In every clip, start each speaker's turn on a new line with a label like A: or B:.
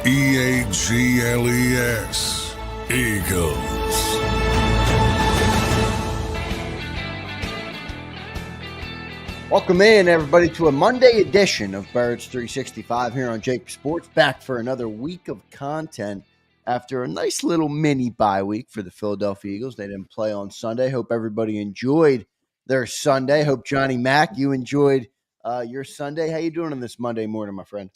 A: Eagles. Eagles.
B: Welcome in, everybody, to a Monday edition of Birds 365 here on JAKIB Sports. Back for another week of content after a nice little mini bye week for the Philadelphia Eagles. They didn't play on Sunday. Hope everybody enjoyed their Sunday. Hope, Johnny Mac, you enjoyed your Sunday. How you doing on this Monday morning, my friend?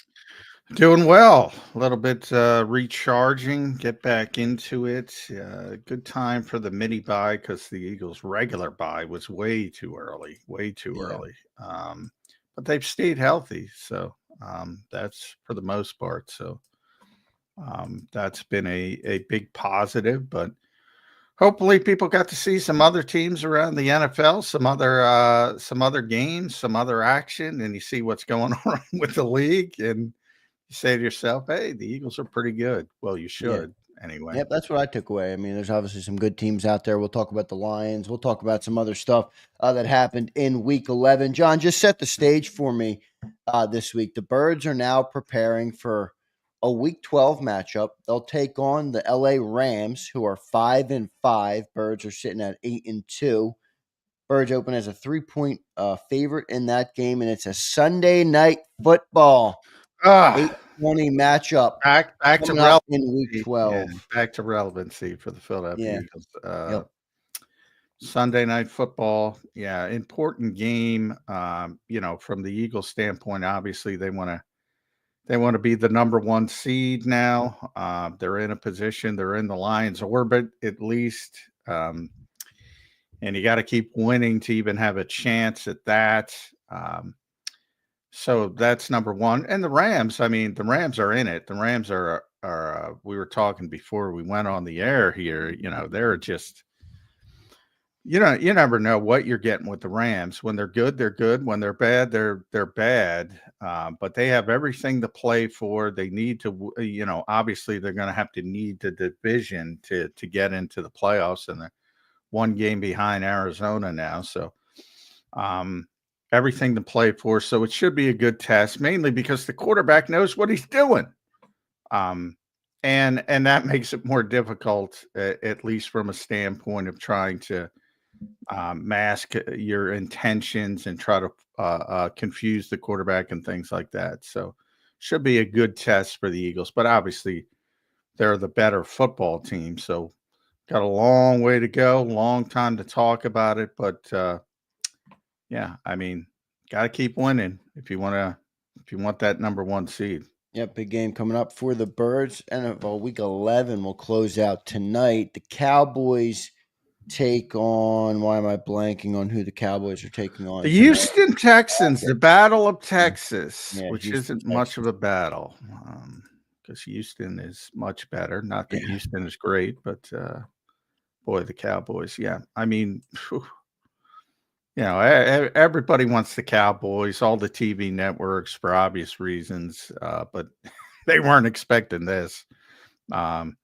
C: Doing well. A little bit recharging, get back into it. Good time for the mini bye because the Eagles' regular bye was way too early. But they've stayed healthy, so that's for the most part. So that's been a big positive. But hopefully, people got to see some other teams around the NFL, some other games, some other action, and you see what's going on with the league and you say to yourself, hey, the Eagles are pretty good. Well, you should anyway.
B: Yep, that's what I took away. I mean, there's obviously some good teams out there. We'll talk about the Lions. We'll talk about some other stuff that happened in Week 11. John, just set the stage for me this week. The Birds are now preparing for a Week 12 matchup. They'll take on the LA Rams, who are 5-5. Birds are sitting at 8-2. Birds open as a 3-point favorite in that game, and it's a Sunday night football. 8:20 matchup.
C: Back to relevancy
B: in Week 12.
C: Yeah, back to relevancy for the Philadelphia Eagles.
B: Yep.
C: Sunday night football, important game. From the Eagles' standpoint, obviously they want to be the number one seed now. They're in a position. They're in the Lions' orbit at least, and you got to keep winning to even have a chance at that. So that's number one. And the Rams, the Rams are in it. The Rams are we were talking before we went on the air here, they're just, you never know what you're getting with the Rams. When they're good, they're good. When they're bad, they're bad. But they have everything to play for. They need to, obviously they're going to have to need the division to get into the playoffs, and they're one game behind Arizona now. So, everything to play for. So it should be a good test, mainly because the quarterback knows what he's doing. And that makes it more difficult, at least from a standpoint of trying to mask your intentions and try to confuse the quarterback and things like that. So should be a good test for the Eagles, but obviously they're the better football team. So got a long way to go, long time to talk about it, but got to keep winning if you want that number one seed.
B: Yep, big game coming up for the Birds. NFL Week 11 will close out tonight. The Cowboys take on. Why am I blanking on who the Cowboys are taking on?
C: The Houston Texans, the Battle of Texas, which
B: Houston,
C: isn't much of a battle because Houston is much better. Not that Houston is great, but boy, the Cowboys. Yeah, everybody wants the Cowboys, all the TV networks for obvious reasons, but they weren't expecting this. And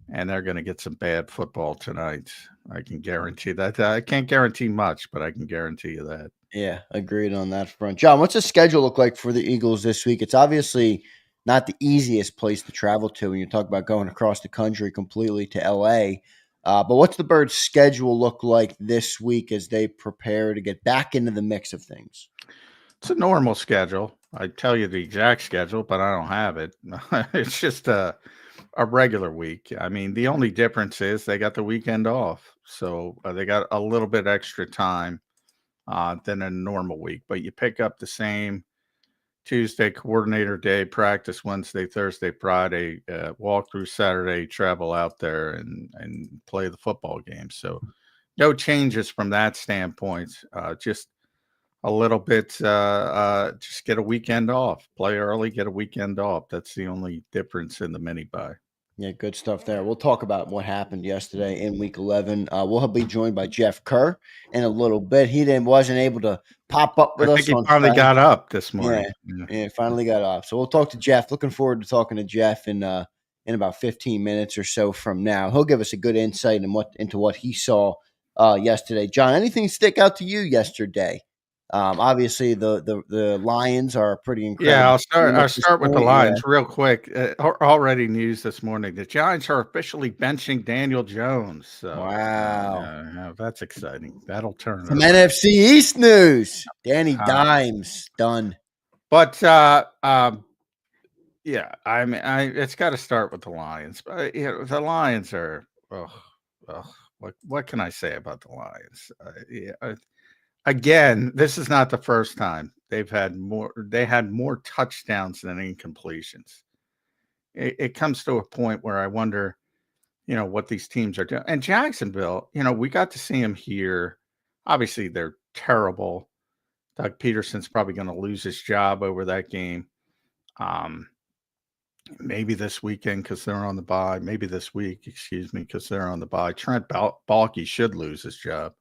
C: they're going to get some bad football tonight. I can guarantee that. I can't guarantee much, but I can guarantee you that.
B: Yeah, agreed on that front. John, what's the schedule look like for the Eagles this week? It's obviously not the easiest place to travel to when you talk about going across the country completely to L.A., but what's the Birds' schedule look like this week as they prepare to get back into the mix of things?
C: It's a normal schedule. I tell you the exact schedule, but I don't have it. It's just a regular week. The only difference is they got the weekend off, so they got a little bit extra time than a normal week. But you pick up the same Tuesday coordinator day, practice Wednesday, Thursday, Friday, walk through Saturday, travel out there and play the football game. So no changes from that standpoint. Just a little bit, just get a weekend off, play early, get a weekend off. That's the only difference in the mini bye.
B: Yeah, good stuff there. We'll talk about what happened yesterday in Week 11. We'll be joined by Jeff Kerr in a little bit. He wasn't able to pop up with us.
C: I think he finally got up this morning.
B: Yeah, finally got up. So we'll talk to Jeff. Looking forward to talking to Jeff in about 15 minutes or so from now. He'll give us a good insight into what he saw yesterday. John, anything stick out to you yesterday Obviously, the Lions are a pretty
C: Yeah,
B: incredible team
C: I'll
B: at this
C: start with the
B: point. Yeah.
C: Lions real quick. Already news this morning. The Giants are officially benching Daniel Jones. So,
B: Wow.
C: yeah, that's exciting. That'll turn it
B: Some
C: around.
B: NFC East news. Danny
C: Uh,
B: Dimes done.
C: but yeah, I mean, it's got to start with the Lions. But the Lions are. Oh, what can I say about the Lions? Again, this is not the first time they've had more. They had more touchdowns than incompletions. It comes to a point where I wonder, what these teams are doing. And Jacksonville, we got to see them here. Obviously, they're terrible. Doug Peterson's probably going to lose his job over that game. Maybe this weekend because they're on the bye. Maybe this week, excuse me, because they're on the bye. Trent Baalke should lose his job.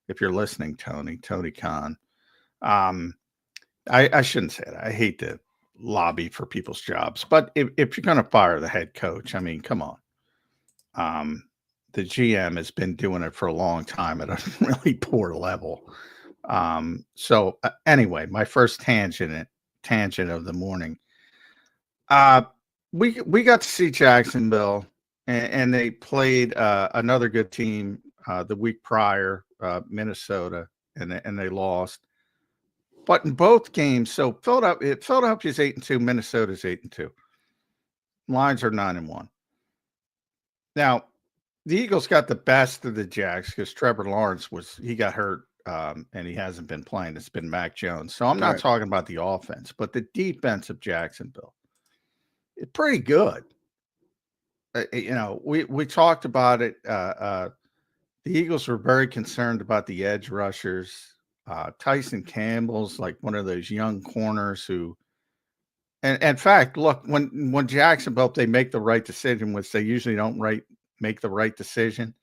C: If you're listening, Tony Khan. I shouldn't say it. I hate to lobby for people's jobs, but if you're going to fire the head coach, I mean, come on. The GM has been doing it for a long time at a really poor level. So anyway, my first tangent of the morning. We got to see Jacksonville, and they played another good team the week prior, Minnesota, and they lost. But in both games, so Philadelphia's 8-2, Minnesota's 8-2. Lions are 9-1. Now, the Eagles got the best of the Jacks because Trevor Lawrence got hurt and he hasn't been playing. It's been Mac Jones. So I'm not talking about the offense, but the defense of Jacksonville. It's pretty good. We talked about it. The Eagles were very concerned about the edge rushers. Tyson Campbell's like one of those young corners who, and in fact, look, when Jacksonville, they make the right decision, which they usually don't make the right decision.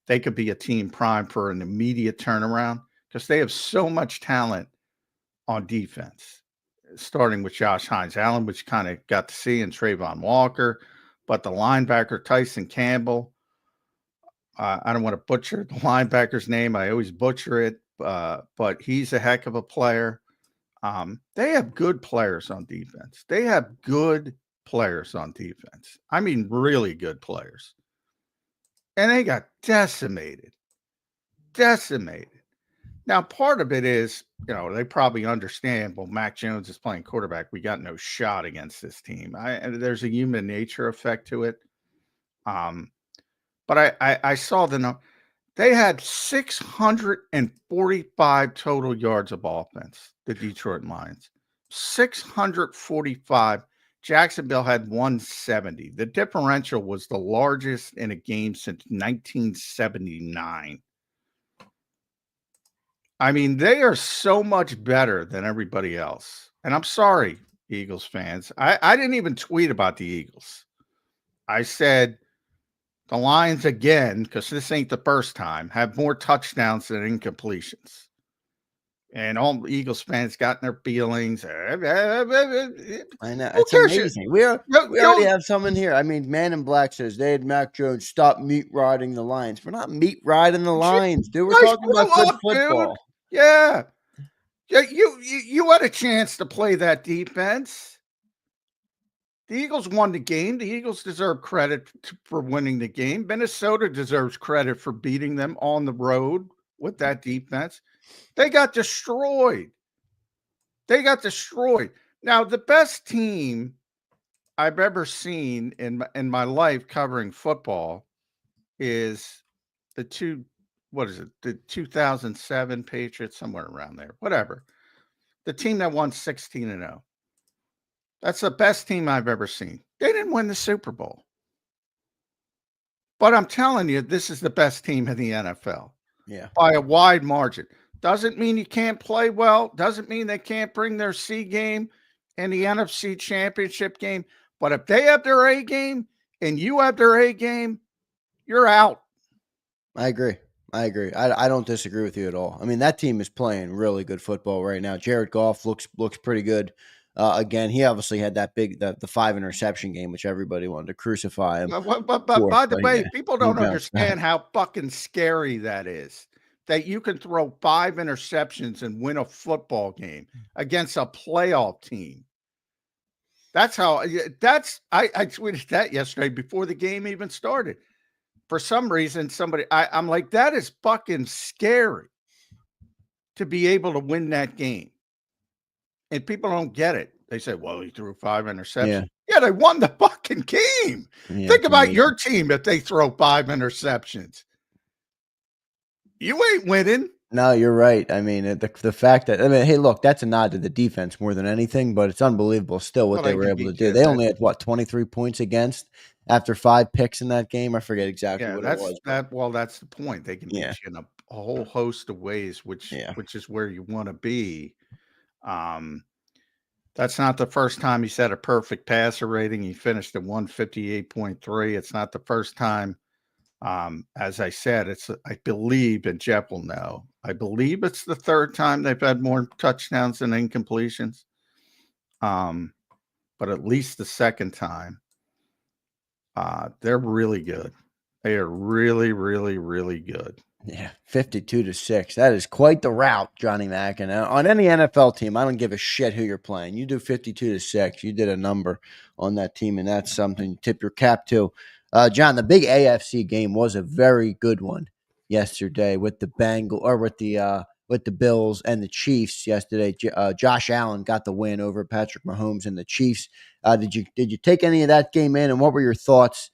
C: They could be a team prime for an immediate turnaround because they have so much talent on defense. Starting with Josh Hines-Allen, which kind of got to see, and Trayvon Walker, but the linebacker Tyson Campbell. I don't want to butcher the linebacker's name. I always butcher it, but he's a heck of a player. They have good players on defense. I mean, really good players. And they got decimated. Now, part of it is, they probably understand, well, Mac Jones is playing quarterback. We got no shot against this team. There's a human nature effect to it. But I saw they had 645 total yards of offense, the Detroit Lions. 645. Jacksonville had 170. The differential was the largest in a game since 1979. I mean, they are so much better than everybody else. And I'm sorry, Eagles fans. I didn't even tweet about the Eagles. I said the Lions, again, because this ain't the first time, have more touchdowns than incompletions. And all Eagles fans got in their feelings.
B: I know. It's amazing. We already have someone here. I mean, Man in Black says they had Mac Jones stop meat riding the Lions. We're not meat riding the Lions, dude. We're talking about good football.
C: Dude. Yeah. You had a chance to play that defense. The Eagles won the game. The Eagles deserve credit for winning the game. Minnesota deserves credit for beating them on the road with that defense. They got destroyed. Now, the best team I've ever seen in my life covering football is the 2007 Patriots, somewhere around there, whatever. The team that won 16-0. That's the best team I've ever seen. They didn't win the Super Bowl. But I'm telling you, this is the best team in the NFL.
B: Yeah.
C: By a wide margin. Doesn't mean you can't play well. Doesn't mean they can't bring their C game in the NFC Championship game. But if they have their A game and you have their A game, you're out.
B: I agree. I don't disagree with you at all. I mean, that team is playing really good football right now. Jared Goff looks pretty good. Again, he obviously had that the 5 interception game, which everybody wanted to crucify him.
C: But by the way, people don't understand how fucking scary that is. that you can throw 5 interceptions and win a football game against a playoff team. That's how I tweeted that yesterday before the game even started. For some reason, I'm like, that is fucking scary to be able to win that game. And people don't get it. They say, well, he threw 5 interceptions. Yeah, they won the fucking game. Think about your team if they throw 5 interceptions. You ain't winning.
B: No, you're right. I mean, the fact that, hey, look, that's a nod to the defense more than anything, but it's unbelievable still what they were able to do. They only had 23 points against after 5 picks in that game. I forget exactly what it was.
C: Well, that's the point. They can beat you in a whole host of ways, which is where you want to be. That's not the first time he set a perfect passer rating. He finished at 158.3. It's not the first time. As I said, I believe, and Jeff will know, I believe it's the 3rd time they've had more touchdowns than incompletions. But at least the 2nd time. They're really good. They are really, really, really good.
B: Yeah, 52-6. That is quite the route, Johnny Mack. And on any NFL team, I don't give a shit who you're playing. You do 52-6. You did a number on that team, and that's something you tip your cap to. John, the big AFC game was a very good one yesterday with the with the Bills and the Chiefs yesterday. Josh Allen got the win over Patrick Mahomes and the Chiefs. Did you take any of that game in, and what were your thoughts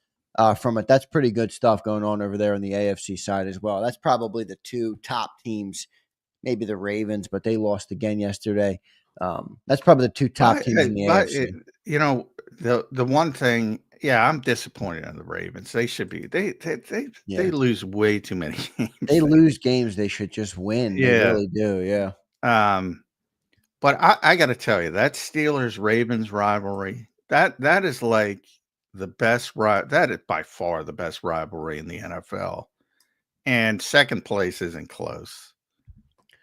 B: from it? That's pretty good stuff going on over there on the AFC side as well. That's probably the 2 top teams, maybe the Ravens, but they lost again yesterday. That's probably the 2 top teams in the AFC.
C: The one thing, I'm disappointed in the Ravens. They should be. They lose way too many games.
B: They lose games they should just win. They really do. Yeah.
C: But I got to tell you, that Steelers-Ravens rivalry, that is like the best. That is by far the best rivalry in the NFL, and second place isn't close.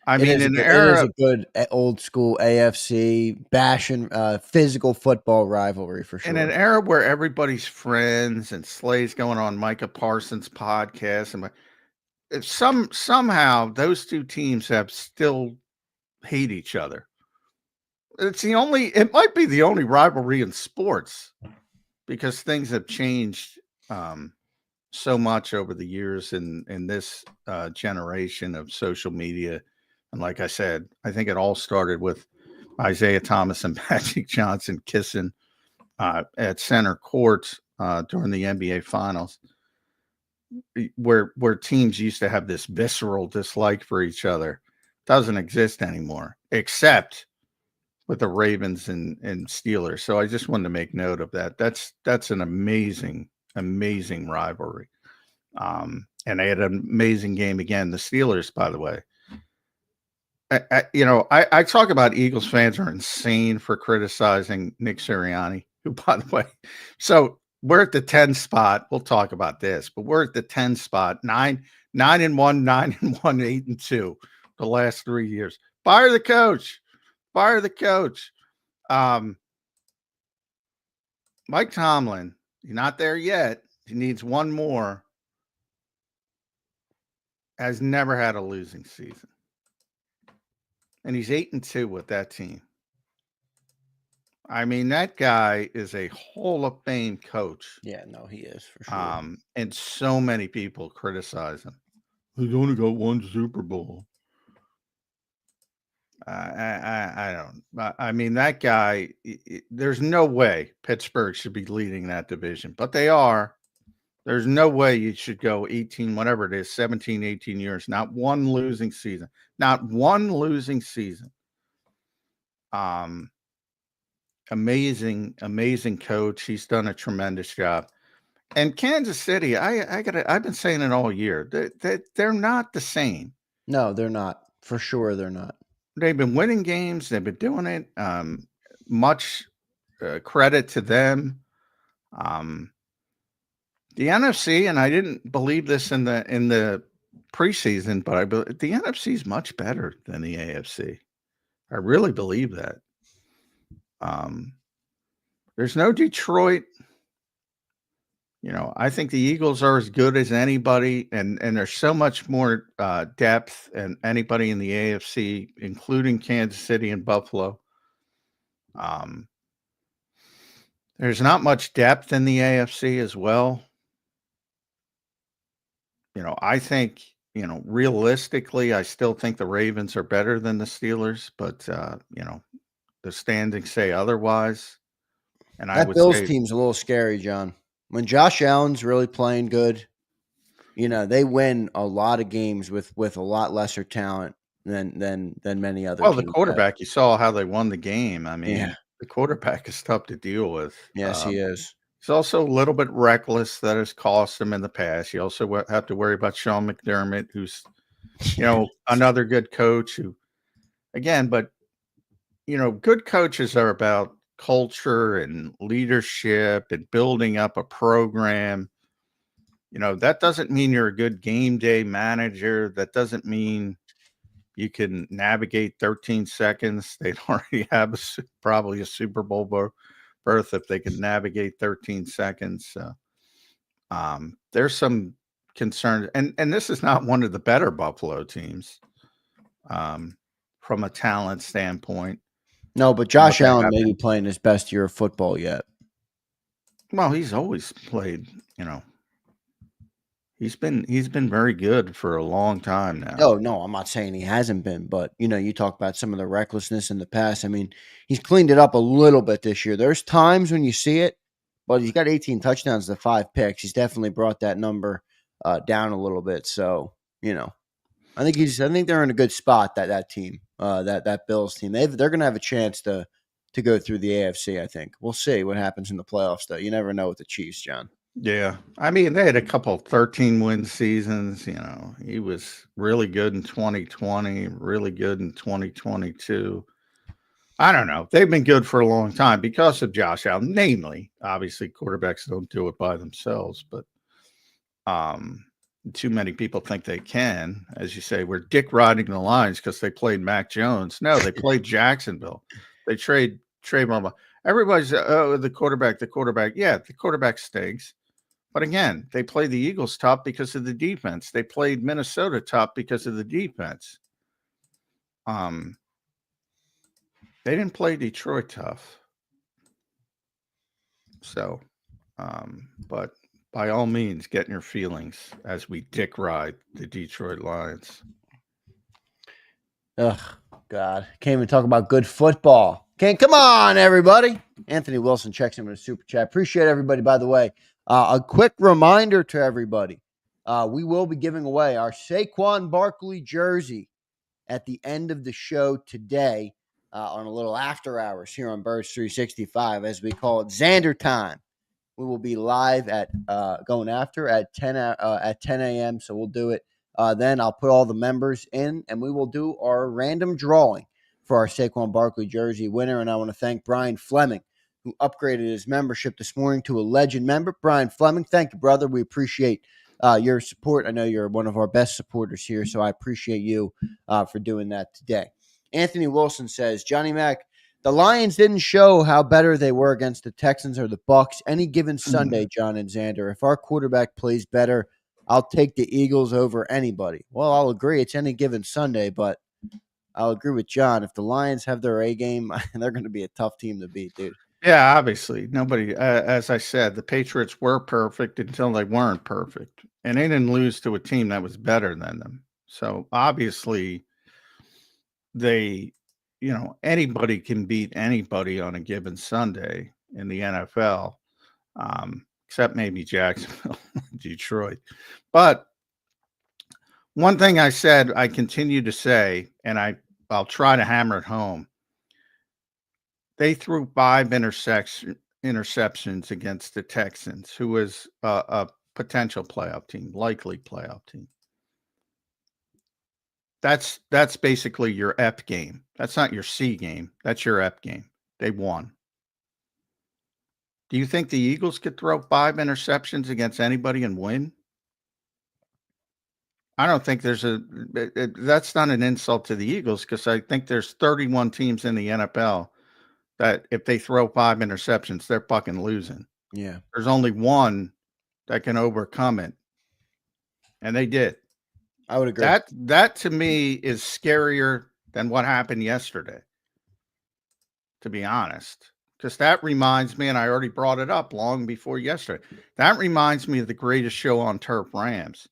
C: I mean, it is
B: a good old school AFC bashing physical football rivalry for sure.
C: In an era where everybody's friends and Slay's going on Micah Parsons' podcast, and somehow those 2 teams have still hate each other. It might be the only rivalry in sports because things have changed so much over the years in this generation of social media. And like I said, I think it all started with Isaiah Thomas and Magic Johnson kissing at center court during the NBA Finals, where teams used to have this visceral dislike for each other. Doesn't exist anymore, except with the Ravens and Steelers. So I just wanted to make note of that. That's an amazing rivalry. And they had an amazing game again. The Steelers, by the way. I talk about Eagles fans are insane for criticizing Nick Sirianni, who, by the way, so we're at the 10 spot. We'll talk about this, but we're at the 10 spot, 9-1, 9-1, 8-2 the last 3 years. Fire the coach. Mike Tomlin, he's not there yet. He needs one more. Has never had a losing season. And he's 8-2 with that team. I mean, that guy is a Hall of Fame coach.
B: Yeah, no, he is for sure.
C: And so many people criticize him. He's only got 1 Super Bowl. I don't. I mean, that guy. There's no way Pittsburgh should be leading that division, but they are. There's no way you should go 18, whatever it is, 17, 18 years, not one losing season. Not one losing season. Amazing coach. He's done a tremendous job. And Kansas City, I've been saying it all year. They're not the same.
B: No, they're not. For sure, they're not.
C: They've been winning games. They've been doing it. Much credit to them. The NFC, and I didn't believe this in the preseason, but the NFC is much better than the AFC. I really believe that. There's no Detroit. I think the Eagles are as good as anybody, and there's so much more depth and anybody in the AFC, including Kansas City and Buffalo. There's not much depth in the AFC as well. I think, realistically, I still think the Ravens are better than the Steelers, but the standings say otherwise. And I
B: That
C: would
B: Bills
C: say,
B: team's a little scary, John. When Josh Allen's really playing good, they win a lot of games with a lot lesser talent than many other
C: well, the
B: teams have.
C: quarterback, you saw how they won the game. I
B: Yeah.
C: mean, the quarterback is tough to deal with.
B: Yes, he is.
C: He's also a little bit reckless. That has cost him in the past. You also have to worry about Sean McDermott, who's, another good coach who, again, but, good coaches are about culture and leadership and building up a program. That doesn't mean you're a good game day manager. That doesn't mean you can navigate 13 seconds. They'd already have probably a Super Bowl berth if they could navigate 13 seconds. There's some concern, and this is not one of the better Buffalo teams from a talent standpoint.
B: No, but Josh Allen may be playing his best year of football yet.
C: Well, he's always played, he's been very good for a long time now.
B: Oh, no, I'm not saying he hasn't been, but you talk about some of the recklessness in the past. I mean, he's cleaned it up a little bit this year. There's times when you see it, but he's got 18 touchdowns to 5 picks. He's definitely brought that number down a little bit. So, I think they're in a good spot, that team, that Bills team. They're going to have a chance to go through the AFC, I think. We'll see what happens in the playoffs, though. You never know with the Chiefs, John.
C: Yeah. I mean, they had a couple 13-win seasons. He was really good in 2020, really good in 2022. I don't know. They've been good for a long time because of Josh Allen. Namely, obviously, quarterbacks don't do it by themselves, but too many people think they can. As you say, we're dick riding the Lions because they played Mac Jones. No, they played Jacksonville. They trade Trayvon. Everybody's the quarterback. Yeah, the quarterback stinks. But again, they played the Eagles tough because of the defense. They played Minnesota tough because of the defense. They didn't play Detroit tough. So, but by all means, get in your feelings as we dick ride the Detroit Lions.
B: Ugh, God. Can't even talk about good football. Come on, everybody. Anthony Wilson checks in with a super chat. Appreciate everybody, by the way. A quick reminder to everybody. We will be giving away our Saquon Barkley jersey at the end of the show today on a little after hours here on Birds 365, as we call it Zander time. We will be live at going after at 10 a.m. So we'll do it. Then I'll put all the members in, and we will do our random drawing for our Saquon Barkley jersey winner. And I want to thank Brian Fleming, who upgraded his membership this morning to a legend member. Brian Fleming, thank you, brother. We appreciate your support. I know you're one of our best supporters here, so I appreciate you for doing that today. Anthony Wilson says, Johnny Mac, the Lions didn't show how better they were against the Texans or the Bucs any given Sunday, John and Zander. If our quarterback plays better, I'll take the Eagles over anybody. Well, I'll agree it's any given Sunday, but I'll agree with John. If the Lions have their A game, they're going to be a tough team to beat, dude.
C: Yeah, obviously. Nobody, as I said, the Patriots were perfect until they weren't perfect. And they didn't lose to a team that was better than them. So obviously, anybody can beat anybody on a given Sunday in the NFL, except maybe Jacksonville, Detroit. But one thing I said, I continue to say, and I'll try to hammer it home. They threw 5 interceptions against the Texans, who was a potential playoff team, likely playoff team. That's basically your F game. That's not your C game. That's your F game. They won. Do you think the Eagles could throw 5 interceptions against anybody and win? I don't think that's not an insult to the Eagles, because I think there's 31 teams in the NFL that if they throw 5 interceptions, they're fucking losing.
B: Yeah.
C: There's only one that can overcome it. And they did.
B: I would agree.
C: That to me is scarier than what happened yesterday, to be honest. Because that reminds me, and I already brought it up long before yesterday, that reminds me of the greatest show on turf, Rams,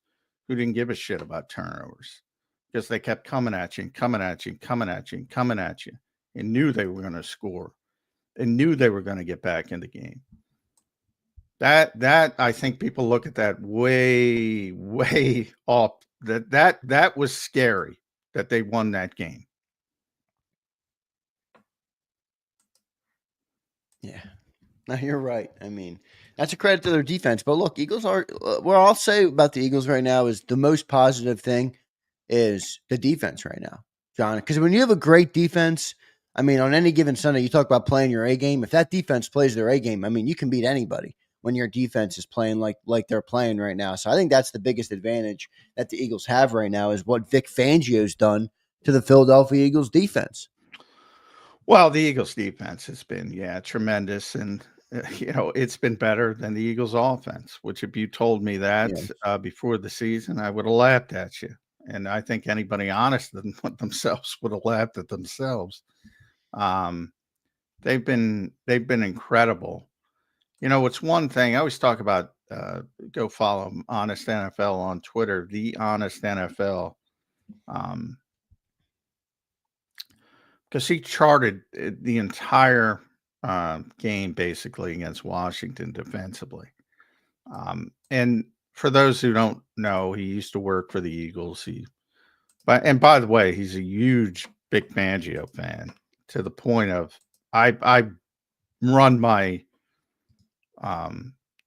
C: who didn't give a shit about turnovers because they kept coming at you and coming at you and coming at you and coming at you and knew they were going to score and knew they were going to get back in the game. That I think people look at that way off. That was scary that they won that game.
B: Yeah, no, you're right. I mean, that's a credit to their defense. But look, Eagles are what I'll say about the Eagles right now is the most positive thing is the defense right now, John. Because when you have a great defense, I mean, on any given Sunday, you talk about playing your A game. If that defense plays their A game, I mean, you can beat anybody when your defense is playing like they're playing right now. So I think that's the biggest advantage that the Eagles have right now is what Vic Fangio's done to the Philadelphia Eagles defense.
C: Well, the Eagles defense has been, tremendous. And, it's been better than the Eagles offense, which if you told me that before the season, I would have laughed at you. And I think anybody honest with themselves would have laughed at themselves. They've been incredible. It's one thing I always talk about. Go follow Honest NFL on Twitter, the Honest NFL, because he charted the entire game basically against Washington defensively. And for those who don't know, he used to work for the Eagles. And by the way, he's a huge Vic Fangio fan to the point of I run my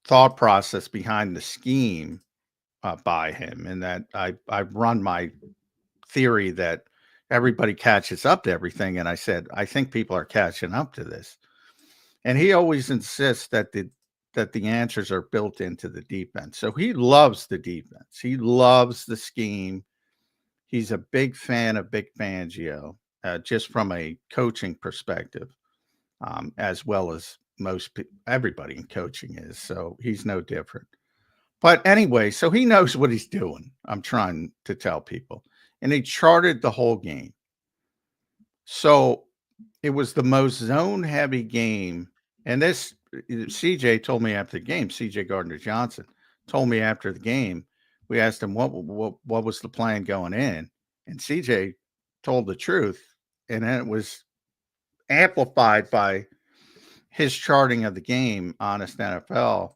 C: thought process behind the scheme by him, and that I run my theory that everybody catches up to everything. And I said, I think people are catching up to this. And he always insists that the answers are built into the defense. So he loves the defense. He loves the scheme. He's a big fan of Vic Fangio, just from a coaching perspective, as well as everybody in coaching is. So he's no different. But anyway, so he knows what he's doing. I'm trying to tell people. And he charted the whole game. So it was the most zone-heavy game. And this, CJ told me after the game, CJ Gardner-Johnson told me after the game, we asked him what was the plan going in. And CJ told the truth. And then it was amplified by his charting of the game, Honest NFL.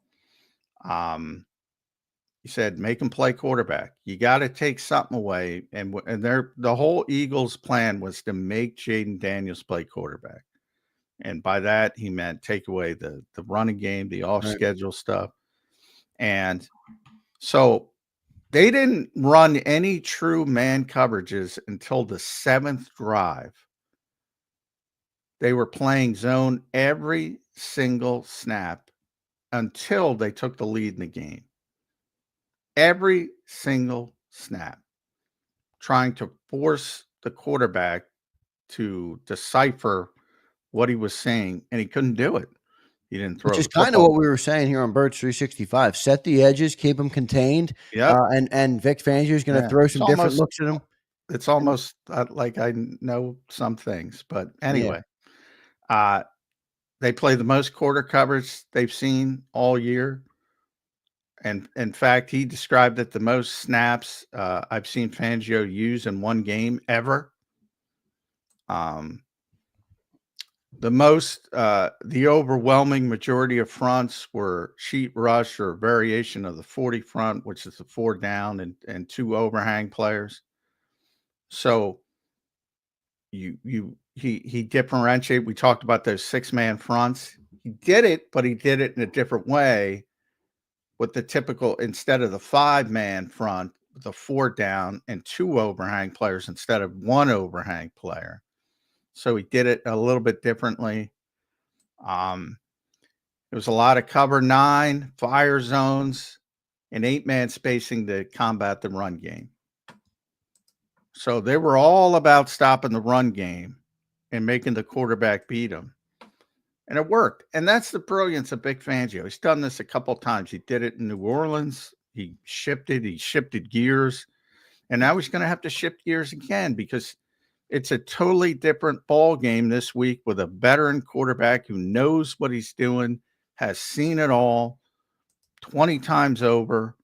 C: He said, make him play quarterback. You got to take something away. And the whole Eagles plan was to make Jaden Daniels play quarterback. And by that, he meant take away the running game, the off-schedule stuff. And so they didn't run any true man coverages until the 7th drive. They were playing zone every single snap until they took the lead in the game. Every single snap, trying to force the quarterback to decipher what he was saying, and he couldn't do it. He didn't throw.
B: Which is kind of what we were saying here on Birds 365. Set the edges, keep them contained.
C: Yeah,
B: and Vic Fangio is going to throw some different looks at him.
C: It's almost like I know some things, but anyway, they play the most quarter coverage they've seen all year. And in fact, he described it the most snaps I've seen Fangio use in one game ever. The overwhelming majority of fronts were sheet rush or variation of the 40 front, which is the 4 down and 2 overhang players. So he differentiated. We talked about those 6-man fronts. He did it, but he did it in a different way. With the typical, instead of the 5-man front, the 4 down and 2 overhang players instead of 1 overhang player. So he did it a little bit differently. There was a lot of cover 9, fire zones, and 8-man spacing to combat the run game. So they were all about stopping the run game and making the quarterback beat them. And it worked. And that's the brilliance of Vic Fangio. He's done this a couple of times. He did it in New Orleans. He shifted gears. And now he's going to have to shift gears again because it's a totally different ball game this week with a veteran quarterback who knows what he's doing, has seen it all 20 times over.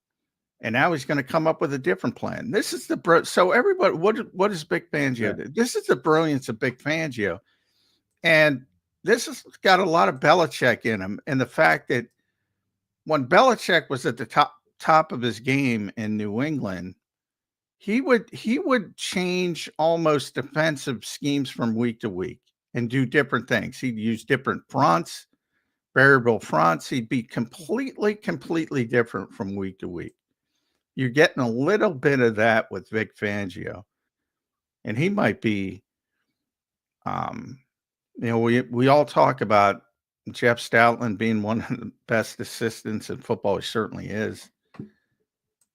C: And now he's going to come up with a different plan. This is so everybody, what is Big Fangio do? This is the brilliance of Big Fangio. And this has got a lot of Belichick in him. And the fact that when Belichick was at the top of his game in New England, he would change almost defensive schemes from week to week and do different things. He'd use different fronts, variable fronts. He'd be completely different from week to week. You're getting a little bit of that with Vic Fangio. And he might be, we all talk about Jeff Stoutland being one of the best assistants in football. He certainly is.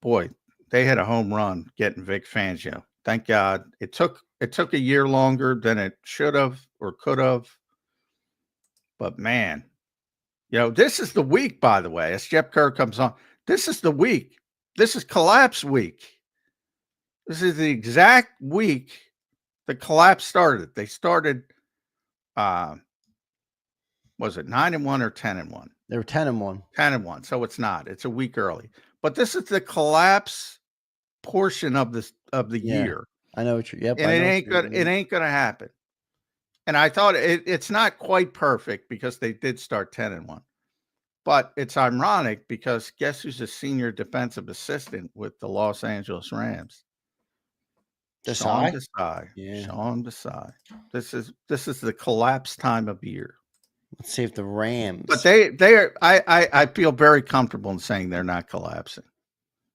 C: Boy, they had a home run getting Vic Fangio. Thank God. It took a year longer than it should have or could have. But man, this is the week, by the way, as Jeff Kerr comes on. This is the week. This is collapse week. This is the exact week the collapse started. They started, was it 9-1 or 10-1?
B: They were 10-1.
C: 10-1. So it's not. It's a week early. But this is the collapse portion of the year.
B: I know what you're. Yep.
C: And it ain't gonna happen. And I thought it's not quite perfect because they did start 10-1. But it's ironic because guess who's a senior defensive assistant with the Los Angeles Rams? Sean Desai.
B: Yeah.
C: Sean Desai. This is the collapse time of year.
B: Let's see if the Rams.
C: But they are. I feel very comfortable in saying they're not collapsing,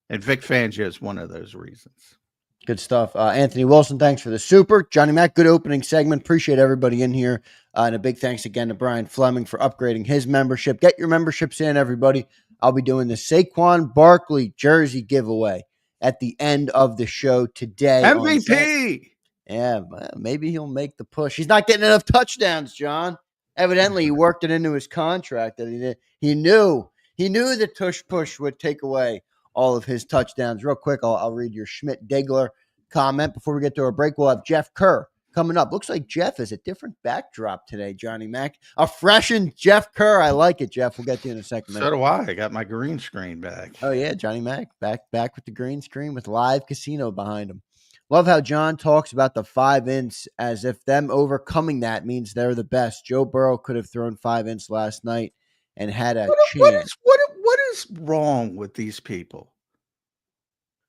C: and Vic Fangio is one of those reasons.
B: Good stuff. Anthony Wilson, thanks for the super. Johnny Mac, good opening segment. Appreciate everybody in here. And a big thanks again to Brian Fleming for upgrading his membership. Get your memberships in, everybody. I'll be doing the Saquon Barkley jersey giveaway at the end of the show today.
C: MVP.
B: Yeah, maybe he'll make the push. He's not getting enough touchdowns, John. Evidently, he worked it into his contract that he did. He knew the tush push would take away all of his touchdowns. Real quick, I'll read your Schmidt-Degler comment before we get to our break. We'll have Jeff Kerr coming up. Looks like Jeff is a different backdrop today, Johnny Mac. A freshened Jeff Kerr. I like it, Jeff. We'll get to you in a second.
C: So do I. I got my green screen back.
B: Oh, yeah, Johnny Mac. Back with the green screen with live casino behind him. Love how John talks about the 5-inch as if them overcoming that means they're the best. Joe Burrow could have thrown 5-inch last night and had a chance.
C: What is wrong with these people?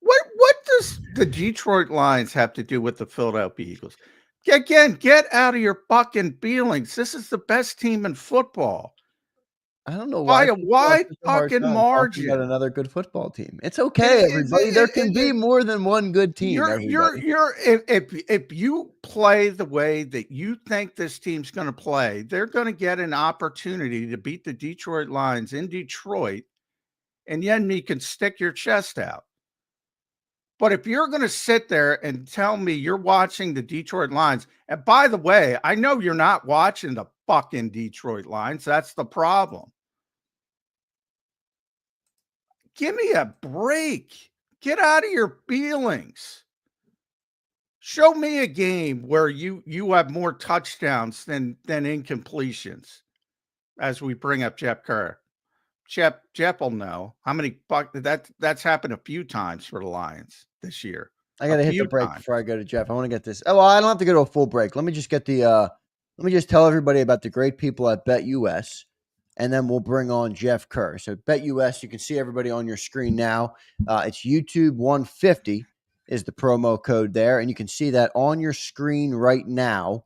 C: What does the Detroit Lions have to do with the Philadelphia Eagles? Again, get out of your fucking feelings. This is the best team in football.
B: I don't know
C: why. By a wide fucking margin.
B: Got another good football team. It's okay, everybody. There can be more than one good team.
C: If you play the way that you think this team's going to play, they're going to get an opportunity to beat the Detroit Lions in Detroit, and then you can stick your chest out. But if you're going to sit there and tell me you're watching the Detroit Lions, and by the way, I know you're not watching the fucking Detroit Lions. That's the problem. Give me a break. Get out of your feelings. Show me a game where you have more touchdowns than incompletions. As we bring up Jeff Kerr. Jeff will know how many that's happened a few times for the Lions this year.
B: I got to hit the break before I go to Jeff. I want to get this. Oh, well, I don't have to go to a full break. Let me just get let me just tell everybody about the great people at BetUS, and then we'll bring on Jeff Kerr. So BetUS, you can see everybody on your screen now. It's YouTube 150 is the promo code there, and you can see that on your screen right now.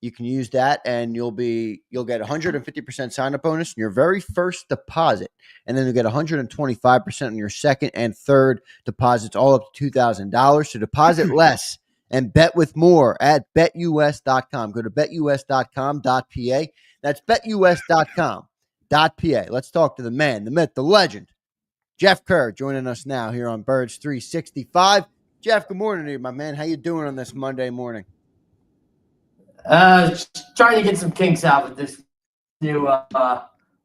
B: You can use that, and you'll get 150% sign-up bonus in your very first deposit, and then you'll get 125% on your second and third deposits, all up to $2,000. So deposit less and bet with more at betus.com. Go to betus.com.pa. That's betus.com.pa. Let's talk to the man, the myth, the legend, Jeff Kerr, joining us now here on Birds 365. Jeff, good morning to you, my man. How you doing on this Monday morning?
D: Trying to get some kinks out with this new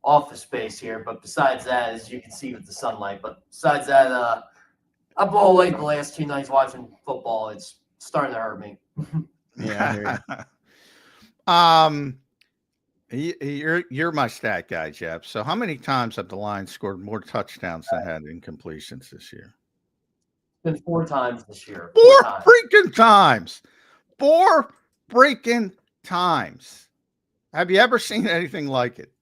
D: office space here. But besides that, as you can see with the sunlight, but besides that, up all late the last 2 nights watching football. It's starting to hurt me.
B: Yeah, I hear you.
C: You're my stat guy, Jeff. So how many times have the Lions scored more touchdowns than had incompletions this year?
D: It's been 4 times this year.
C: 4 freaking times. 4 freaking times. Have you ever seen anything like it?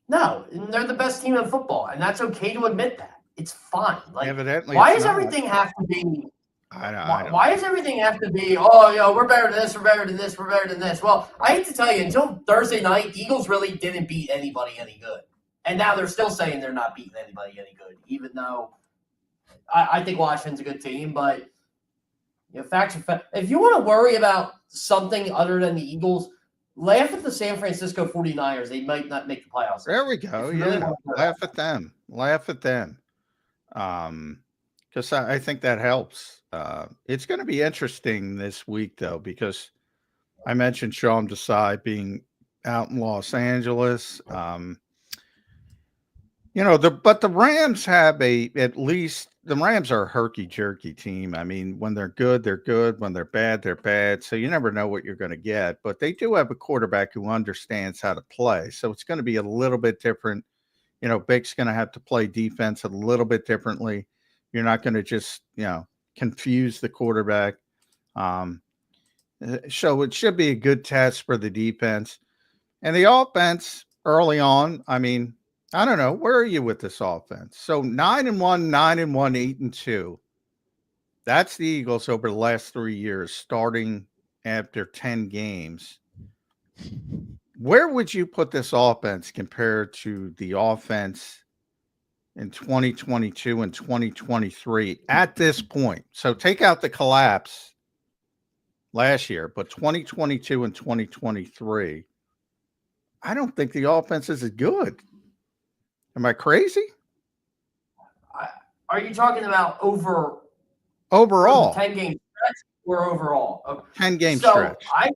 D: No, and they're the best team in football, and that's okay to admit that. It's fine. Like,
C: evidently,
D: why does everything have to be? Why does everything have to be? Oh, we're better than this. We're better than this. We're better than this. Well, I hate to tell you, until Thursday night, the Eagles really didn't beat anybody any good, and now they're still saying they're not beating anybody any good, even though I think Washington's a good team. But facts are facts. If you want to worry about something other than the Eagles, laugh at the San Francisco 49ers. They might not make the playoffs.
C: There we go. Yeah, laugh at them. Laugh at them. Because I think that helps. It's going to be interesting this week, though, because I mentioned Sean Desai being out in Los Angeles. But the Rams have the Rams are a herky-jerky team. I mean, when they're good, they're good. When they're bad, they're bad. So you never know what you're going to get. But they do have a quarterback who understands how to play. So it's going to be a little bit different. Bake's going to have to play defense a little bit differently. You're not going to just, confuse the quarterback. So it should be a good test for the defense. And the offense early on, I mean, I don't know. Where are you with this offense? So 9-1, 9-1, 8-2. That's the Eagles over the last 3 years, starting after 10 games. Where would you put this offense compared to the offense in 2022 and 2023 at this point? So take out the collapse last year, but 2022 and 2023, I don't think the offense is as good. Am I crazy?
D: Are you talking about overall? 10-game stretch or overall?
C: 10-game stretch.
D: I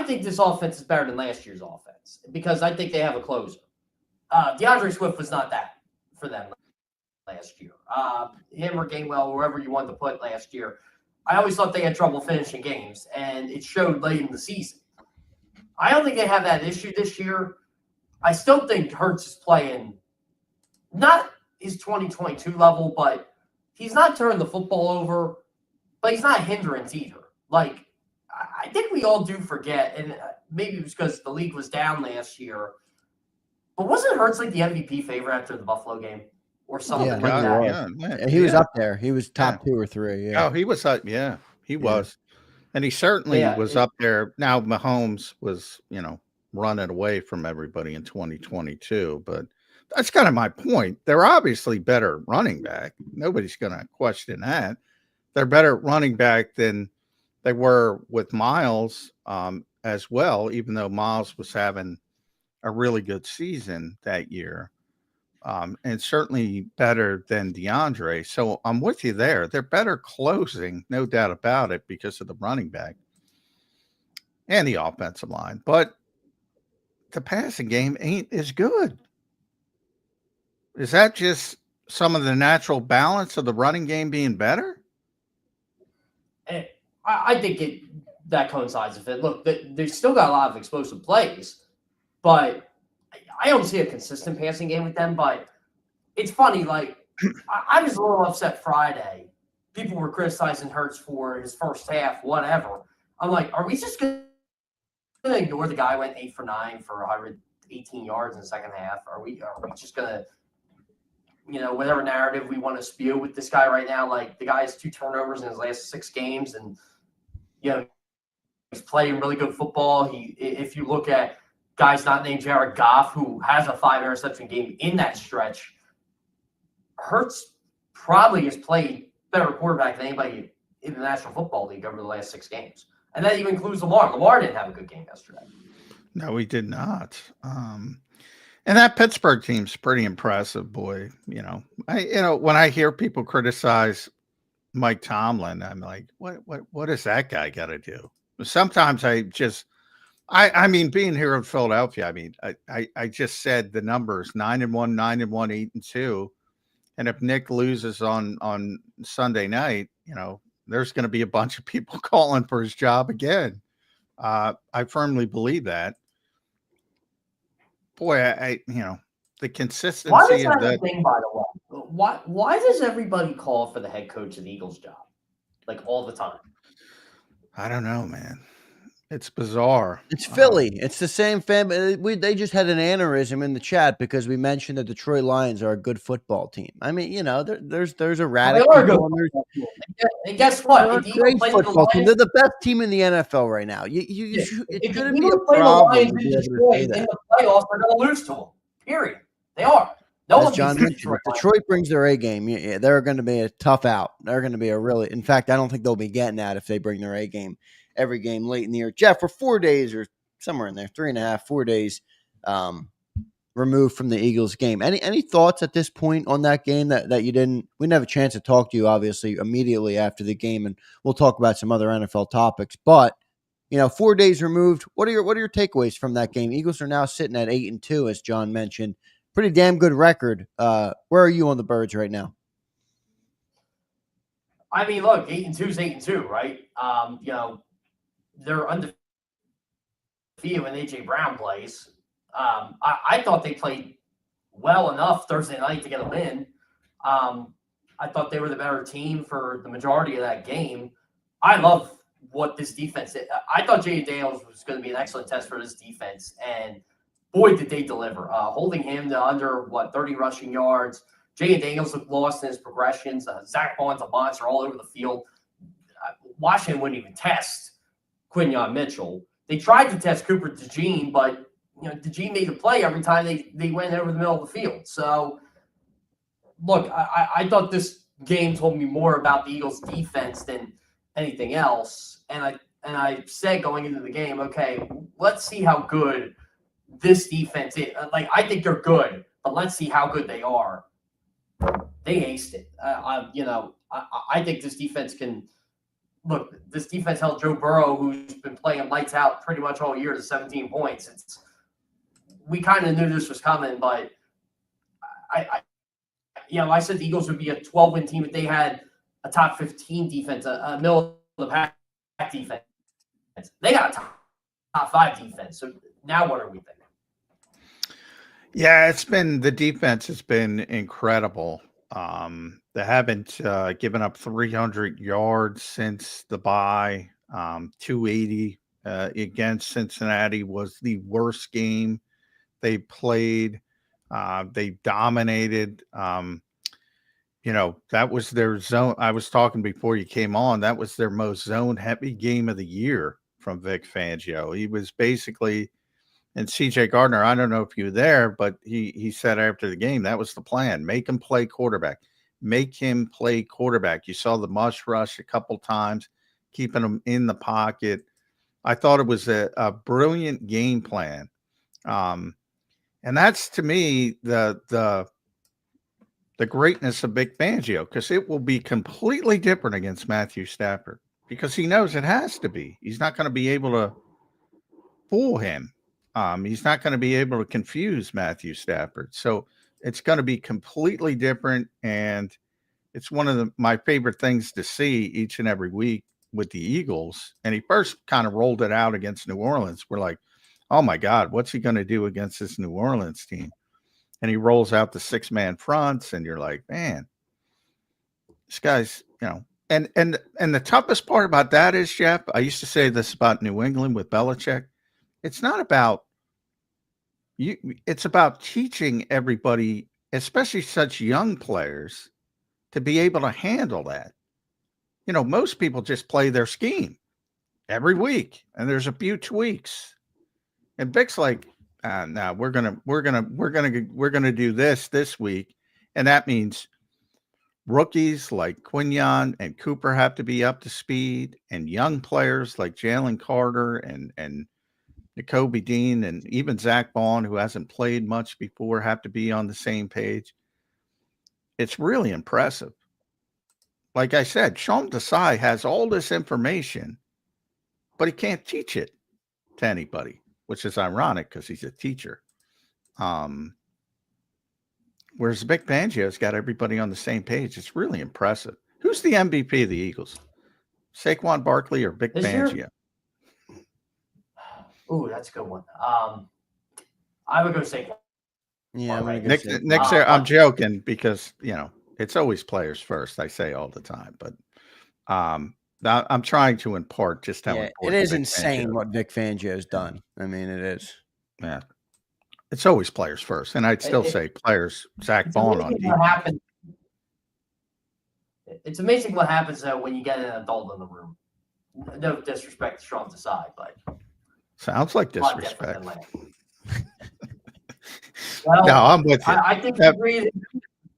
D: think this offense is better than last year's offense because I think they have a closer. DeAndre Swift was not that for them last year. Him or Gainwell, wherever you want to put last year. I always thought they had trouble finishing games, and it showed late in the season. I don't think they have that issue this year. I still think Hurts is playing not his 2022 level, but he's not turning the football over, but he's not a hindrance either. Like, I think we all do forget, and maybe it was because the league was down last year, but wasn't Hurts like the MVP favorite after the Buffalo game or something like that?
B: Yeah, he was up there. He was top 2 or 3. Yeah.
C: Oh, he was he was. And he certainly was up there. Now Mahomes was, running away from everybody in 2022, but that's kind of my point. They're obviously better running back. Nobody's going to question that. They're better running back than they were with Miles as well, even though Miles was having a really good season that year, and certainly better than DeAndre. So I'm with you there. They're better closing, no doubt about it, because of the running back and the offensive line. But the passing game ain't as good. Is that just some of the natural balance of the running game being better?
D: I think that coincides with it. Look, they've still got a lot of explosive plays, but I don't see a consistent passing game with them. But it's funny, like, I was a little upset Friday. People were criticizing Hurts for his first half, whatever. I'm like, are we just going to ignore the guy who went 8 for 9 for 118 yards in the second half? Are we just going to, whatever narrative we want to spew with this guy right now? Like, the guy has 2 turnovers in his last 6 games, and he's playing really good football. If you look at guys not named Jared Goff, who has a 5-interception game in that stretch, Hurts probably has played better quarterback than anybody in the National Football League over the last 6 games. And that even includes Lamar. Lamar didn't have a good game yesterday.
C: No, he did not. And that Pittsburgh team's pretty impressive, boy. When I hear people criticize Mike Tomlin, I'm like, what does that guy got to do? Sometimes I mean, being here in Philadelphia, I mean, I just said the numbers 9-1, 9-1, 8-2. And if Nick loses on Sunday night, there's going to be a bunch of people calling for his job again. I firmly believe that. Boy, the
D: Why
C: consistency
D: is
C: of
D: that a
C: that.
D: thing, by the way? Why does everybody call for the head coach of the Eagles job? Like all the time.
C: I don't know, man. It's bizarre.
B: It's Philly. It's the same family. They just had an aneurysm in the chat because we mentioned the Detroit Lions are a good football team. I mean, there's erratic
D: They are a good
B: people.
D: football team. And guess what?
B: They're
D: If
B: a
D: the
B: great
D: Eagles play
B: football
D: the
B: team.
D: Lions,
B: They're the best team in the NFL right now. It
D: if the
B: shouldn't be a
D: Eagles play the
B: problem
D: Lions
B: to
D: in
B: be able to
D: Detroit
B: say
D: in
B: that.
D: the playoffs, they're going to lose to them. Period. They are. No
B: As
D: one
B: John
D: beats the
B: mentioned,
D: Detroit
B: if
D: Lions.
B: Detroit brings their A game, they're going to be a tough out. They're going to be in fact, I don't think they'll be getting that if they bring their A game every game late in the year. Jeff, we're 4 days or somewhere in there, 3.5, 4 days removed from the Eagles game. Any thoughts at this point on that game that we didn't have a chance to talk to you, obviously, immediately after the game, and we'll talk about some other NFL topics. But 4 days removed, what are your takeaways from that game? Eagles are now sitting at 8-2, as John mentioned. Pretty damn good record. Where are you on the Birds right now?
D: I mean, look, 8-2 is 8-2, right? They're undefeated when AJ Brown plays. I thought they played well enough Thursday night to get a win. I thought they were the better team for the majority of that game. I love what this defense did. I thought Jay Daniels was going to be an excellent test for this defense, and boy, did they deliver. Holding him to under, 30 rushing yards. Jay Daniels looked lost in his progressions. Zach Bond's a monster all over the field. Washington wouldn't even test Quinyon Mitchell. They tried to test Cooper DeJean, but DeJean made a play every time they went over the middle of the field. So, look, I thought this game told me more about the Eagles' defense than anything else. And I said going into the game, okay, let's see how good this defense is. Like, I think they're good, but let's see how good they are. They aced it. I think this defense can look. This defense held Joe Burrow, who's been playing lights out pretty much all year, to 17 points. We kind of knew this was coming, but I said the Eagles would be a 12-win team if they had a top 15 defense, a middle of the pack defense. They got a top 5 defense. So now what are we thinking?
C: Yeah, the defense has been incredible. They haven't given up 300 yards since the bye. 280 against Cincinnati was the worst game they played. They dominated. That was their zone. I was talking before you came on. That was their most zone-heavy game of the year from Vic Fangio. He was basically – and CJ Gardner, I don't know if you were there, but he said after the game, that was the plan. Make him play quarterback. Make him play quarterback. You saw the mush rush a couple times, keeping him in the pocket. I thought it was a brilliant game plan. And that's, to me, the greatness of Big Fangio, because it will be completely different against Matthew Stafford because he knows it has to be. He's not going to be able to fool him. He's not going to be able to confuse Matthew Stafford. So it's going to be completely different. And it's one of my favorite things to see each and every week with the Eagles. And he first kind of rolled it out against New Orleans. We're like, oh my God, what's he going to do against this New Orleans team? And he rolls out the 6-man fronts, and you're like, man, this guy's, and the toughest part about that is, Jeff, I used to say this about New England with Belichick. It's not about it's about teaching everybody, especially such young players, to be able to handle that. Most people just play their scheme every week, and there's a few tweaks. And Vic's like, no, we're gonna do this week, and that means rookies like Quinyon and Cooper have to be up to speed, and young players like Jalen Carter and Nakobe Dean and even Zach Bond, who hasn't played much before, have to be on the same page. It's really impressive like I said, Sean Desai has all this information, but he can't teach it to anybody, which is ironic because he's a teacher. Whereas Vic Fangio's got everybody on the same page. It's really impressive. Who's the MVP of the Eagles? Saquon Barkley or Vic Fangio?
D: Ooh, that's a good one. I would go Saquon.
B: Yeah,
C: Nick's there. I'm joking because, it's always players first. I say all the time, but I'm trying to impart just how important
B: it is
C: Vic
B: insane
C: Fangio.
B: what Vic Fangio's done. I mean, it is.
C: Yeah. It's always players first. And I'd still say players, Zach Vaughn on defense.
D: It's amazing what happens though when you get an adult in the room. No disrespect to Sean Desai, but
C: sounds like disrespect.
D: Well,
C: no, I'm with you.
D: I think you agree.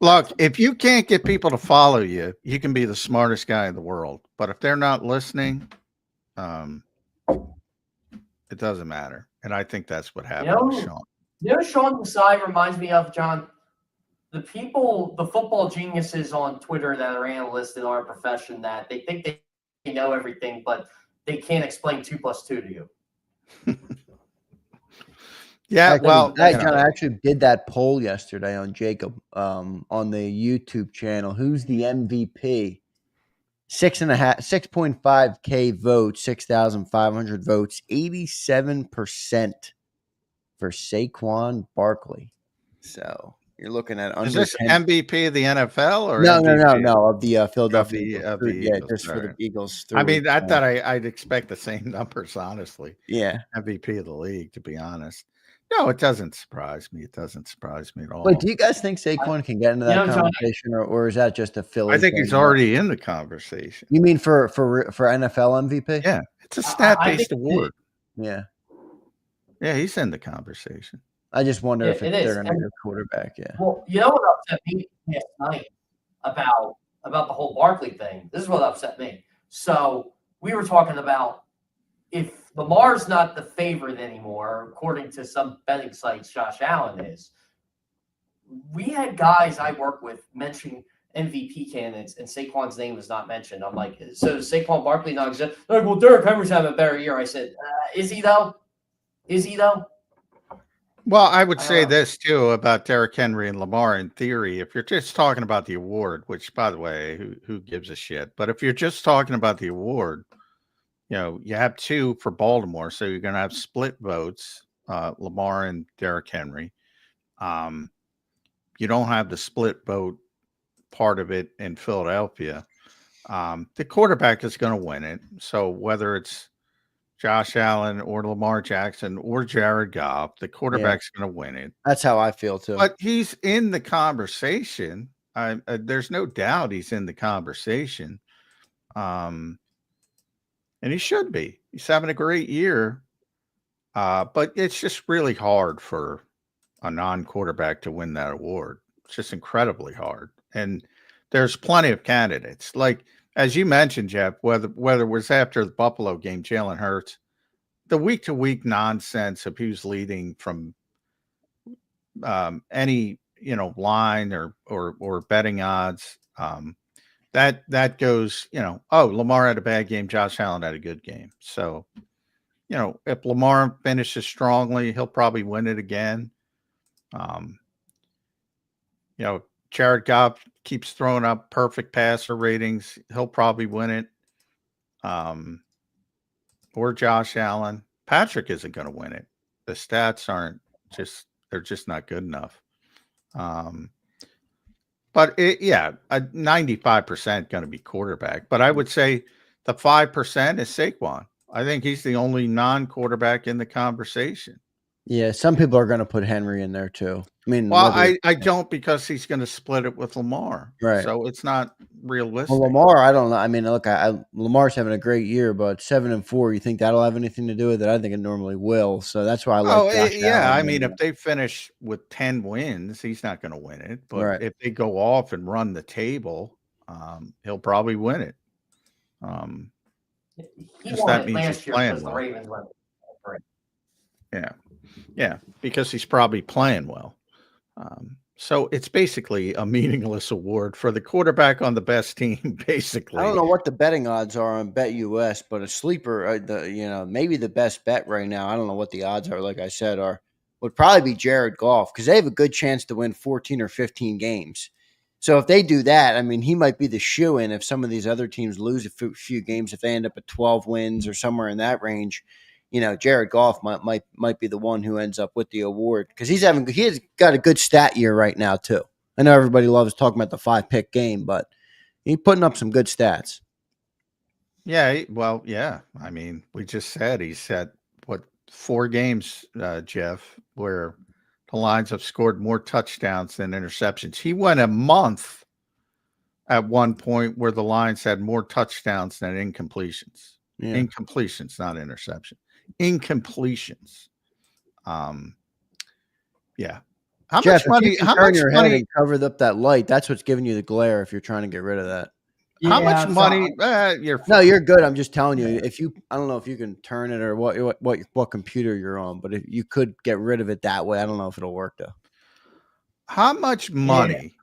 C: Look, if you can't get people to follow you, you can be the smartest guy in the world. But if they're not listening, it doesn't matter. And I think that's what happened with Sean.
D: Sean Desai reminds me of, John, the football geniuses on Twitter that are analysts in our profession that they think they know everything, but they can't explain 2 + 2 to you.
C: Yeah,
B: John, I actually did that poll yesterday on JAKIB on the YouTube channel. Who's the MVP? 6.5K votes, 6,500 votes, 87% for Saquon Barkley. So you're looking at under.
C: Is this 10. MVP of the NFL or
B: no,
C: MVP?
B: No, of the Philadelphia
C: of the Eagles.
B: Just for the Eagles.
C: I mean, I thought I'd expect the same numbers, honestly.
B: Yeah,
C: MVP of the league, to be honest. No, it doesn't surprise me. It doesn't surprise me at all.
B: Wait, do you guys think Saquon can get into that conversation, or is that just a Philly?
C: I think he's already in the conversation.
B: You mean for NFL MVP?
C: Yeah, it's a stat-based award.
B: Yeah,
C: he's in the conversation.
B: I just wonder if they're going to go quarterback. Yeah.
D: Well, you know what upset me last night about the whole Barkley thing? This is what upset me. So we were talking about if Lamar's not the favorite anymore, according to some betting sites, Josh Allen is. We had guys I work with mentioning MVP candidates, and Saquon's name was not mentioned. I'm like, so does Saquon Barkley not exist? They're like, well, Derrick Henry's having a better year. I said, is he though?
C: Well, I would say this too about Derrick Henry and Lamar. In theory, if you're just talking about the award, which, by the way, who gives a shit? But if you're just talking about the award, you have 2 for Baltimore, so you're going to have split votes, Lamar and Derrick Henry. You don't have the split vote part of it in Philadelphia. The quarterback is going to win it. So whether it's Josh Allen or Lamar Jackson or Jared Goff, the quarterback's going to win it.
B: That's how I feel too.
C: But he's in the conversation. There's no doubt he's in the conversation. And he should be. He's having a great year. But it's just really hard for a non-quarterback to win that award. It's just incredibly hard. And there's plenty of candidates. Like, as you mentioned, Jeff, whether it was after the Buffalo game, Jalen Hurts, the week-to-week nonsense of who's leading from any line or betting odds, that goes, Lamar had a bad game, Josh Allen had a good game. So, if Lamar finishes strongly, he'll probably win it again. Jared Goff keeps throwing up perfect passer ratings, he'll probably win it. Or Josh Allen. Patrick isn't going to win it. The stats they're just not good enough. But 95% going to be quarterback. But I would say the 5% is Saquon. I think he's the only non-quarterback in the conversation.
B: Yeah, some people are going to put Henry in there too. I mean,
C: I don't, because he's going to split it with Lamar.
B: Right.
C: So it's not realistic.
B: Well, Lamar, I don't know. I mean, look, Lamar's having a great year, but 7-4, you think that'll have anything to do with it? I think it normally will. So that's why I like Josh Allen.
C: I mean, if they finish with 10 wins, he's not going to win it. But if they go off and run the table, he'll probably win it. That means he's playing well. Yeah, because he's probably playing well. So it's basically a meaningless award for the quarterback on the best team, basically.
B: I don't know what the betting odds are on BetUS, but a sleeper, maybe the best bet right now. I don't know what the odds are. Like I said, would probably be Jared Goff because they have a good chance to win 14 or 15 games. So if they do that, I mean, he might be the shoe-in if some of these other teams lose a few games. If they end up at 12 wins or somewhere in that range, Jared Goff might be the one who ends up with the award because he has got a good stat year right now too. I know everybody loves talking about the 5-pick game, but he's putting up some good stats.
C: Yeah, well, yeah. I mean, we just said he's had 4 games, Jeff, where the Lions have scored more touchdowns than interceptions. He went a month at one point where the Lions had more touchdowns than incompletions. Yeah. Incompletions, not interception. Incompletions. Yeah. How
B: Jeff,
C: much money?
B: How much money? And covered up that light. That's what's giving you the glare. If you're trying to get rid of that.
C: Yeah, how much money?
B: You're good. I'm just telling you. I don't know if you can turn it or what computer you're on, but if you could get rid of it that way, I don't know if it'll work though.
C: How much money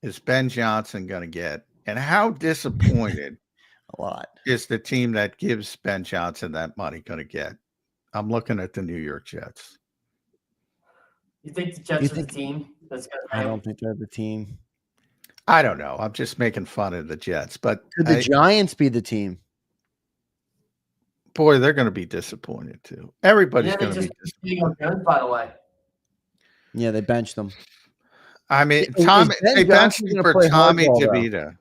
C: is Ben Johnson going to get, and how disappointed
B: a lot
C: is the team that gives Ben Johnson that money going to get? I'm looking at the New York Jets.
D: You think the Jets are the team that's going to?
B: I don't think they're the team.
C: I don't know. I'm just making fun of the Jets, but
B: could the Giants be the team?
C: Boy, they're going to be disappointed too. Everybody's going to be disappointed.
D: By the way,
B: yeah, they benched them.
C: I mean, they benched him for Tommy DeVito.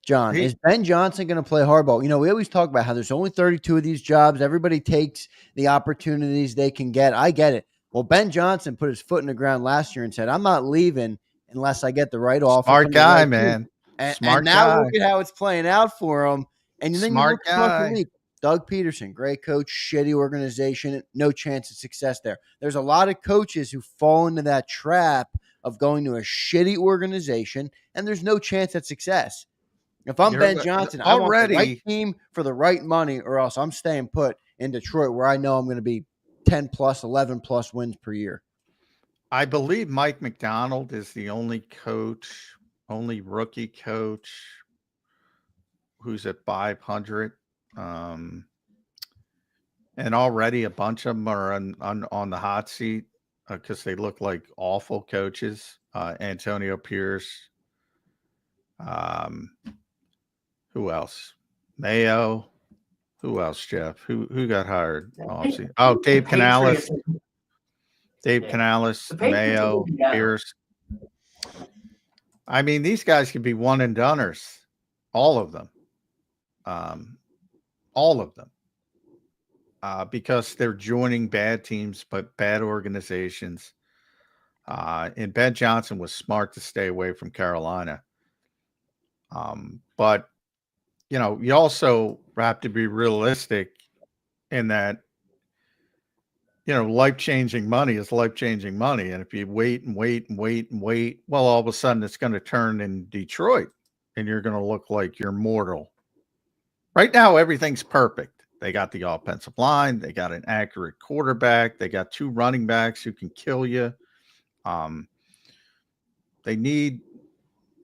B: John, is Ben Johnson going to play hardball? We always talk about how there's only 32 of these jobs. Everybody takes the opportunities they can get. I get it. Well, Ben Johnson put his foot in the ground last year and said, "I'm not leaving unless I get the right offer."
C: Smart guy, man.
B: And now look at how it's playing out for him. And then
C: Smart guy.
B: Doug Peterson, great coach, shitty organization, no chance of success there. There's a lot of coaches who fall into that trap of going to a shitty organization, and there's no chance at success. If I'm Ben Johnson, I want the right team for the right money, or else I'm staying put in Detroit where I know I'm going to be 10 plus, 11 plus wins per year.
C: I believe Mike McDonald is the only rookie coach who's at 500. And already a bunch of them are on the hot seat because they look like awful coaches. Antonio Pierce. Who else? Mayo. Who else, Jeff? Who got hired? Oh, Dave Canales. Canales, Mayo, Pierce. I mean, these guys could be one and doners. All of them. Because they're joining bad teams, but bad organizations. And Ben Johnson was smart to stay away from Carolina. But, you also have to be realistic in that, life-changing money is life-changing money. And if you wait, well, all of a sudden it's going to turn in Detroit and you're going to look like you're mortal. Right now, everything's perfect. They got the offensive line. They got an accurate quarterback. They got 2 running backs who can kill you. They need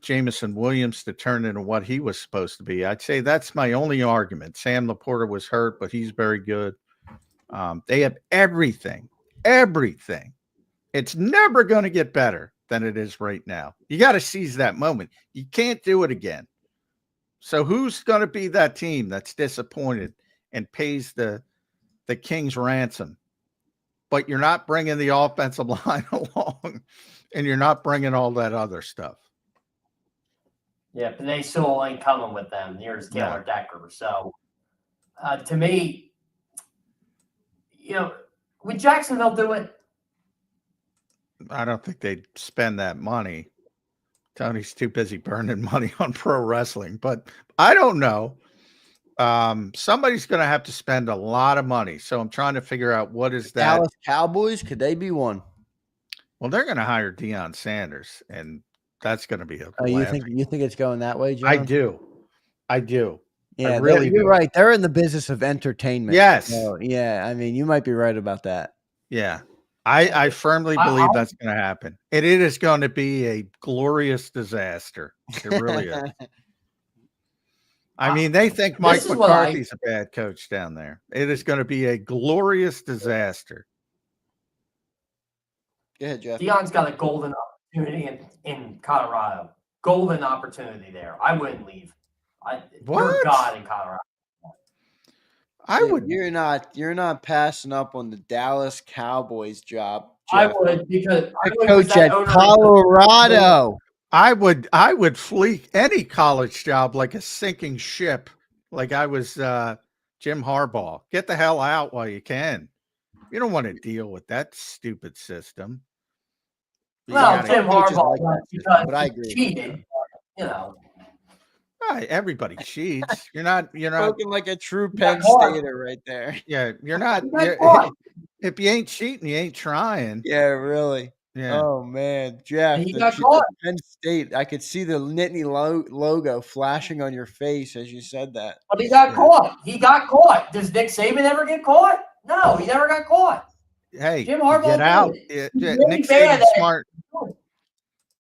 C: Jamison Williams to turn into what he was supposed to be. I'd say that's my only argument. Sam Laporta was hurt, but he's very good. They have everything. It's never going to get better than it is right now. You got to seize that moment. You can't do it again. So who's going to be that team that's disappointed and pays the king's ransom? But you're not bringing the offensive line along, and you're not bringing all that other stuff.
D: Yeah, but they still ain't coming with them. Here's Taylor Decker. So, to me, would Jacksonville do it?
C: I don't think they'd spend that money. Tony's too busy burning money on pro wrestling, but I don't know. Somebody's going to have to spend a lot of money. So I'm trying to figure out what is that.
B: Dallas Cowboys, could they be one?
C: Well, they're going to hire Deion Sanders, and that's going to be a
B: you think it's going that way, John?
C: I do.
B: Yeah, you're right. They're in the business of entertainment.
C: Yes.
B: So, yeah, I mean, you might be right about that.
C: Yeah. I firmly believe
D: I'll-
C: that's going to happen. And it is going to be a glorious disaster. It really is. I mean, they think Mike
D: This is what
C: McCarthy's a bad coach down there. It is going to be a glorious disaster.
B: Go ahead, Jeff.
D: Deion's got a golden opportunity in Colorado. Golden opportunity there. I wouldn't leave. You're
C: What?
D: God in Colorado.
C: I would.
B: You're not passing up on the Dallas Cowboys job,
D: I
B: Jeff.
D: would because
B: Coach at Colorado.
C: I would flee any college job like a sinking ship, like I was Jim Harbaugh. Get the hell out while you can. You don't want to deal with that stupid system.
D: Well, Jim Harbaugh, because
B: but I agree.
D: he cheated. You know,
C: Right, everybody cheats. You're not.
B: Spoken like a true
D: got
B: Penn
D: caught.
B: Stater right there.
C: Yeah, you're not.
D: He got caught.
C: If you ain't cheating, you ain't trying.
B: Yeah, really.
C: Yeah.
B: Oh man, Jeff,
D: He
B: the
D: got caught.
B: Penn State. I could see the Nittany logo flashing on your face as you said that.
D: But he got caught. He got caught. Does Nick Saban ever get caught? No, he never got caught.
C: Hey,
D: Jim Harbaugh
C: get out.
D: did.
C: Nick
D: bad
C: Saban's
D: at it.
C: smart.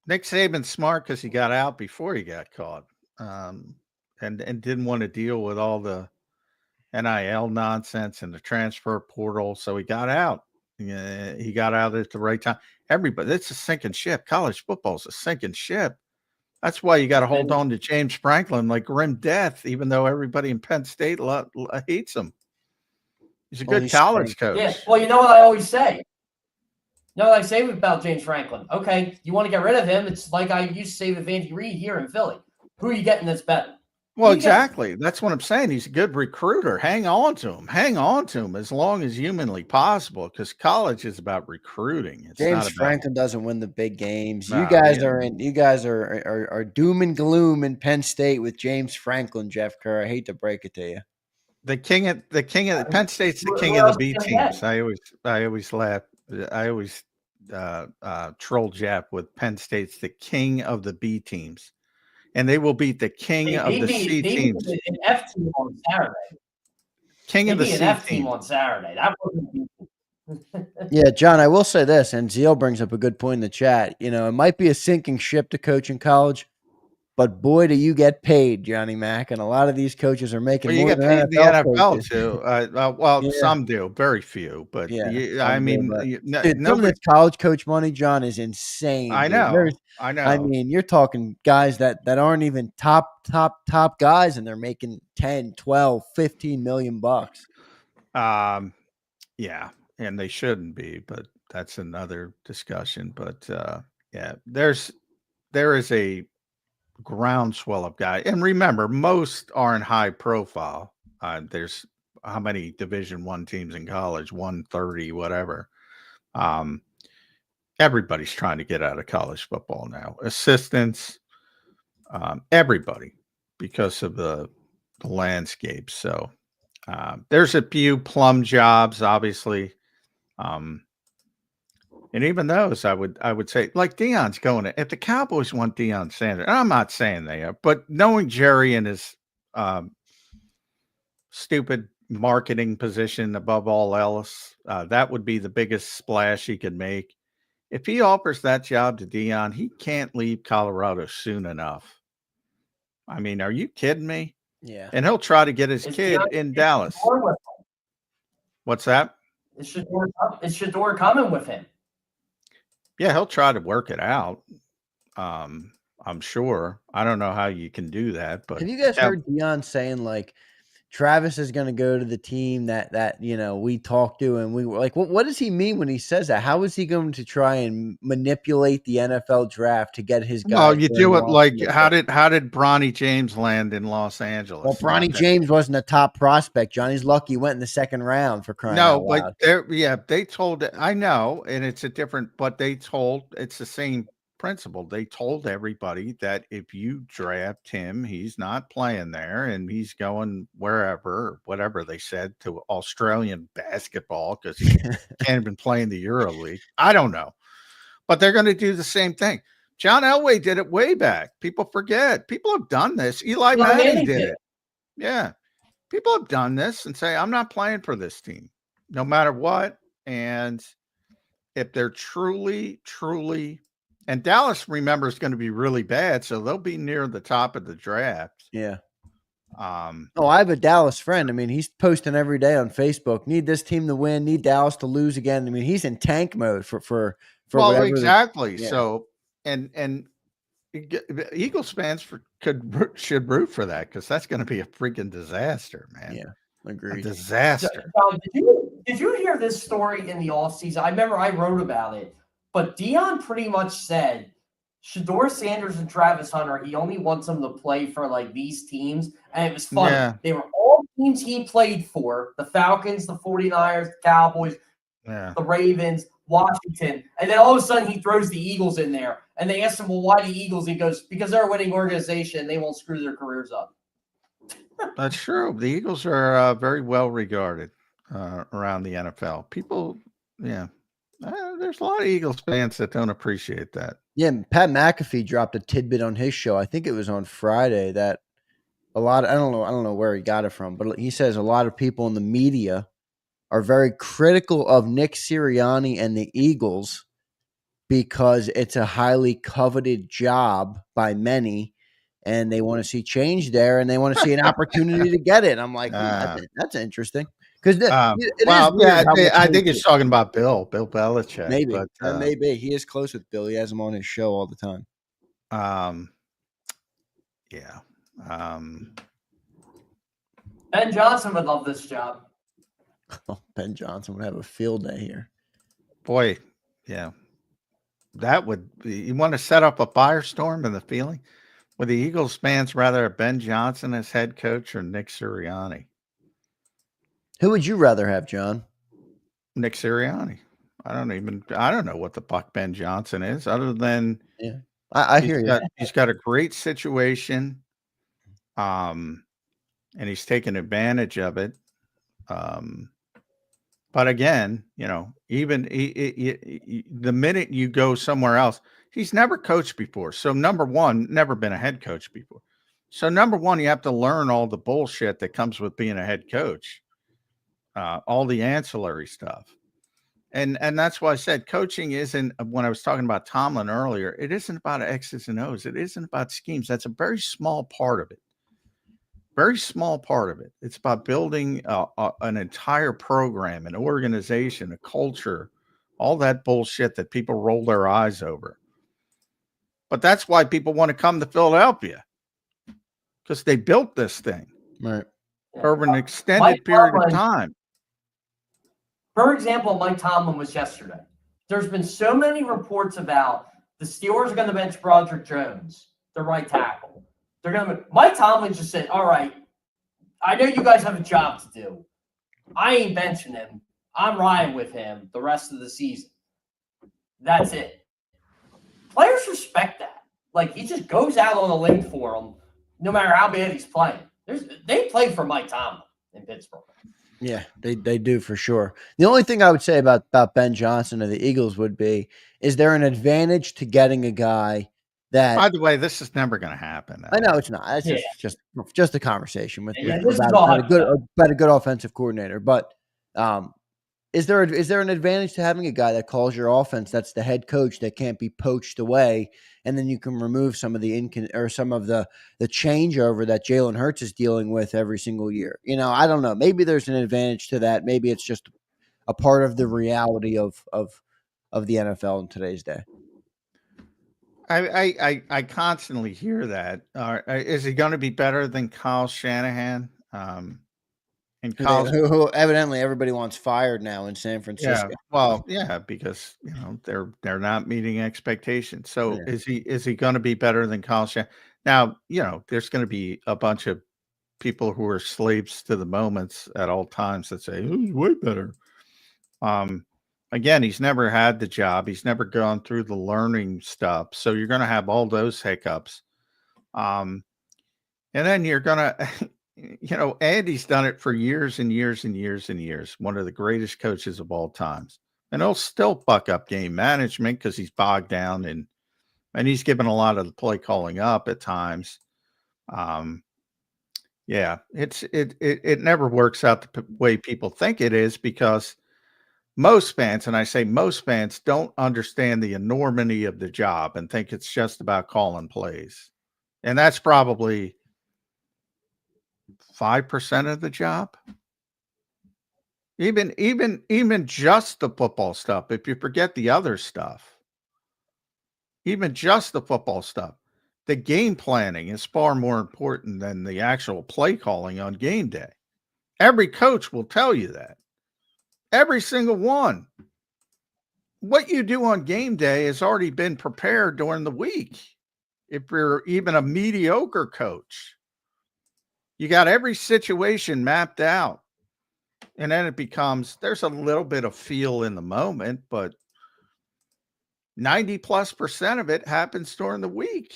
C: Nick Saban's smart because he got out before he got caught, and didn't want to deal with all the NIL nonsense and the transfer portal. So he got out. He got out at the right time. Everybody, it's a sinking ship. College football is a sinking ship. That's why you got to hold on to James Franklin like grim death, even though everybody in Penn State hates him. He's a good college coach.
D: Yeah. Well, you know what I always say? You know what I say about James Franklin? Okay, you want to get rid of him. It's like I used to say with Andy Reid here in Philly. Who are you getting that's better?
C: Well, exactly. That's what I'm saying. He's a good recruiter. Hang on to him. Hang on to him as long as humanly possible, because college is about recruiting. It's
B: James
C: not about,
B: Franklin doesn't win the big games.
C: Nah,
B: you guys
C: yeah.
B: are in. You guys are doom and gloom in Penn State with James Franklin, Jeff Kerr. I hate to break it to you.
C: the king of Penn State's the king of the B teams. I always laugh. I always troll Jeff with Penn State's the king of the B teams. And they will beat the king of the C teams.
D: An F team on Saturday.
C: King of the C
D: an F team
C: team.
D: on Saturday. That wasn't
B: Yeah, John, I will say this, and Zeal brings up a good point in the chat. You know, it might be a sinking ship to coach in college, but boy, do you get paid, Johnny Mack. And a lot of these coaches are making
C: Well, you
B: more
C: get
B: than
C: paid in the NFL
B: coaches.
C: too. Well,
B: Yeah.
C: some do, very few. But
B: Yeah,
C: I
B: some do,
C: mean,
B: but-
C: Dude,
B: Dude, some of this college coach money, John, is insane.
C: I
B: dude.
C: know. I know.
B: I mean, you're talking guys that aren't even top guys, and they're making 10, 12, 15 million bucks.
C: Yeah, and they shouldn't be, but that's another discussion. But yeah, there is a groundswell of guys, and remember, most aren't high profile. There's how many Division I teams in college? 130, whatever. Everybody's trying to get out of college football now. Assistants, everybody, because of the landscape. So there's a few plum jobs, obviously. And even those, I would say, like Deion's going to, if the Cowboys want Deion Sanders, and I'm not saying they are, but knowing Jerry and his stupid marketing position above all else, that would be the biggest splash he could make. If he offers that job to Deion, he can't leave Colorado soon enough. I mean, are you kidding me?
B: Yeah.
C: And he'll try to get his kid in Dallas. What's that?
D: Is Shador coming with him?
C: Yeah, he'll try to work it out. I'm sure. I don't know how you can do that, but
B: have you guys heard Deion saying like Travis is going to go to the team that we talked to, and we were like, what does he mean when he says that? How is he going to try and manipulate the NFL draft to get his guys?
C: Well, you do it like how did Bronny James land in Los Angeles?
B: Well, Bronny James wasn't a top prospect. Johnny's lucky he went in the second round for crying out loud.
C: But they told, I know, and it's a different, but it's the same principle. They told everybody that if you draft him, he's not playing there and he's going wherever, whatever they said, to Australian basketball because he can't even play in the EuroLeague. I don't know, but they're going to do the same thing. John Elway did it way back. People forget. People have done this. Eli Manning did it. Yeah. People have done this and say, I'm not playing for this team no matter what. And if they're truly, and Dallas, remember, is going to be really bad, so they'll be near the top of the draft.
B: Yeah.
C: Um,
B: Oh, I have a Dallas friend. I mean, he's posting every day on Facebook. Need this team to win. Need Dallas to lose again. I mean, he's in tank mode for
C: well,
B: whatever.
C: exactly.
B: Yeah.
C: So, and Eagles fans should root for that, because that's going to be a freaking disaster, man.
B: Yeah,
C: A
B: agreed.
C: disaster.
D: Did you hear this story in the offseason? I remember I wrote about it, but Dion pretty much said Shedeur Sanders and Travis Hunter, he only wants them to play for like these teams. And it was funny.
C: Yeah.
D: They were all teams he played for: the Falcons, the 49ers, the Cowboys, the Ravens, Washington. And then all of a sudden he throws the Eagles in there. And they asked him, well, why the Eagles? He goes, because they're a winning organization. They won't screw their careers up.
C: That's true. The Eagles are very well regarded around the NFL. People, yeah. There's a lot of Eagles fans that don't appreciate that.
B: Yeah, Pat McAfee dropped a tidbit on his show. I think it was on Friday that I don't know where he got it from, but he says a lot of people in the media are very critical of Nick Sirianni and the Eagles because it's a highly coveted job by many, and they want to see change there, and they want to see an opportunity to get it. I'm like, that's interesting. Because
C: I think he's talking about Bill Belichick.
B: Maybe,
C: but,
B: maybe he is close with Bill. He has him on his show all the time.
C: Yeah.
D: Ben Johnson would love this job.
B: Oh, Ben Johnson would have a field day here.
C: Boy, yeah. That would be, you want to set up a firestorm in the feeling? Would the Eagles fans rather have Ben Johnson as head coach or Nick Sirianni?
B: Who would you rather have, John?
C: Nick Sirianni. I don't know what the fuck Ben Johnson is, other than
B: I hear you.
C: He's got a great situation, and he's taken advantage of it. But again, even the minute you go somewhere else, he's never coached before. So number one, never been a head coach before. So number one, you have to learn all the bullshit that comes with being a head coach, all the ancillary stuff. And that's why I said coaching isn't, when I was talking about Tomlin earlier, it isn't about X's and O's. It isn't about schemes. That's a very small part of it. Very small part of it. It's about building an entire program, an organization, a culture, all that bullshit that people roll their eyes over. But that's why people want to come to Philadelphia, because they built this thing over an extended period of time.
D: For example, Mike Tomlin was yesterday. There's been so many reports about the Steelers are going to bench Broderick Jones, the right tackle. Mike Tomlin just said, all right, I know you guys have a job to do. I ain't benching him. I'm riding with him the rest of the season. That's it. Players respect that. Like, he just goes out on a limb for them, no matter how bad he's playing. They play for Mike Tomlin in Pittsburgh.
B: Yeah, they do for sure. The only thing I would say about Ben Johnson of the Eagles would be, is there an advantage to getting a guy that,
C: by the way, this is never going to happen.
B: I know it's not. It's just a conversation with
D: about
B: a good offensive coordinator. But is there an advantage to having a guy that calls your offense, that's the head coach, that can't be poached away, and then you can remove some of the changeover that Jalen Hurts is dealing with every single year? I don't know. Maybe there's an advantage to that. Maybe it's just a part of the reality of the NFL in today's day.
C: I constantly hear that. Is he going to be better than Kyle Shanahan? And
B: who evidently everybody wants fired now in San Francisco.
C: Yeah, well, yeah, because they're not meeting expectations. So is he going to be better than Kyle Shanahan? Now, there's going to be a bunch of people who are slaves to the moments at all times that say, "Oh, he's way better." Again, he's never had the job. He's never gone through the learning stuff. So you're going to have all those hiccups. And then you're going to, Andy's done it for years and years and years and years. One of the greatest coaches of all times. And he'll still fuck up game management because he's bogged down and he's given a lot of the play calling up at times. It never works out the way people think it is, because most fans, and I say most fans, don't understand the enormity of the job and think it's just about calling plays. And that's probably 5% of the job. Even just the football stuff, if you forget the other stuff, even just the football stuff, the game planning is far more important than the actual play calling on game day. Every coach will tell you that. Every single one. What you do on game day has already been prepared during the week. If you're even a mediocre coach, you got every situation mapped out. And then it becomes, there's a little bit of feel in the moment, but 90+% of it happens during the week.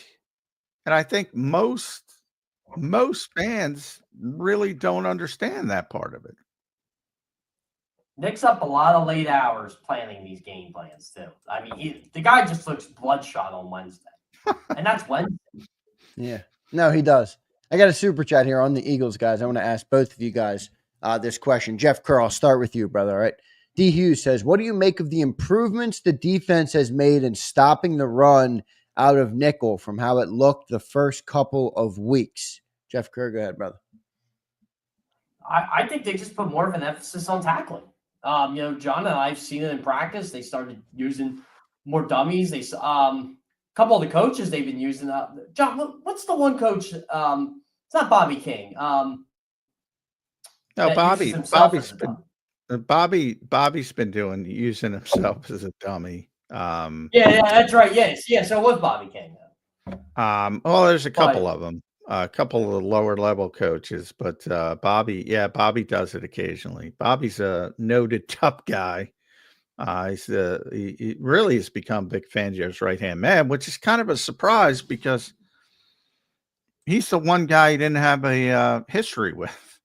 C: And I think most fans really don't understand that part of it.
D: Nick's up a lot of late hours planning these game plans too. I mean, the guy just looks bloodshot on Wednesday, and that's Wednesday.
B: Yeah, no, he does. I got a super chat here on the Eagles, guys. I want to ask both of you guys this question. Jeff Kerr, I'll start with you, brother. All right. D. Hughes says, what do you make of the improvements the defense has made in stopping the run out of nickel from how it looked the first couple of weeks? Jeff Kerr, go ahead, brother.
D: I think they just put more of an emphasis on tackling. John and I've seen it in practice. They started using more dummies. They couple of the coaches they've been using. John, what's the one coach? It's not Bobby King.
C: No, Bobby's been using himself as a dummy.
D: Yeah, that's right. Yes, yeah. So it was Bobby King.
C: Well, there's a couple of them. A couple of the lower level coaches, but Bobby does it occasionally. Bobby's a noted tough guy. He really has become Vic Fangio's right-hand man, which is kind of a surprise because he's the one guy he didn't have a history with.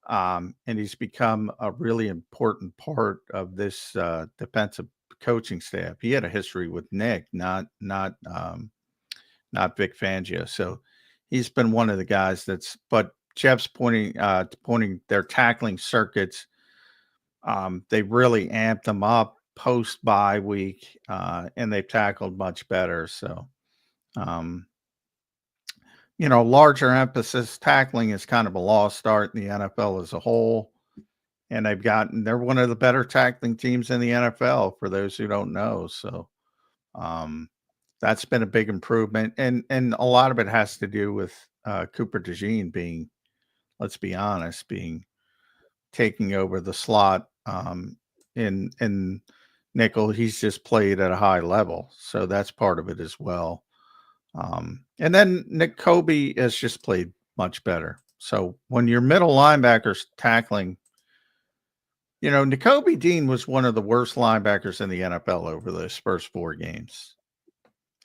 C: And he's become a really important part of this defensive coaching staff. He had a history with Nick, not Vic Fangio. So he's been one of the guys but Jeff's pointing their tackling circuits. They really amped them up post bye week, and they've tackled much better. So, larger emphasis tackling is kind of a lost art in the NFL as a whole. And they're one of the better tackling teams in the NFL for those who don't know. So, that's been a big improvement. And a lot of it has to do with Cooper DeJean being, let's be honest, taking over the slot in nickel. He's just played at a high level. So that's part of it as well. And then Nick Kobe has just played much better. So when your middle linebackers tackling, Nakobe Dean was one of the worst linebackers in the NFL over those first 4 games.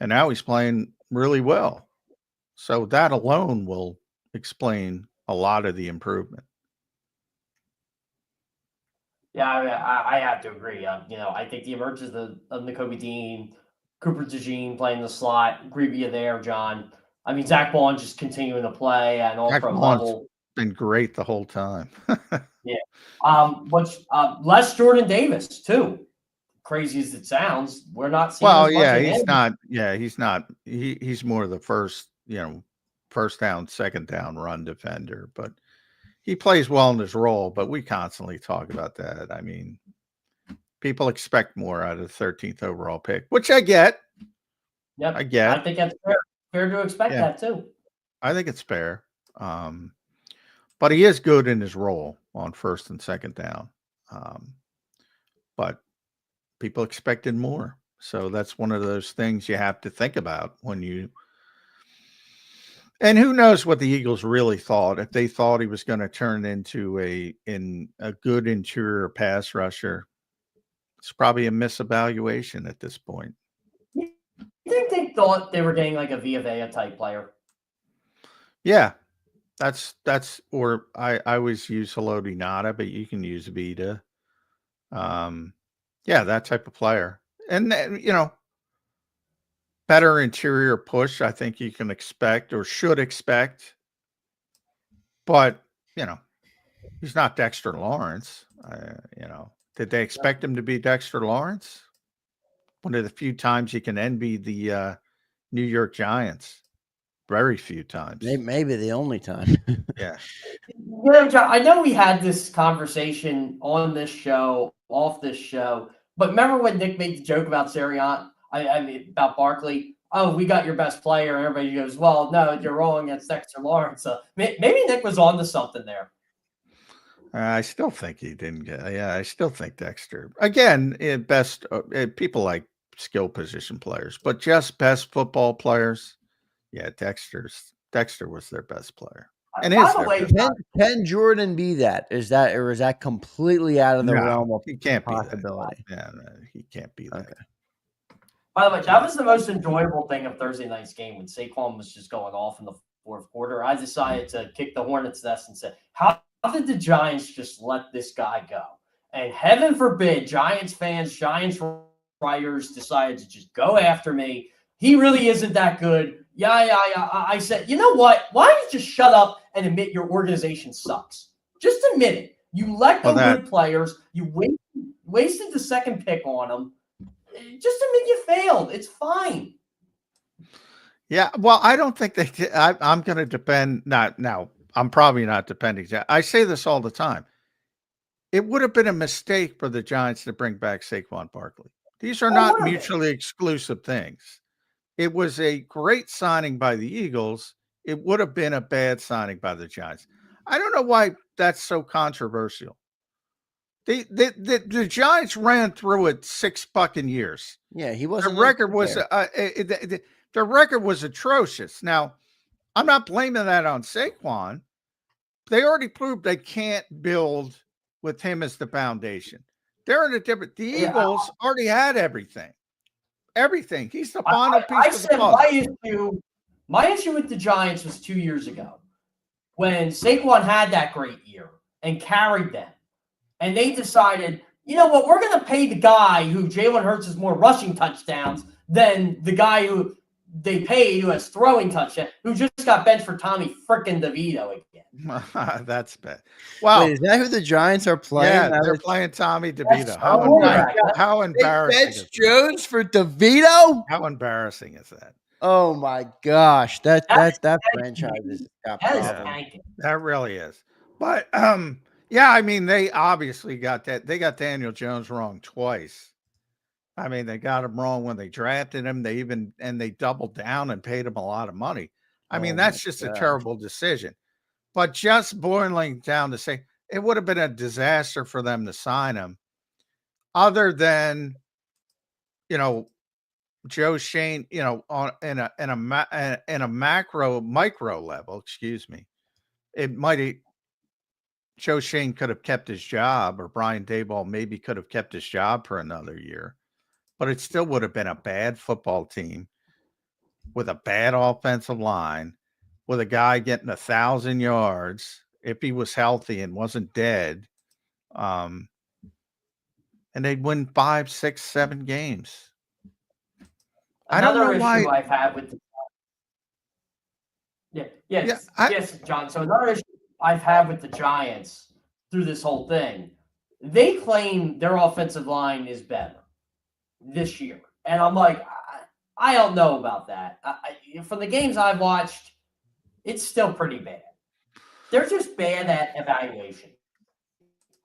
C: And now he's playing really well. So that alone will explain a lot of the improvement.
D: Yeah, I have to agree. I think the emergence of Nakobe Dean, Cooper DeJean playing the slot, agree with you there, John. I mean, Zach Bond just continuing to play at an all-pro level.
C: Been great the whole time.
D: Yeah. Less Jordan Davis, too. Crazy as it sounds, we're not seeing.
C: Well, yeah, he's not. Yeah, he's not. He's more the first down, second down run defender, but he plays well in his role. But we constantly talk about that. I mean, people expect more out of the 13th overall pick, which I get.
D: Yep,
C: I get.
D: I think that's fair to expect that too.
C: I think it's fair. But he is good in his role on first and second down. But people expected more. So that's one of those things you have to think about and who knows what the Eagles really thought. If they thought he was going to turn into a good interior pass rusher, it's probably a misevaluation at this point.
D: You think they thought they were getting like a Via type player?
C: Yeah. Or I always use Haloti Ngata, but you can use Vita. Yeah, that type of player. And, better interior push, I think you can expect or should expect. But, he's not Dexter Lawrence. Did they expect him to be Dexter Lawrence? One of the few times you can envy the New York Giants. Very few times.
B: Maybe the only time.
C: Yeah.
D: John, I know we had this conversation on this show, off this show, but remember when Nick made the joke about Sirianni? I mean, about Barkley? Oh, we got your best player. And everybody goes, well, no, you're wrong. It's Dexter Lawrence. Maybe Nick was on to something there.
C: I still think he didn't get. Yeah, I still think Dexter. Again, best people like skill position players, but just best football players. Yeah, Dexter was their best player. And
D: By the way,
B: can Jordan be that? Is that completely out of the realm of
C: he can't
B: possibility?
C: Be that. Yeah, no, he can't be that.
B: Okay.
D: By the way, that was the most enjoyable thing of Thursday night's game when Saquon was just going off in the fourth quarter. I decided to kick the hornet's nest and say, how did the Giants just let this guy go? And heaven forbid, Giants fans, Giants writers decided to just go after me. He really isn't that good. Yeah. I said, you know what? Why don't you just shut up and admit your organization sucks? Just admit it. You let go good players. You wasted the second pick on them. Just admit you failed. It's fine.
C: Yeah, well, I don't think they did. I'm going to depend. Not now. I'm probably not depending. I say this all the time. It would have been a mistake for the Giants to bring back Saquon Barkley. These are not mutually exclusive things. It was a great signing by the Eagles. It would have been a bad signing by the Giants. I don't know why that's so controversial. The Giants ran through it 6 fucking years.
B: Yeah, he wasn't.
C: The record was atrocious. Now, I'm not blaming that on Saquon. They already proved they can't build with him as the foundation. They're in a different. The Eagles already had everything. Everything. He's the final piece of the puzzle.
D: My issue with the Giants was 2 years ago when Saquon had that great year and carried them. And they decided, you know what, we're going to pay the guy who Jalen Hurts has more rushing touchdowns than the guy who they paid who has throwing touchdowns, who just got benched for Tommy frickin' DeVito again.
C: That's bad. Wow.
B: Wait, is that who the Giants are playing?
C: Yeah, they're playing Tommy DeVito. How embarrassing is that?
B: Jones for DeVito?
C: How embarrassing is that?
B: Oh my gosh. That franchise is
C: that really is. But yeah, I mean, they obviously got that. They got Daniel Jones wrong twice. I mean, they got him wrong when they drafted him. They doubled down and paid him a lot of money. I mean, that's just a terrible decision. But just boiling down to say it would have been a disaster for them to sign him, other than, Joe Shane, in a micro level, excuse me, it might have. Joe Shane could have kept his job, or Brian Daboll maybe could have kept his job for another year, but it still would have been a bad football team with a bad offensive line, with a guy getting 1,000 yards if he was healthy and wasn't dead. And they'd win 5, 6, 7 games.
D: Another issue I've had with yes, John. So another issue I've had with the Giants through this whole thing, they claim their offensive line is better this year. And I'm like, I don't know about that. From the games I've watched, it's still pretty bad. They're just bad at evaluation,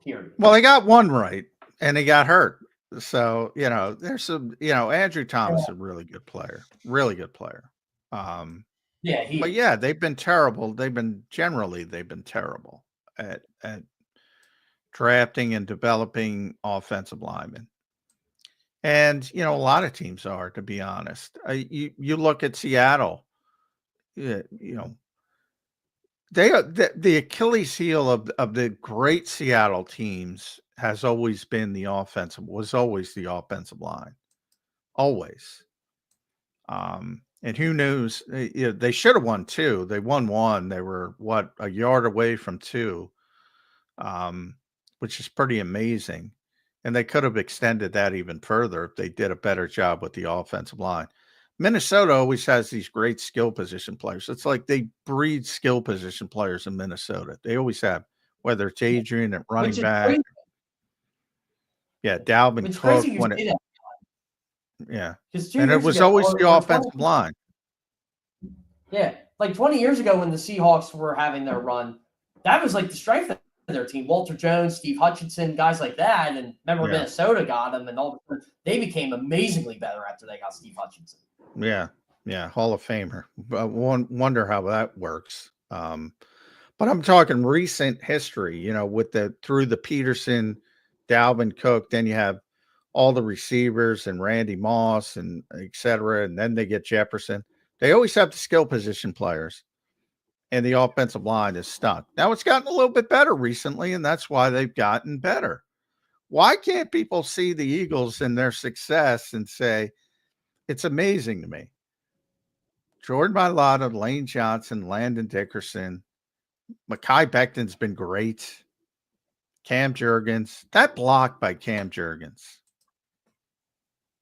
D: period.
C: Well, they got one right, and he got hurt. So, there's some, Andrew Thomas is a really good player. But yeah, they've been terrible. They've been terrible at drafting and developing offensive linemen. And, a lot of teams are, to be honest. You look at Seattle, they are the Achilles heel of the great Seattle teams was always the offensive line. Always. And who knows? They should have won 2. They won 1. They were a yard away from 2, which is pretty amazing. And they could have extended that even further if they did a better job with the offensive line. Minnesota always has these great skill position players. It's like they breed skill position players in Minnesota. They always have, whether it's Adrian at running back. Yeah, Dalvin
D: It's
C: Cook.
D: crazy you say that.
C: Yeah.
D: Because
C: And it was always the offensive line.
D: Yeah, like 20 years ago when the Seahawks were having their run, that was like the strength of their team. Walter Jones, Steve Hutchinson, guys like that. And remember
C: Yeah.
D: Minnesota got them, and all of a sudden they became amazingly better after they got Steve Hutchinson.
C: Yeah. Yeah. Hall of Famer. But wonder how that works. But I'm talking recent history, with through the Peterson, Dalvin Cook, then you have all the receivers and Randy Moss and et cetera. And then they get Jefferson. They always have the skill position players, and the offensive line is stuck. Now it's gotten a little bit better recently, and that's why they've gotten better. Why can't people see the Eagles and their success and say, it's amazing to me? Jordan Mailata, Lane Johnson, Landon Dickerson, Mekhi Becton's been great. Cam Jurgens, that block by Cam Jurgens.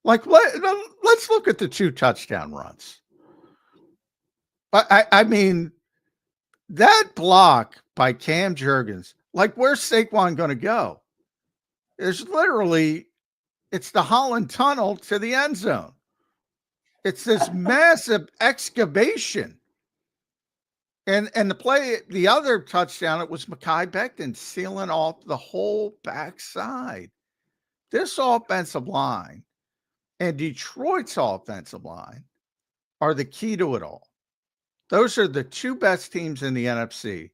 C: Like, let's look at the 2 touchdown runs. I mean, that block by Cam Jurgens, like, where's Saquon going to go? There's literally, it's the Holland Tunnel to the end zone. It's this massive excavation. And the other touchdown, it was Mekhi Becton sealing off the whole backside. This offensive line and Detroit's offensive line are the key to it all. Those are the 2 best teams in the NFC.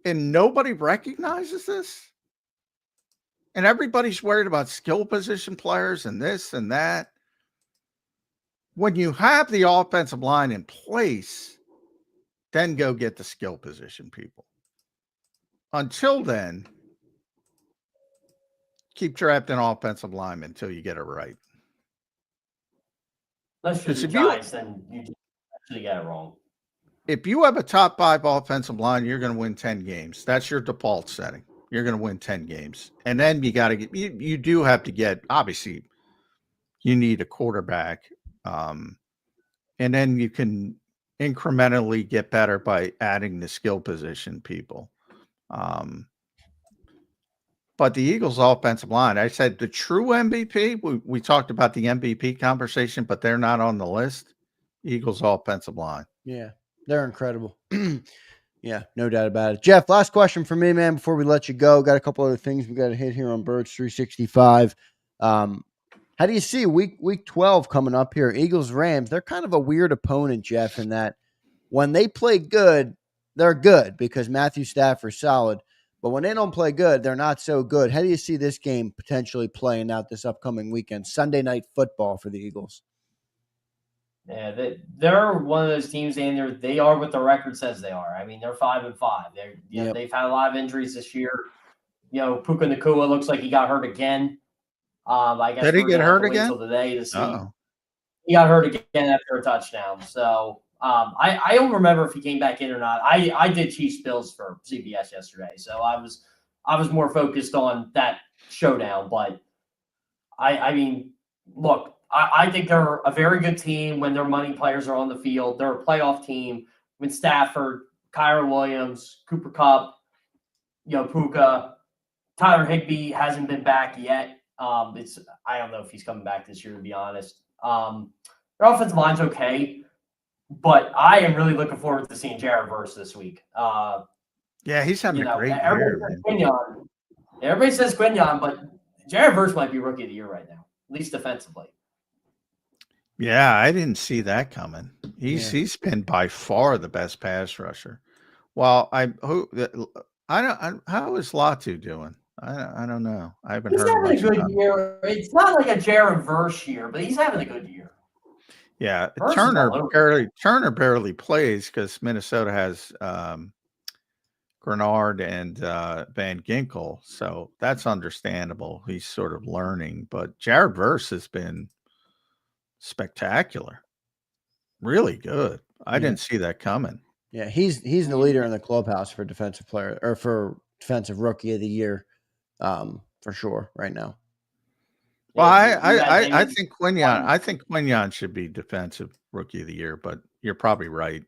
C: And nobody recognizes this. And everybody's worried about skill position players and this and that. When you have the offensive line in place, then go get the skill position people. Until then, keep drafting offensive linemen until you get it right.
D: Unless you're the Giants, then you actually get it wrong.
C: If you have a top 5 offensive line, you're going to win 10 games. That's your default setting. You're going to win 10 games. And then you got to get, you do have to get, obviously, you need a quarterback. And then you can incrementally get better by adding the skill position people. But the Eagles' offensive line, I said the true MVP, we talked about the MVP conversation, but they're not on the list. Eagles' offensive line.
B: Yeah, they're incredible. Yeah, no doubt about it. Jeff, last question for me, man, before we let you go. Got a couple other things we got to hit here on Birds 365. How do you see week 12 coming up here? Eagles, Rams, they're kind of a weird opponent, Jeff, in that when they play good, they're good because Matthew Stafford's solid. But when they don't play good, they're not so good. How do you see this game potentially playing out this upcoming weekend? Sunday night football for the Eagles.
D: Yeah, they're one of those teams, and they are what the record says they are. I mean, they're 5-5. They've had a lot of injuries this year. Puka Nacua looks like he got hurt again. I guess
C: did he get hurt again?
D: Until today to see. He got hurt again after a touchdown. So I don't remember if he came back in or not. I did Chiefs Bills for CBS yesterday, so I was more focused on that showdown. But I mean, look. I think they're a very good team when their money players are on the field. They're a playoff team with Stafford, Kyron Williams, Cooper Kupp, Puka. Tyler Higbee hasn't been back yet. I don't know if he's coming back this year, to be honest. Their offensive line's okay, but I am really looking forward to seeing Jared Verse this week.
C: Yeah, he's having a great year.
D: Everybody says Quinyon, but Jared Verse might be rookie of the year right now, at least defensively.
C: Yeah, I didn't see that coming. He's been by far the best pass rusher. Well, how is Latu doing? I don't know. I haven't heard much.
D: He's having a good year. It's not like a Jared Verse year, but he's having a good year.
C: Yeah, Turner barely plays because Minnesota has Grenard and Van Ginkel, so that's understandable. He's sort of learning, but Jared Verse has been spectacular, really good. I didn't see that coming.
B: Yeah, he's the leader in the clubhouse for defensive player or for defensive rookie of the year, for sure right now.
C: Well, I think Quinyon should be defensive rookie of the year, but you're probably right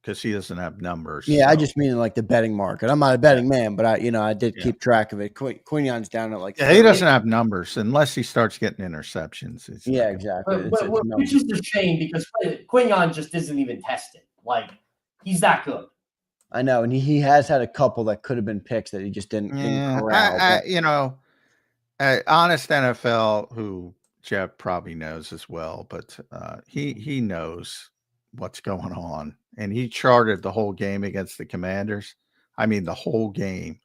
C: because he doesn't have numbers.
B: Yeah, I
C: so.
B: just mean like the betting market. I'm not a betting man, but I did
C: Yeah.
B: keep track of it. Quignon's down at like
C: Yeah, he doesn't have numbers unless he starts getting interceptions. It's
B: yeah,
C: not gonna-
B: exactly.
D: Which is a shame because Quignon just isn't even tested. Like, he's that good.
B: I know, and he has had a couple that could have been picks that he just didn't corral.
C: Honest NFL, who Jeff probably knows as well, but he knows what's going on, and he charted the whole game against the Commanders. I mean, the whole game,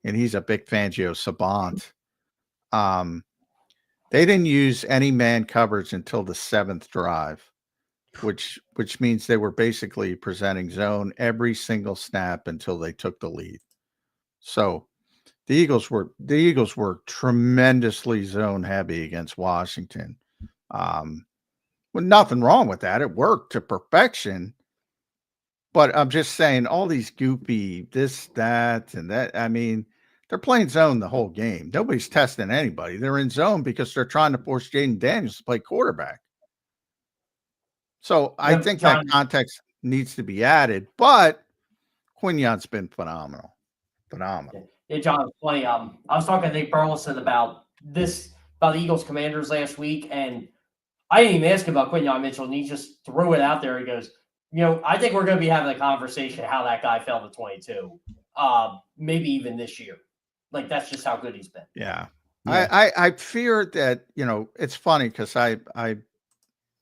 C: and he's a big Fangio savant. They didn't use any man coverage until the 7th drive, which means they were basically presenting zone every single snap until they took the lead. So the Eagles were tremendously zone heavy against Washington. Well, nothing wrong with that. It worked to perfection. But I'm just saying, all these goofy this, that, and that. I mean, they're playing zone the whole game. Nobody's testing anybody. They're in zone because they're trying to force Jaden Daniels to play quarterback. So I think that context needs to be added. But Quignon's been phenomenal. Phenomenal.
D: Yeah, John, it's funny. I was talking to Nick Burleson about the Eagles Commanders last week, and I didn't even ask him about Quignon Mitchell, and he just threw it out there. He goes, I think we're going to be having a conversation how that guy fell to 22, maybe even this year. Like, that's just how good he's been.
C: Yeah. I fear that, it's funny because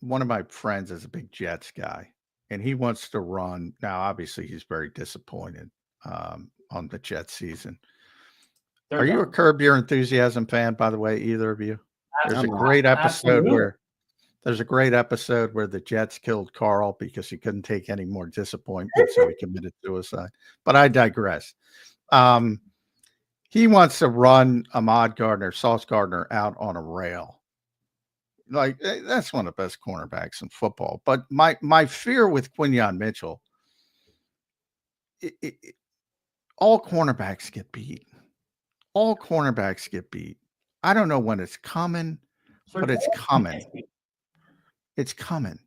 C: one of my friends is a big Jets guy, and he wants to run. Now, obviously, he's very disappointed on the Jets season. Are you a Curb Your Enthusiasm fan, by the way, either of you? There's a great episode where the Jets killed Carl because he couldn't take any more disappointment, so he committed suicide. But I digress. He wants to run Sauce Gardner out on a rail. Like, that's one of the best cornerbacks in football. But my fear with Quignon Mitchell, all cornerbacks get beat. All cornerbacks get beat. I don't know when it's coming, but it's coming. It's coming.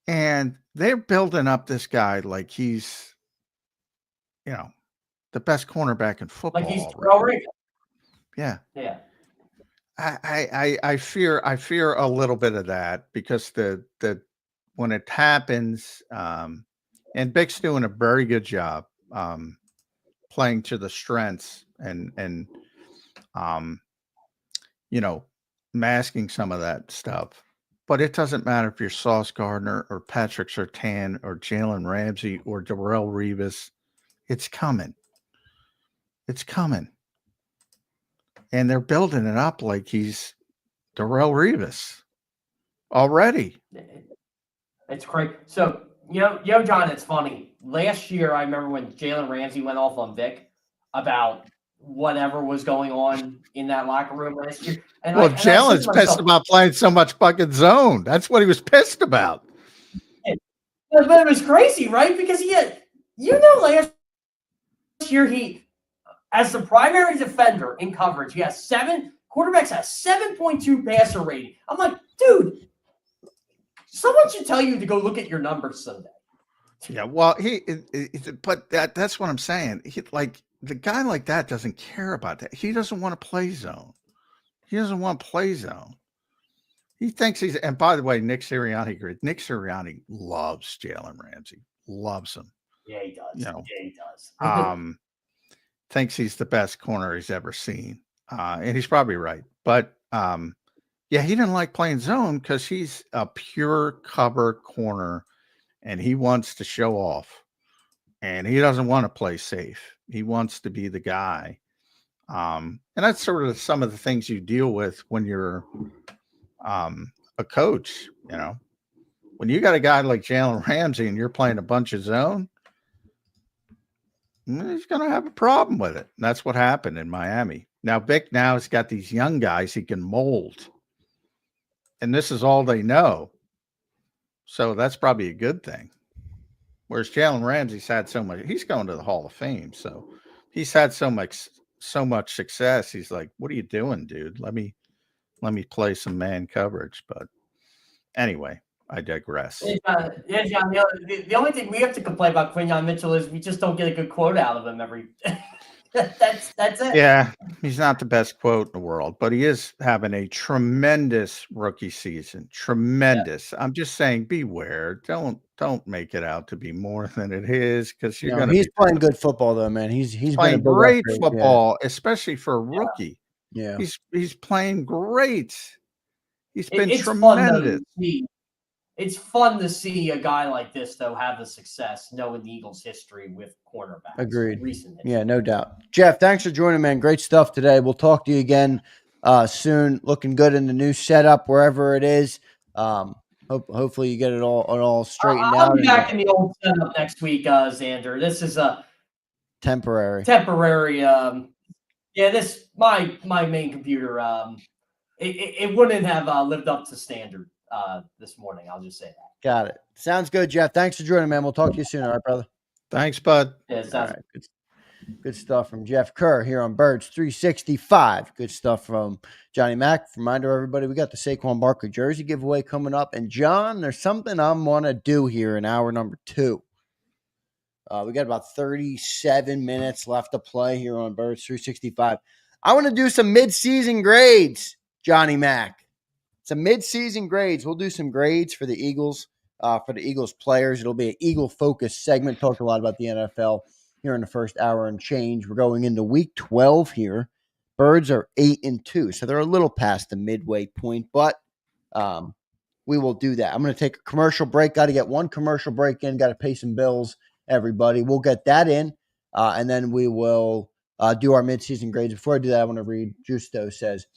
C: And they're building up this guy like he's, the best cornerback in football.
D: Like he's already.
C: Yeah.
D: Yeah.
C: I fear a little bit of that because the when it happens, and Bick's doing a very good job playing to the strengths and masking some of that stuff. But it doesn't matter if you're Sauce Gardner or Patrick Surtain or Jalen Ramsey or Darrelle Revis. It's coming. It's coming. And they're building it up like he's Darrelle Revis already.
D: It's crazy. So, John, it's funny. Last year, I remember when Jalen Ramsey went off on Vic about whatever was going on in that locker room last year.
C: Jalen's pissed about playing so much fucking zone. That's what he was pissed about.
D: But it was crazy, right? Because last year he, as the primary defender in coverage, he has quarterbacks have 7.2 passer rating. I'm like, dude, someone should tell you to go look at your numbers someday.
C: Yeah, well, but that's what I'm saying. The guy like that doesn't care about that. He doesn't want to play zone. He doesn't want to play zone. He thinks and by the way, Nick Sirianni agreed. Nick Sirianni loves Jalen Ramsey. Loves him.
D: Yeah, he does. Yeah, he does.
C: Thinks he's the best corner he's ever seen. And he's probably right. But he didn't like playing zone because he's a pure cover corner and he wants to show off. And he doesn't want to play safe. He wants to be the guy. And that's sort of some of the things you deal with when you're a coach. When you got a guy like Jalen Ramsey and you're playing a bunch of zone, he's going to have a problem with it. And that's what happened in Miami. Now, Vic has got these young guys he can mold. And this is all they know. So that's probably a good thing. Whereas Jalen Ramsey's had so much, he's going to the Hall of Fame. So he's had so much success. He's like, what are you doing, dude? Let me play some man coverage. But anyway, I digress.
D: Yeah, John, the only thing we have to complain about Quinyon Mitchell is we just don't get a good quote out of him every. That's it.
C: Yeah, he's not the best quote in the world, but he is having a tremendous rookie season. Tremendous. I'm just saying, beware. Don't make it out to be more than it is, because you're
B: No,
C: going to
B: he's
C: be
B: playing good football though, man. He's been a
C: playing
B: big
C: great
B: upgrade.
C: football, especially for a rookie.
B: Yeah.
C: He's playing great. He's been
D: It's
C: tremendous.
D: fun though to see. It's fun to see a guy like this, though, have the success, knowing the Eagles' history with cornerbacks.
B: Agreed.
D: Recent history.
B: Yeah, no doubt. Jeff, thanks for joining, man. Great stuff today. We'll talk to you again soon. Looking good in the new setup, wherever it is. Hopefully you get it all straightened out.
D: I'll be back in the old setup next week, Zander. This is a
B: temporary.
D: This my main computer. It wouldn't have lived up to standard this morning. I'll just say that.
B: Got it. Sounds good, Jeff. Thanks for joining, man. We'll talk to you soon. All right, brother.
C: Thanks, bud.
D: Yeah,
B: all right. Good stuff from Jeff Kerr here on Birds 365. Good stuff from Johnny Mack. Reminder, everybody, we got the Saquon Barkley jersey giveaway coming up. And, John, there's something I'm going to do here in hour number 2. We got about 37 minutes left to play here on Birds 365. I want to do some mid-season grades, Johnny Mack. Some mid-season grades. We'll do some grades for the Eagles, players. It'll be an Eagle-focused segment. Talked a lot about the NFL here in the first hour and change. We're going into week 12 here. Birds are 8-2, so they're a little past the midway point, but we will do that. I'm going to take a commercial break. Got to get one commercial break in. Got to pay some bills, everybody. We'll get that in, and then we will do our midseason grades. Before I do that, I want to read Justo says,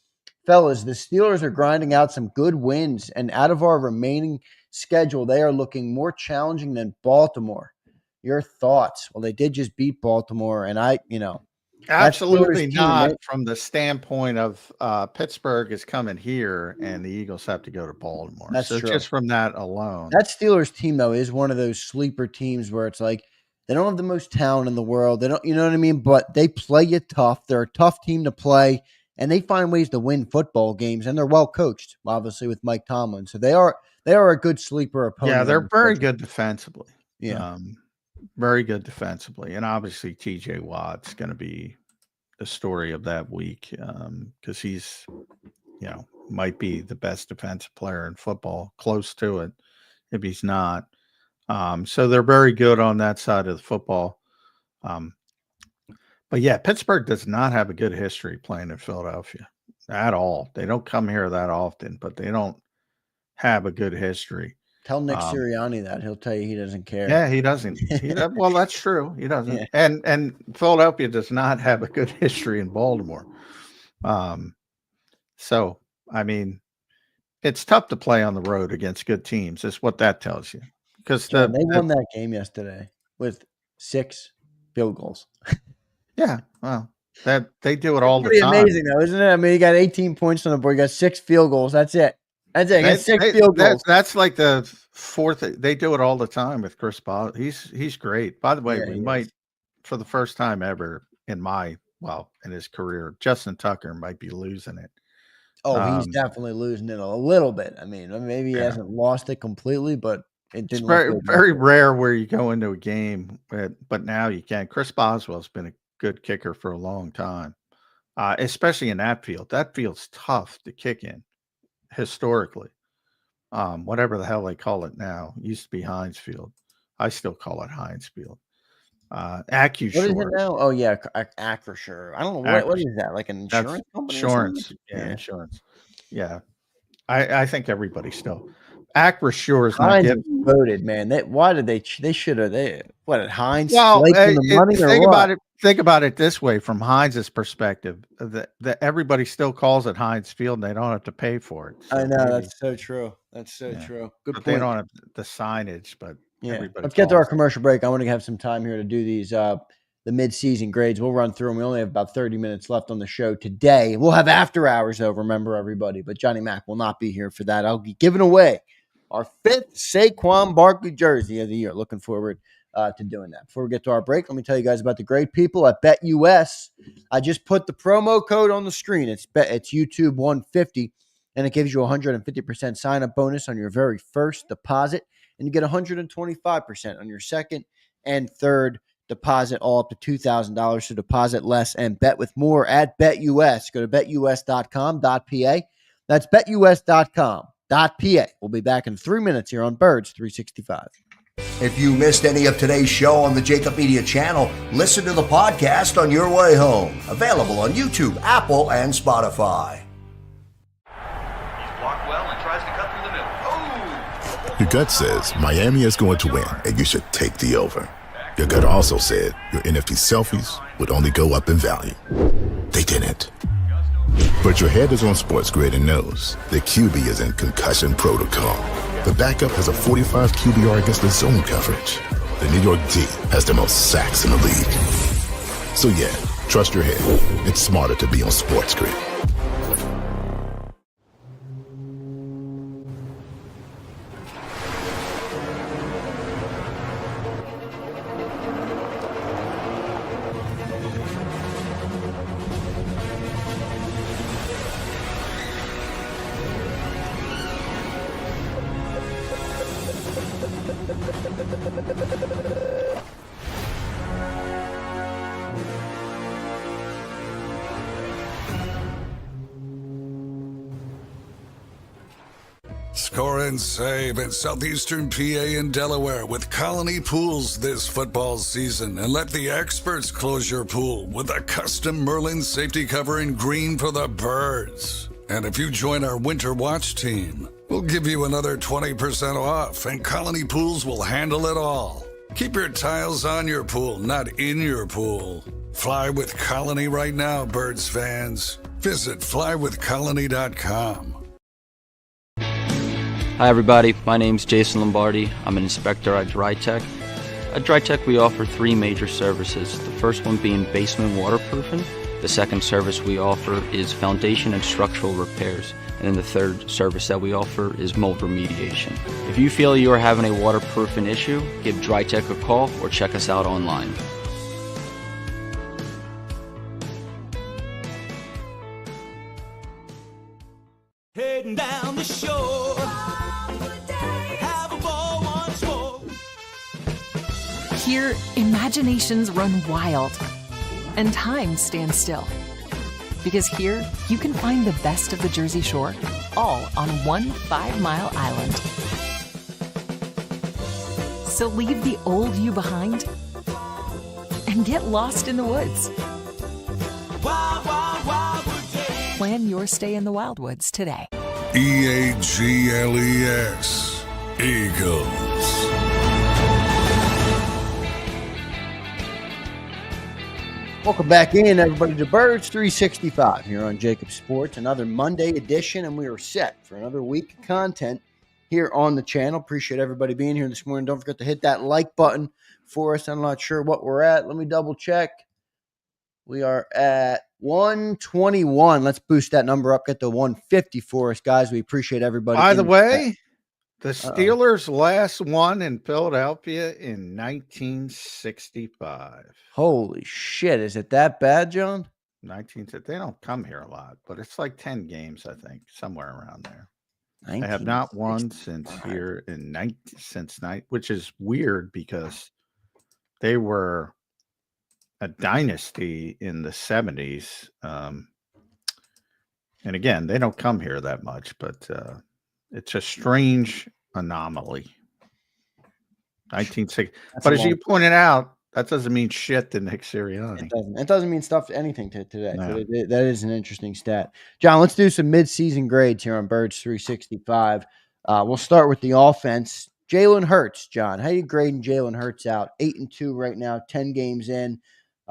B: fellas, the Steelers are grinding out some good wins, and out of our remaining schedule, they are looking more challenging than Baltimore. Your thoughts? Well, they did just beat Baltimore, and
C: absolutely not from the standpoint of Pittsburgh is coming here, and the Eagles have to go to Baltimore.
B: That's
C: so
B: true.
C: Just from that alone.
B: That Steelers team, though, is one of those sleeper teams where it's like they don't have the most talent in the world. They don't, you know what I mean? But they play you tough. They're a tough team to play, and they find ways to win football games, and they're well coached, obviously, with Mike Tomlin. So they are a good sleeper opponent.
C: Yeah, they're very good defensively.
B: Yeah.
C: Very good defensively. And obviously TJ Watt's going to be the story of that week because he's, might be the best defensive player in football, close to it if he's not. So they're very good on that side of the football. But yeah, Pittsburgh does not have a good history playing in Philadelphia at all. They don't come here that often, but they don't have a good history.
B: Tell Nick Sirianni that. He'll tell you he doesn't care.
C: Yeah, he doesn't. Well, that's true. He doesn't. Yeah. And Philadelphia does not have a good history in Baltimore. So, I mean, it's tough to play on the road against good teams. Is what that tells you. Because
B: they won that game yesterday with 6 field goals.
C: Yeah, well, that they do it all the time.
B: Amazing, though, isn't it? I mean, you got 18 points on the board. You got 6 field goals. That's it. That's it. You got 6 field goals.
C: That's like the 4th. They do it all the time with Chris Paul. He's great. By the way, we might, for the first time ever in his career, Justin Tucker might be losing it.
B: Oh, he's definitely losing it a little bit. I mean, maybe he hasn't lost it completely, but it didn't.
C: It's very rare where you go into a game, but now you can. Chris Boswell's been a good kicker for a long time, especially in that field. That field's tough to kick in historically. Whatever the hell they call it now. It used to be Heinz Field. I still call it Heinz Field. AccuSure.
B: What is it now? Oh yeah, AccuSure. I don't know what is that, like an insurance company?
C: Insurance. Yeah, insurance. Yeah. I think everybody still. AccuSure is not getting
B: voted, man. Why did they should have at Heinz?
C: Well, think about it this way from Heinz's perspective, that everybody still calls it Heinz Field and they don't have to pay for it.
B: So I know that's so true. That's so true. Good point.
C: They don't have the signage, but
B: Let's get to our commercial break. I want to have some time here to do these the mid-season grades. We'll run through them. We only have about 30 minutes left on the show today. We'll have after hours though, remember everybody, but Johnny Mack will not be here for that. I'll be giving away our 5th Saquon Barkley jersey of the year. Looking forward to doing that. Before we get to our break, let me tell you guys about the great people at BetUS. I just put the promo code on the screen. It's YouTube 150. and it gives you a 150% sign-up bonus on your very first deposit, and you get 125% on your second and third deposit, all up to $2,000 to deposit less and bet with more at BetUS. Go to betus.com.pa. That's betus.com.pa. We'll be back in 3 minutes here on Birds 365.
E: If you missed any of today's show on the JAKIB Media channel, listen to the podcast on your way home. Available on YouTube, Apple, and Spotify.
F: He's blocked well and tries to cut through the middle. Oh!
A: Your gut says Miami is going to win, and you should take the over. Your gut also said your NFT selfies would only go up in value. They didn't. But your head is on Sports Grid and knows the QB is in concussion protocol. The backup has a 45 QBR against the zone coverage. The New York D has the most sacks in the league. So yeah, trust your head. It's smarter to be on Sports Grid. Score and save in southeastern PA and Delaware with Colony Pools this football season, and let the experts close your pool with a custom Merlin safety cover in green for the birds. And if you join our Winter Watch team, we'll give you another 20% off, and Colony Pools will handle it all. Keep your tiles on your pool, not in your pool. Fly with Colony right now, Birds fans. Visit flywithcolony.com.
G: Hi everybody, my name's Jason Lombardi. I'm an inspector at DryTech. At DryTech we offer three major services. The first one being basement waterproofing. The second service we offer is foundation and structural repairs. And then the third service that we offer is mold remediation. If you feel you are having a waterproofing issue, give DryTech a call or check us out online.
H: Heading down the shore, have a ball once more.
I: Here, imaginations run wild and time stands still. Because here, you can find the best of the Jersey Shore, all on one 5-mile island. So leave the old you behind and get lost in the woods.
H: Wild, wild, wildwood day.
I: Plan your stay in the Wildwoods today.
A: EAGLES, Eagles.
B: Welcome back in, everybody, to Birds 365 here on JAKIB Sports. Another Monday edition, and we are set for another week of content here on the channel. Appreciate everybody being here this morning. Don't forget to hit that like button for us. I'm not sure what we're at. Let me double check. We are at 121. Let's boost that number up, get to 150 for us, guys. We appreciate everybody.
C: By the way, the Steelers last won in Philadelphia in 1965.
B: Holy shit. Is it that bad, John?
C: They don't come here a lot, but it's like 10 games, I think, somewhere around there. I have not won since here which is weird because they were a dynasty in the 70s. And again, they don't come here that much, but it's a strange anomaly. 1960. But as you pointed out, that doesn't mean shit to Nick Sirianni.
B: It doesn't mean anything to today. No. That is an interesting stat. John, let's do some midseason grades here on Birds 365. We'll start with the offense. Jalen Hurts, John. How you grading Jalen Hurts out? 8-2 right now, 10 games in.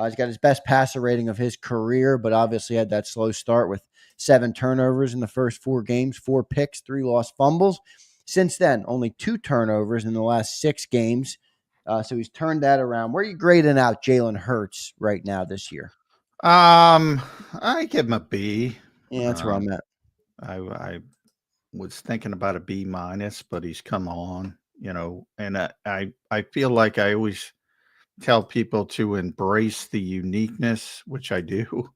B: He's got his best passer rating of his career, but obviously had that slow start with 7 turnovers in the first 4 games, 4 picks, 3 lost fumbles. Since then, only 2 turnovers in the last 6 games. So he's turned that around. Where are you grading out Jalen Hurts right now this year?
C: I give him a B.
B: Yeah, that's where I'm at.
C: I was thinking about a B-, but he's come on, and I feel like I always tell people to embrace the uniqueness, which I do.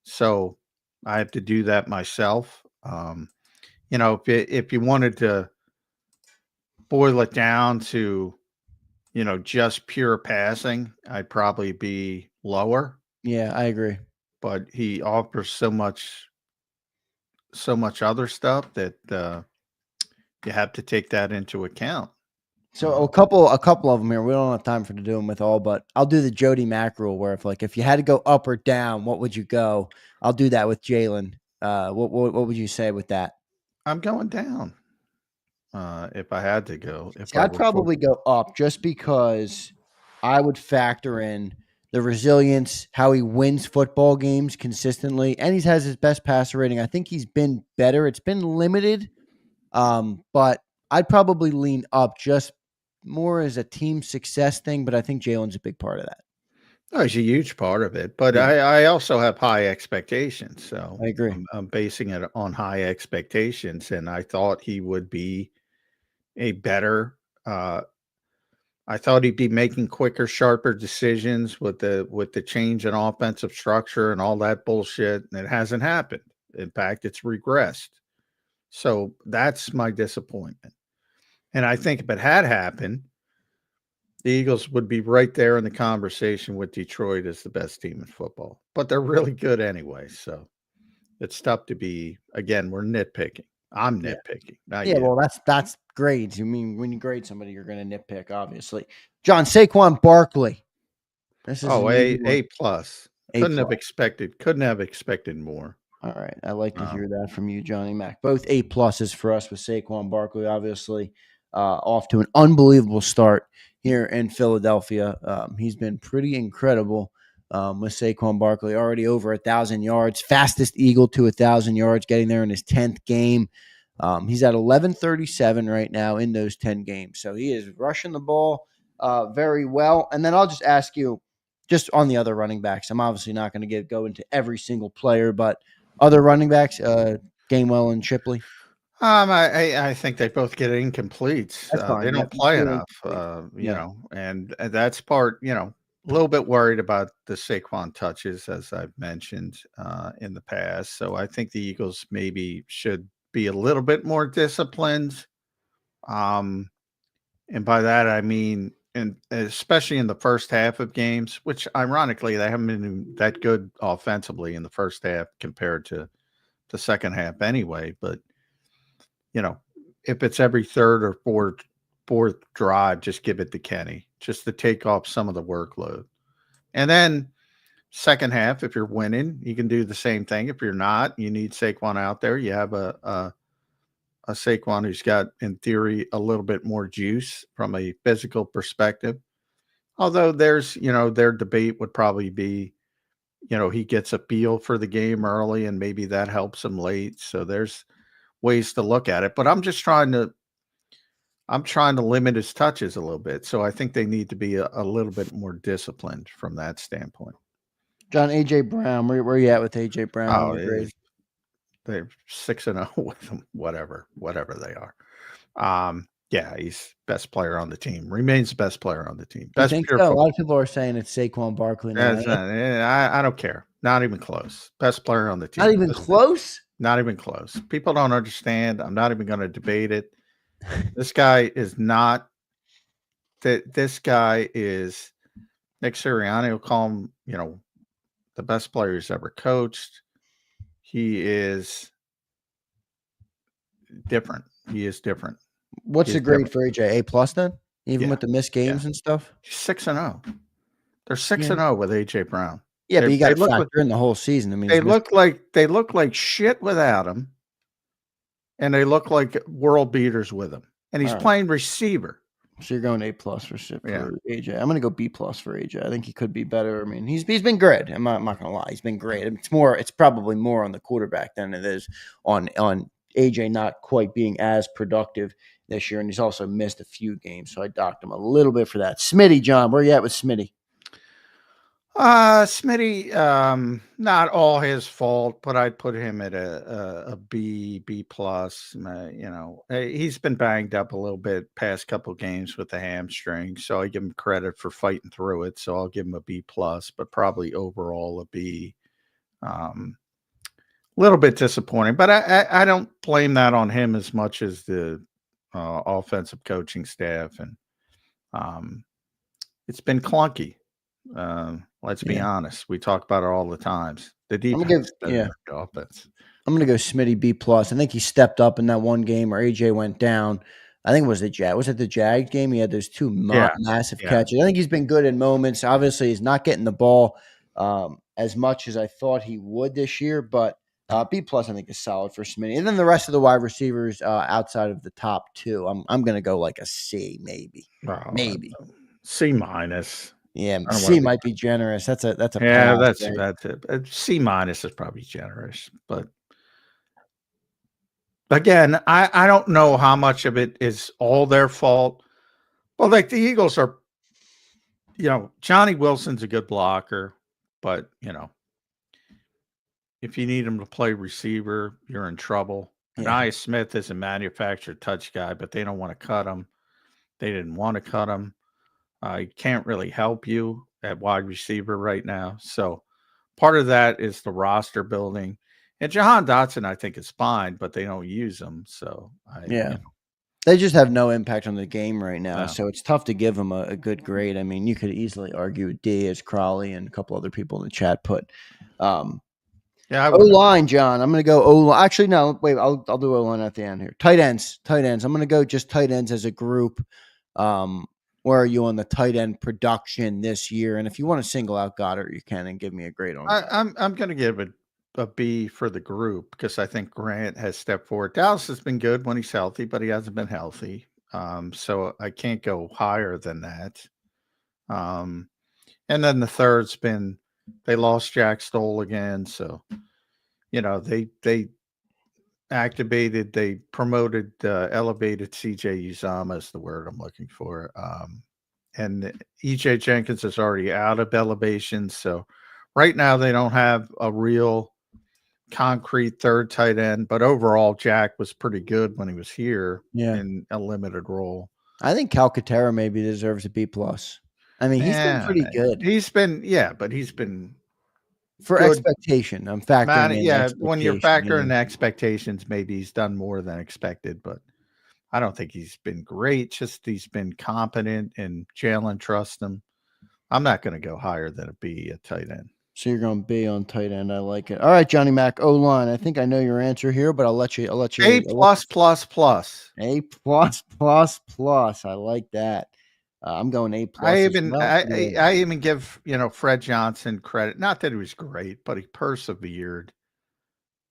C: So I have to do that myself. if you wanted to boil it down to, just pure passing, I'd probably be lower.
B: Yeah, I agree.
C: But he offers so much other stuff that you have to take that into account.
B: So a couple of them here. We don't have time to do them with all, but I'll do the Jody Mack rule, where if you had to go up or down, what would you go? I'll do that with Jalen. What would you say with that?
C: I'm going down. If I had to go,
B: I'd probably go up, just because I would factor in the resilience, how he wins football games consistently, and he has his best passer rating. I think he's been better. It's been limited, but I'd probably lean up, just more as a team success thing. But I think Jalen's a big part of that.
C: Oh, he's a huge part of it, but
B: Yeah.
C: I also have high expectations. So
B: I agree.
C: I'm basing it on high expectations, and I thought he would be a better. I thought he'd be making quicker, sharper decisions with the change in offensive structure and all that bullshit. And it hasn't happened. In fact, it's regressed. So that's my disappointment. And I think if it had happened, the Eagles would be right there in the conversation with Detroit as the best team in football. But they're really good anyway. So it's tough to be. Again, we're nitpicking. I'm nitpicking.
B: Yeah, well, that's grades. I mean, when you grade somebody, you're going to nitpick, obviously. John, Saquon Barkley. This is
C: A plus.
B: A
C: Couldn't have
B: plus.
C: expected more.
B: All right. I like to hear that from you, Johnny Mac. Both A pluses for us with Saquon Barkley, obviously, off to an unbelievable start here in Philadelphia. He's been pretty incredible with Saquon Barkley, already over 1,000 yards, fastest Eagle to 1,000 yards, getting there in his 10th game. He's at 1137 right now in those 10 games. So he is rushing the ball very well. And then I'll just ask you, just on the other running backs, I'm obviously not going to go into every single player, but other running backs, Gainwell and Shipley.
C: I think they both get incompletes. They don't play enough, you know, and that's part, a little bit worried about the Saquon touches, as I've mentioned in the past. So I think the Eagles maybe should be a little bit more disciplined. And by that, I mean, and especially in the first half of games, which ironically, they haven't been that good offensively in the first half compared to the second half anyway. But, if it's every third or fourth drive, just give it to Kenny, just to take off some of the workload. And then second half, if you're winning, you can do the same thing. If you're not, you need Saquon out there. You have a Saquon who's got, in theory, a little bit more juice from a physical perspective. Although there's, their debate would probably be, he gets a feel for the game early and maybe that helps him late. So there's ways to look at it. But I'm trying to limit his touches a little bit. So I think they need to be a little bit more disciplined from that standpoint.
B: John, A.J. Brown, where are you at with A.J. Brown?
C: They're 6-0 with them, whatever they are. Yeah, he's best player on the team. Remains the best player on the team. Best.
B: So? A lot of people are saying it's Saquon Barkley now.
C: I don't care. Not even close. Best player on the team.
B: Not even close?
C: Not even close. People don't understand. I'm not even going to debate it. This guy is not that. This guy is Nick Sirianni will call him, the best player he's ever coached. He is different. He is different.
B: What's the grade for AJ? A plus then? Even with the missed games and stuff?
C: 6-0. They're 6-0 with AJ Brown.
B: Yeah, but you got to factor in the whole season. I mean,
C: they look like shit without him, and they look like world beaters with him. And he's playing receiver.
B: So you're going A plus for AJ. I'm going to go B plus for AJ. I think he could be better. I mean, he's been great. I'm not going to lie. He's been great. It's probably more on the quarterback than it is on AJ not quite being as productive this year. And he's also missed a few games. So I docked him a little bit for that. Smitty, John, where you at with Smitty?
C: Smitty, not all his fault, but I'd put him at a B plus. He's been banged up a little bit past couple games with the hamstring, so I give him credit for fighting through it. So I'll give him a B plus, but probably overall a B. little bit disappointing, but I don't blame that on him as much as the offensive coaching staff, and it's been clunky. Let's be honest. We talk about it all the times. The defense is better than the offense.
B: I'm gonna go Smitty B+. I think he stepped up in that one game where AJ went down. I think it was was it the Jags game? He had those two massive catches. I think he's been good in moments. Obviously, he's not getting the ball as much as I thought he would this year, but B+ I think is solid for Smitty. And then the rest of the wide receivers outside of the top two, I'm gonna go like a C, maybe. Maybe.
C: C-.
B: Yeah, C might be generous. That's a
C: that's it. C- is probably generous, but again, I don't know how much of it is all their fault. Well, like the Eagles are, Johnny Wilson's a good blocker, but if you need him to play receiver, you're in trouble. And Nia Smith is a manufactured touch guy, but they don't want to cut him. They didn't want to cut him. He can't really help you at wide receiver right now. So part of that is the roster building. And Jahan Dotson, I think, is fine, but they don't use him. So,
B: they just have no impact on the game right now. So it's tough to give them a good grade. I mean, you could easily argue D as Crowley and a couple other people in the chat put. O-line, John. I'm going to go O-line. Actually, no, wait. I'll do O-line at the end here. Tight ends. I'm going to go just tight ends as a group. Where are you on the tight end production this year? And if you want to single out Goddard, you can and give me a grade on it.
C: I'm going to give it a B for the group because I think Grant has stepped forward. Dallas has been good when he's healthy, but he hasn't been healthy. So I can't go higher than that. And then the third's been they lost Jack Stoll again. So, they activated, they promoted, elevated CJ Uzama is the word I'm looking for. And EJ Jenkins is already out of elevation. So right now they don't have a real concrete third tight end, but overall Jack was pretty good when he was here in a limited role.
B: I think Calcaterra maybe deserves a B+. I mean, he's been pretty good.
C: But he's been
B: for
C: good.
B: Expectation. I'm factoring in
C: when you're factoring expectations, maybe he's done more than expected, but I don't think he's been great. Just he's been competent and Jalen trusts him. I'm not going to go higher than a B at tight end.
B: So you're going B on tight end. I like it. All right, Johnny Mac, O-line. I think I know your answer here, but I'll let you.
C: A+++.
B: A++++. I like that. I'm going A+.
C: I even give Fred Johnson credit. Not that he was great, but he persevered.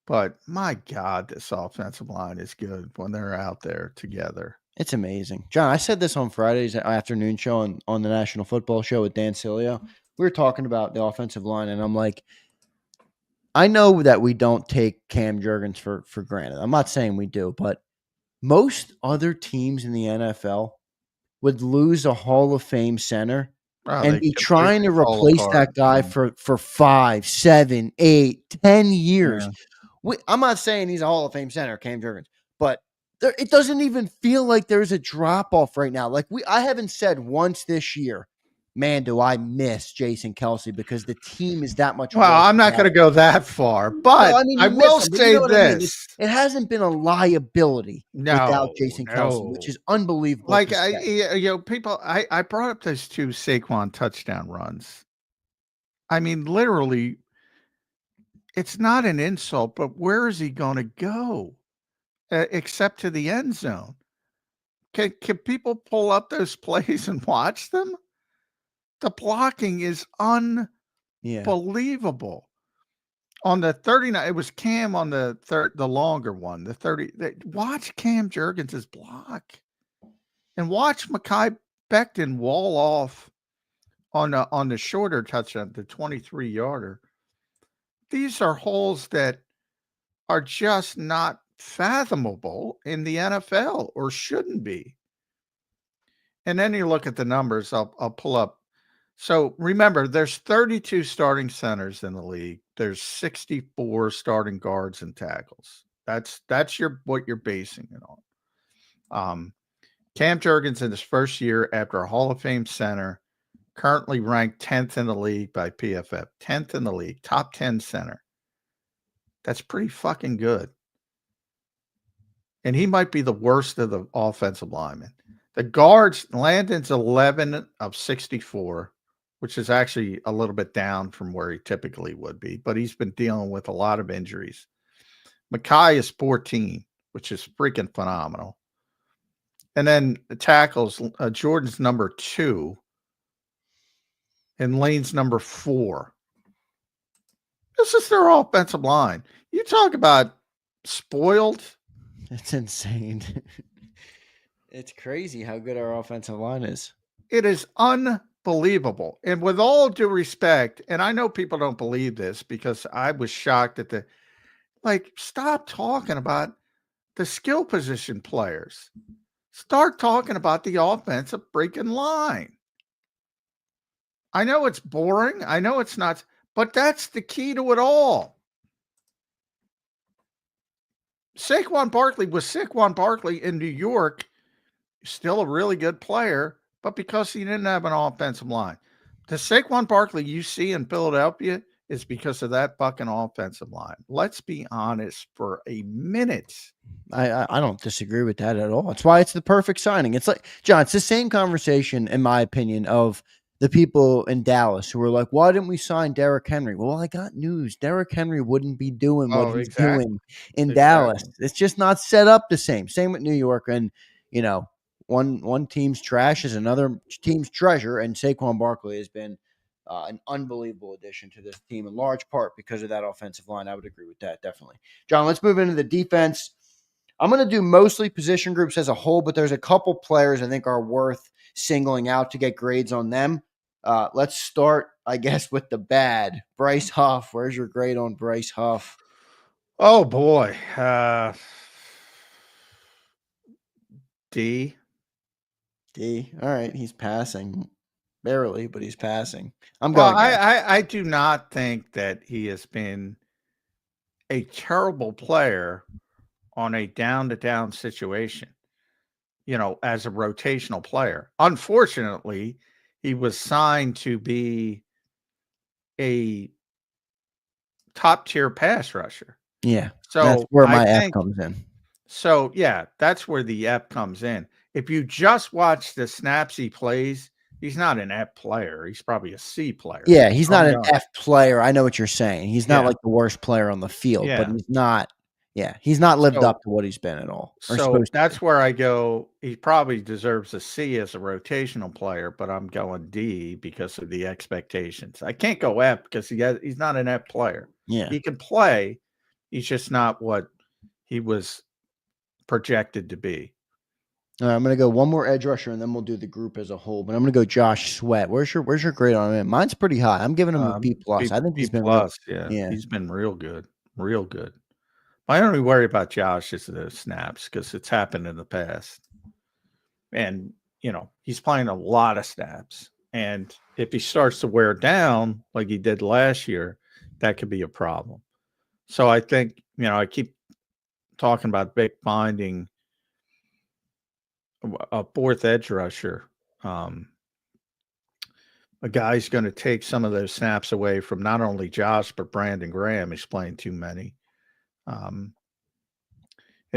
C: But my God, this offensive line is good when they're out there together.
B: It's amazing, John. I said this on Friday's afternoon show on the National Football Show with Dan Cilio. We were talking about the offensive line, and I'm like, I know that we don't take Cam Jurgens for granted. I'm not saying we do, but most other teams in the NFL would lose a Hall of Fame center and be trying to replace that guy for 5, 7, 8, 10 years. Yeah. I'm not saying he's a Hall of Fame center, Cam Jurgens, but it doesn't even feel like there's a drop-off right now. Like I haven't said once this year, man, do I miss Jason Kelce because the team is that much.
C: Well, I'm not going to go that far, but I will say this.
B: It hasn't been a liability without Jason Kelce, which is unbelievable.
C: Like, people, I brought up those 2 Saquon touchdown runs. I mean, literally, it's not an insult, but where is he going to go except to the end zone? Can people pull up those plays and watch them? The blocking is unbelievable. On the 39, it was Cam on the longer one, the 30. Watch Cam Jurgens' block and watch Mekhi Becton wall off on the shorter touchdown, the 23-yarder. These are holes that are just not fathomable in the NFL or shouldn't be. And then you look at the numbers. I'll pull up. So remember, there's 32 starting centers in the league. There's 64 starting guards and tackles. That's what you're basing it on. Cam Jurgens in his first year after a Hall of Fame center, currently ranked 10th in the league by PFF. 10th in the league, top 10 center. That's pretty fucking good. And he might be the worst of the offensive linemen. The guards, Landon's 11 of 64, which is actually a little bit down from where he typically would be, but he's been dealing with a lot of injuries. Mackay is 14, which is freaking phenomenal. And then the tackles, Jordan's number 2 and Lane's number 4. This is their offensive line. You talk about spoiled.
B: It's insane. It's crazy how good our offensive line is.
C: It is unbelievable. And with all due respect, and I know people don't believe this because I was shocked at stop talking about the skill position players. Start talking about the offensive freaking line. I know it's boring. I know it's not, but that's the key to it all. Saquon Barkley in New York, still a really good player, but because he didn't have an offensive line. The Saquon Barkley you see in Philadelphia is because of that fucking offensive line. Let's be honest for a minute.
B: I don't disagree with that at all. That's why it's the perfect signing. It's like, John, it's the same conversation, in my opinion, of the people in Dallas who were like, why didn't we sign Derrick Henry? Well, I got news. Derrick Henry wouldn't be doing what he's doing in Dallas. It's just not set up the same. Same with New York. And, you know, one team's trash is another team's treasure. And Saquon Barkley has been an unbelievable addition to this team in large part because of that offensive line. I would agree with that, definitely. John, let's move into the defense. I'm going to do mostly position groups as a whole, but there's a couple players I think are worth singling out to get grades on them. Let's start, I guess, with the bad. Bryce Huff. Where's your grade on Bryce Huff?
C: Oh, boy. D.
B: All right. He's passing. Barely, but he's passing. I'm going.
C: I do not think that he has been a terrible player on a down-to-down situation, you know, as a rotational player. Unfortunately, he was signed to be a top-tier pass rusher.
B: Yeah,
C: so
B: that's where my F comes in.
C: So, yeah, that's where the F comes in. If you just watch the snaps he plays, he's not an F player. He's probably a C player.
B: Yeah, he's not an F player. I know what you're saying. He's not like the worst player on the field, but he's not. Yeah, he's not lived up to what he's been at all.
C: So that's where I go. He probably deserves a C as a rotational player, but I'm going D because of the expectations. I can't go F because he's not an F player.
B: Yeah,
C: he can play. He's just not what he was projected to be.
B: All right, I'm going to go one more edge rusher, and then we'll do the group as a whole. But I'm going to go Josh Sweat. Where's your grade on him? Mine's pretty high. I'm giving him a B plus. I think he's been
C: plus. Yeah, he's been real good, real good. My only worry about Josh is the snaps because it's happened in the past, and you know he's playing a lot of snaps. And if he starts to wear down like he did last year, that could be a problem. So I think I keep talking about Vic finding a fourth edge rusher, a guy's going to take some of those snaps away from not only Josh but Brandon Graham. He's playing too many. And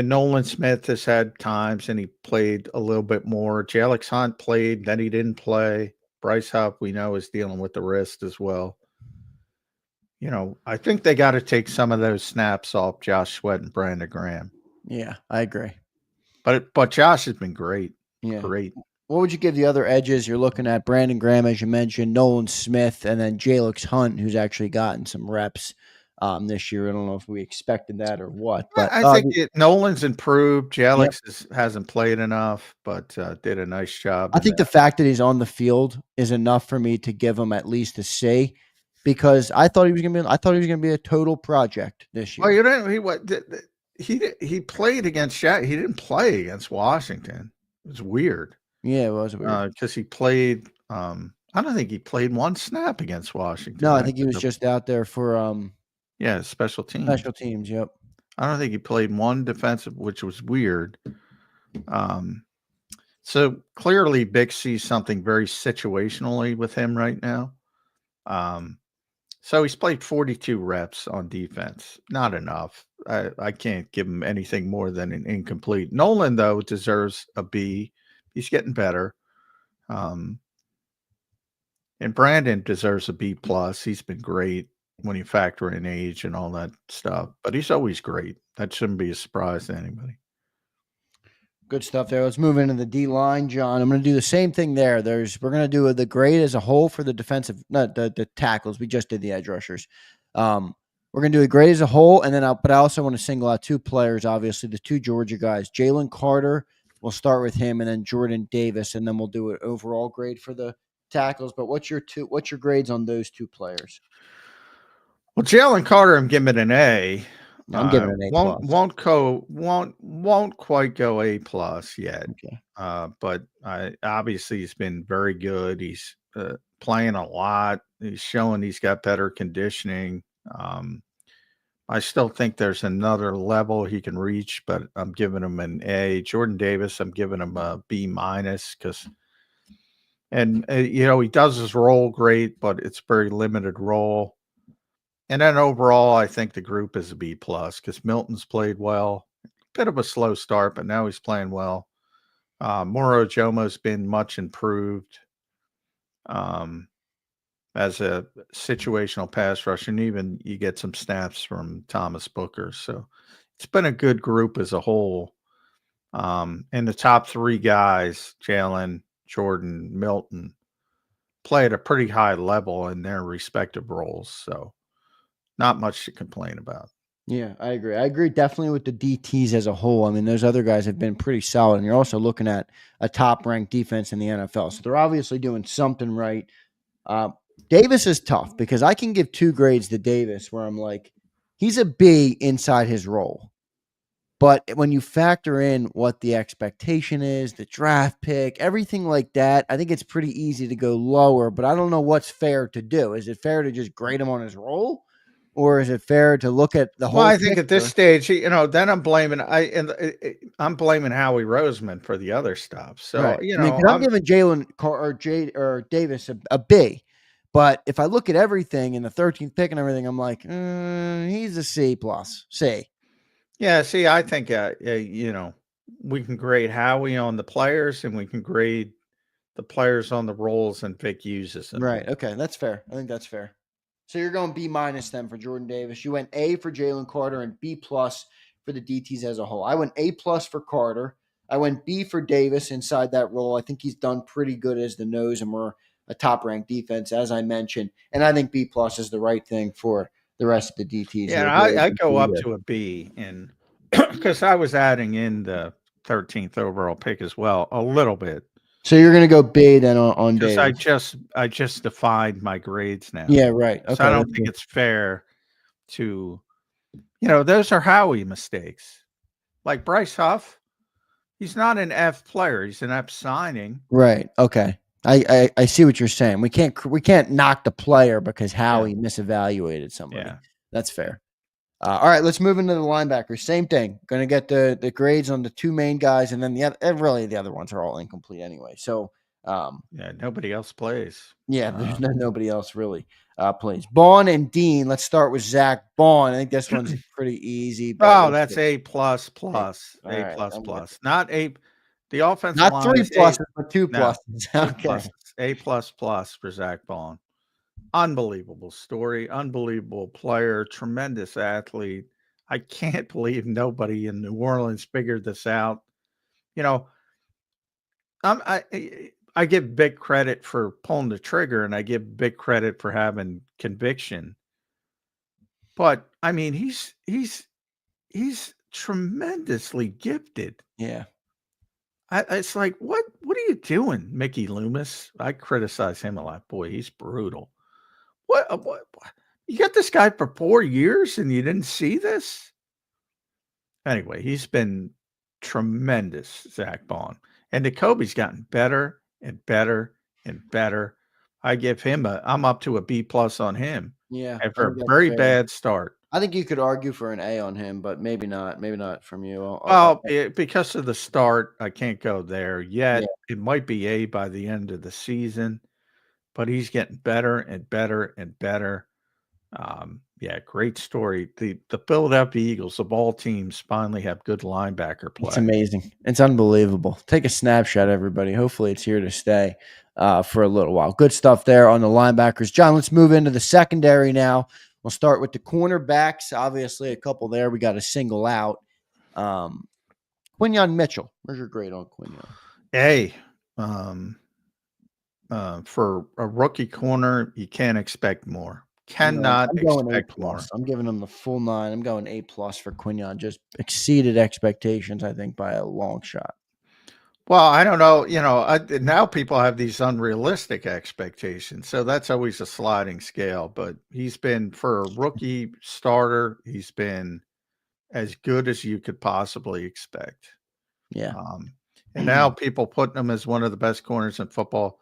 C: Nolan Smith has had times and he played a little bit more. Jalix Hunt played, then he didn't play. Bryce Huff, we know, is dealing with the wrist as well. I think they got to take some of those snaps off Josh Sweat and Brandon Graham.
B: Yeah, I agree.
C: But Josh has been great.
B: Yeah.
C: Great.
B: What would you give the other edges? You're looking at Brandon Graham, as you mentioned, Nolan Smith, and then Jalix Hunt, who's actually gotten some reps this year. I don't know if we expected that or what. But
C: I think Nolan's improved. Jalix hasn't played enough, but did a nice job.
B: I think the fact that he's on the field is enough for me to give him at least a C, because I thought he was going to be a total project this year.
C: Well, he played against He didn't play against Washington. It was weird.
B: Yeah, it was weird.
C: Because he played. I don't think he played one snap against Washington.
B: No, I think he was just out there for
C: special teams.
B: Special teams, yep.
C: I don't think he played one defensive, which was weird. So clearly, Vic sees something very situationally with him right now. So he's played 42 reps on defense. Not enough. I can't give him anything more than an incomplete. Nolan, though, deserves a B. He's getting better. And Brandon deserves a B plus. He's been great when you factor in age and all that stuff. But he's always great. That shouldn't be a surprise to anybody.
B: Good stuff there. Let's move into the D line, John. I'm going to do the same thing there. We're going to do the grade as a whole for the defensive, not the tackles. We just did the edge rushers. We're going to do a grade as a whole, and then but I also want to single out two players. Obviously, the two Georgia guys, Jalen Carter. We'll start with him, and then Jordan Davis, and then we'll do an overall grade for the tackles. But what's your grades on those two players?
C: Well, Jalen Carter, I'm giving it an A.
B: I'm giving it an A+.
C: Won't quite go A plus yet.
B: Okay.
C: But obviously he's been very good. He's playing a lot. He's showing he's got better conditioning. I still think there's another level he can reach, but I'm giving him an A. Jordan Davis, I'm giving him a B minus he does his role great, but it's a very limited role. And then overall, I think the group is a B plus because Milton's played well. Bit of a slow start, but now he's playing well. Moro Jomo's been much improved as a situational pass rusher, and even you get some snaps from Thomas Booker. So it's been a good group as a whole. And the top three guys, Jalen, Jordan, Milton, play at a pretty high level in their respective roles. So not much to complain about.
B: Yeah, I agree. I agree definitely with the DTs as a whole. I mean, those other guys have been pretty solid, and you're also looking at a top-ranked defense in the NFL. So they're obviously doing something right. Davis is tough because I can give two grades to Davis where I'm like, he's a B inside his role. But when you factor in what the expectation is, the draft pick, everything like that, I think it's pretty easy to go lower, but I don't know what's fair to do. Is it fair to just grade him on his role? Or is it fair to look at the whole?
C: Well, I think at this stage, then I'm blaming I'm blaming Howie Roseman for the other stuff. So
B: right. I'm giving Jalen or Davis a B, but if I look at everything in the 13th pick and everything, I'm like, he's a C plus. C.
C: Yeah. See, I think we can grade Howie on the players, and we can grade the players on the roles, and Vic uses them.
B: Right. Okay, that's fair. I think that's fair. So you're going B minus then for Jordan Davis. You went A for Jalen Carter and B plus for the DTs as a whole. I went A plus for Carter. I went B for Davis inside that role. I think he's done pretty good as the nose, and we're a top-ranked defense, as I mentioned. And I think B plus is the right thing for the rest of the DTs.
C: Yeah, I go up to a B, and because I was adding in the 13th overall pick as well a little bit.
B: So you're going to go B then on Davis.
C: I just defined my grades now.
B: Yeah, right. Okay,
C: so I don't think it's fair to, those are Howie mistakes. Like Bryce Huff, he's not an F player. He's an F signing.
B: Right. Okay. I see what you're saying. We can't knock the player because Howie misevaluated somebody. Yeah. That's fair. All right, let's move into the linebackers. Same thing. Going to get the grades on the two main guys, and then the other ones are all incomplete anyway. So,
C: nobody else plays.
B: Yeah, there's nobody else really plays. Bond and Dean. Let's start with Zach Bond. I think this one's pretty easy.
C: That's A plus plus. A plus plus. Not A. The offensive
B: not
C: line
B: 3 pluses, but 2 pluses. Okay.
C: Pluses. A plus plus for Zach Bond. Unbelievable story, unbelievable player, tremendous athlete. I can't believe nobody in New Orleans figured this out. I give big credit for pulling the trigger, and I give big credit for having conviction. But I mean, he's tremendously gifted.
B: Yeah.
C: It's like, what are you doing, Mickey Loomis? I criticize him a lot. Boy, he's brutal. What? You got this guy for 4 years and you didn't see this? Anyway, he's been tremendous, Zach Bond. And Jacoby's gotten better and better and better. I give him I'm up to a B plus on him.
B: Yeah.
C: After a very bad start.
B: I think you could argue for an A on him, but maybe not. Maybe not from you.
C: Because of the start, I can't go there yet. Yeah. It might be A by the end of the season. But he's getting better and better and better. Yeah, great story. The Philadelphia Eagles of all teams finally have good linebacker play.
B: It's amazing. It's unbelievable. Take a snapshot, everybody. Hopefully it's here to stay for a little while. Good stuff there on the linebackers. John, let's move into the secondary now. We'll start with the cornerbacks. Obviously, a couple there we got to single out. Quinyon Mitchell. Where's your grade on Quinyon?
C: A. For a rookie corner, you can't expect more. Cannot expect more.
B: I'm giving him the full 9. I'm going A+ for Quinyon. Just exceeded expectations, I think, by a long shot.
C: Well, I don't know. Now people have these unrealistic expectations, so that's always a sliding scale. But he's been, for a rookie starter, he's been as good as you could possibly expect.
B: Yeah.
C: And now people putting him as one of the best corners in football.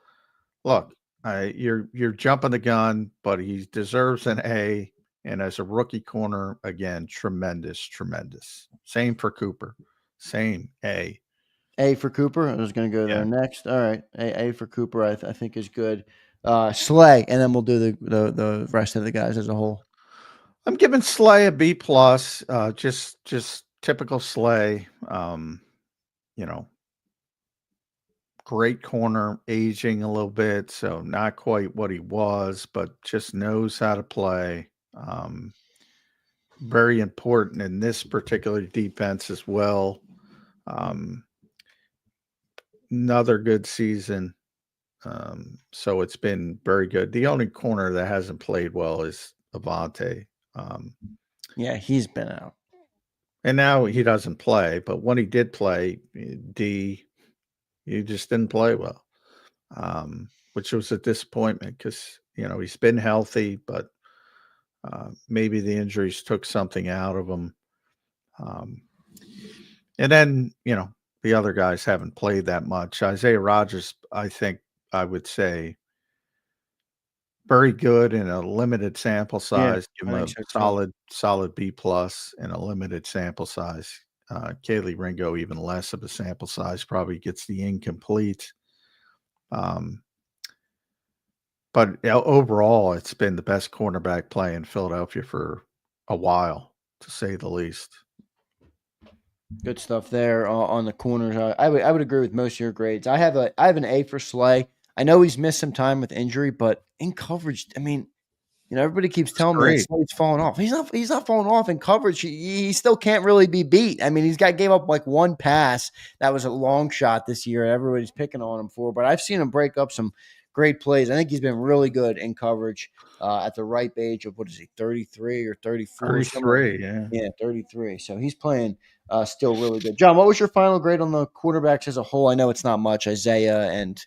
C: Look, you're jumping the gun, but he deserves an A. And as a rookie corner, again, tremendous. Same for Cooper. Same A.
B: A for Cooper. I was going to go there next. All right, A for Cooper. I think is good. Slay, and then we'll do the rest of the guys as a whole.
C: I'm giving Slay a B+. Just typical Slay. Great corner, aging a little bit, so not quite what he was, but just knows how to play. Very important in this particular defense as well. Another good season. So it's been very good. The only corner that hasn't played well is Avante.
B: Yeah, he's been out.
C: And now he doesn't play, but when he did play, D, he just didn't play well, which was a disappointment because, he's been healthy, but maybe the injuries took something out of him. And then, the other guys haven't played that much. Isaiah Rodgers, I think I would say, very good in a limited sample size. Give him a solid B+ in a limited sample size. Kaylee Ringo, even less of a sample size, probably gets the incomplete. But overall, it's been the best cornerback play in Philadelphia for a while, to say the least.
B: Good stuff there on the corners. I would agree with most of your grades. I have an A for Slay. I know he's missed some time with injury, but in coverage, I mean, everybody keeps telling me that Slay's falling off. He's not falling off in coverage. He still can't really be beat. I mean, gave up like one pass that was a long shot this year. Everybody's picking on him for, but I've seen him break up some great plays. I think he's been really good in coverage at the ripe age of, 33 or 34?
C: 33, yeah.
B: Yeah, 33. So he's playing still really good. John, what was your final grade on the quarterbacks as a whole? I know it's not much. Isaiah and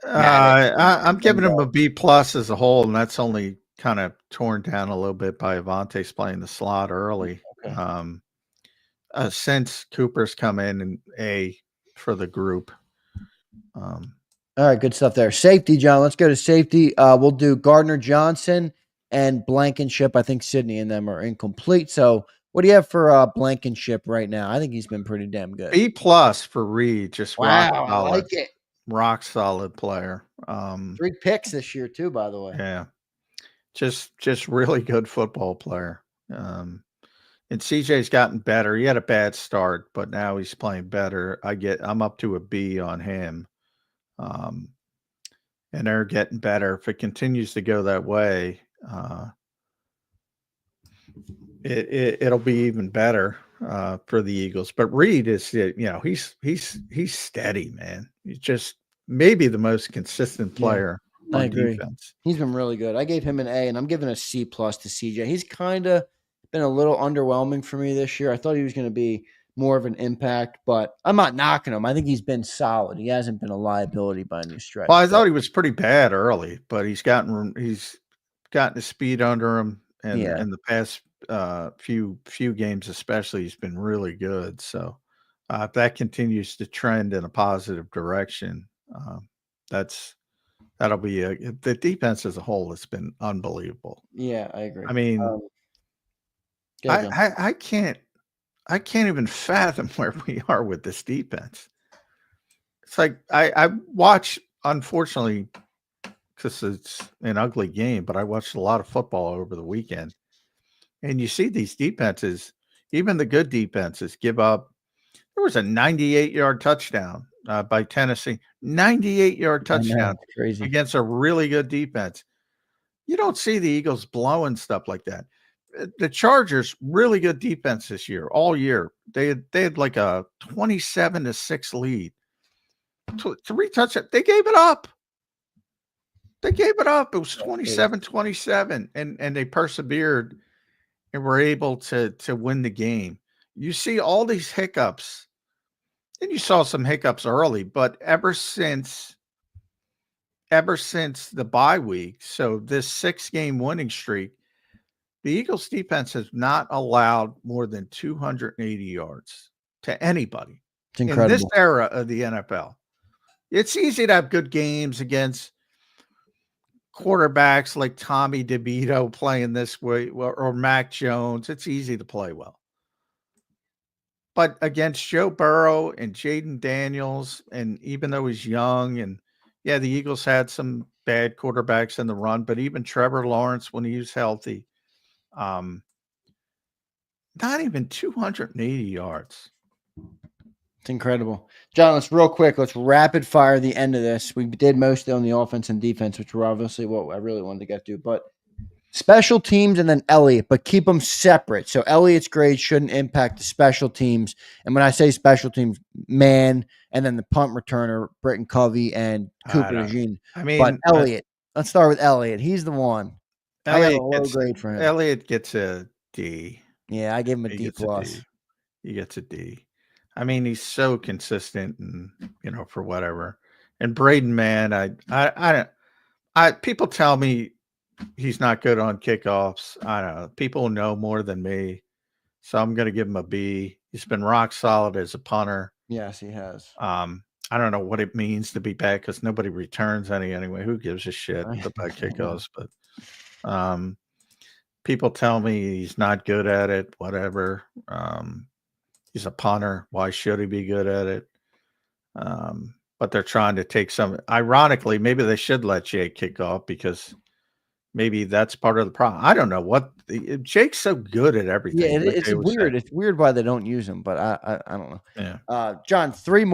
C: I'm giving him a B+ as a whole, and that's only kind of torn down a little bit by Avante's playing the slot early. Okay. Since Cooper's come in, and A for the group.
B: All right, good stuff there. Safety, John. Let's go to safety. We'll do Gardner Johnson and Blankenship. I think Sydney and them are incomplete. So what do you have for Blankenship right now? I think he's been pretty damn good.
C: B+ for Reed. Just
B: wow, I like it.
C: Rock solid player.
B: 3 picks this year too, by the way.
C: Yeah. Just really good football player. And CJ's gotten better. He had a bad start, but now he's playing better. I'm up to a B on him. And they're getting better. If it continues to go that way, it'll be even better for the Eagles. But Reed is, he's steady, man. He's just maybe the most consistent player.
B: Yeah, I agree. Defense. He's been really good. I gave him an A, and I'm giving a C+ to CJ. He's kind of been a little underwhelming for me this year. I thought he was going to be more of an impact, but I'm not knocking him. I think he's been solid. He hasn't been a liability by any stretch.
C: Well, I thought he was pretty bad early, but he's gotten the speed under him, and in the past few games especially, he's been really good. So if that continues to trend in a positive direction, that'll be the defense as a whole has been unbelievable.
B: Yeah, I agree.
C: I mean, I can't even fathom where we are with this defense. It's like I watch, unfortunately, because it's an ugly game, but I watched a lot of football over the weekend. And you see these defenses, even the good defenses, give up. There was a 98-yard touchdown by Tennessee, 98-yard touchdown
B: Crazy
C: against a really good defense. You don't see the Eagles blowing stuff like that. The Chargers, really good defense this year, all year. They had like a 27-6 lead. 3 touchdowns. They gave it up. It was 27-27, and they persevered and were able to win the game. You see all these hiccups, and you saw some hiccups early, but ever since the bye week, so this 6-game winning streak, the Eagles defense has not allowed more than 280 yards to anybody.
B: It's incredible.
C: In this era of the NFL. It's easy to have good games against quarterbacks like Tommy DeVito playing this way, or Mac Jones. It's easy to play well. But against Joe Burrow and Jaden Daniels, and even though he's young, and yeah, the Eagles had some bad quarterbacks in the run, but even Trevor Lawrence, when he was healthy, not even 280 yards.
B: It's incredible. John, let's rapid fire the end of this. We did mostly on the offense and defense, which were obviously what I really wanted to get to, but special teams and then Elliott, but keep them separate. So Elliott's grade shouldn't impact the special teams. And when I say special teams, man, and then the punt returner, Britton Covey and Cooper DeJean. But Elliott, let's start with Elliott. He's the one. I got a low grade for him.
C: Elliott gets a D.
B: Yeah, I gave him a D plus.
C: He gets a D. I mean, he's so consistent, and for whatever. And Braden, man, I people tell me he's not good on kickoffs. I don't know. People know more than me, so I'm going to give him a B. He's been rock solid as a punter.
B: Yes, he has.
C: I don't know what it means to be bad because nobody returns any anyway. Who gives a shit about kickoffs? But people tell me he's not good at it. Whatever. He's a punter. Why should he be good at it? But they're trying to take some. Ironically, maybe they should let Jake kick off because maybe that's part of the problem. I don't know what Jake's so good at everything.
B: Yeah, it's weird. It's weird why they don't use him, but I don't know.
C: Yeah.
B: John, 4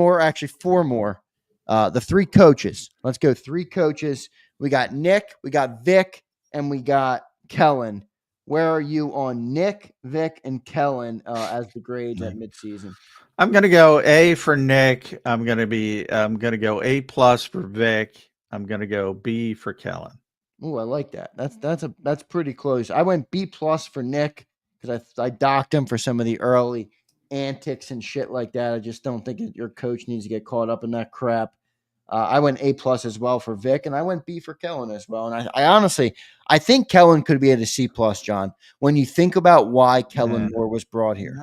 B: more. The 3 coaches. Let's go 3 coaches. We got Nick, we got Vic, and we got Kellen. Where are you on Nick, Vic, and Kellen as the grades at midseason?
C: I'm going to go A for Nick. I'm going to go A plus for Vic. I'm going to go B for Kellen.
B: Oh, I like that. That's pretty close. I went B plus for Nick because I docked him for some of the early antics and shit like that. I just don't think your coach needs to get caught up in that crap. I went A plus as well for Vic, and I went B for Kellen as well. And I honestly, I think Kellen could be at a C plus, John. When you think about why Kellen Moore was brought here,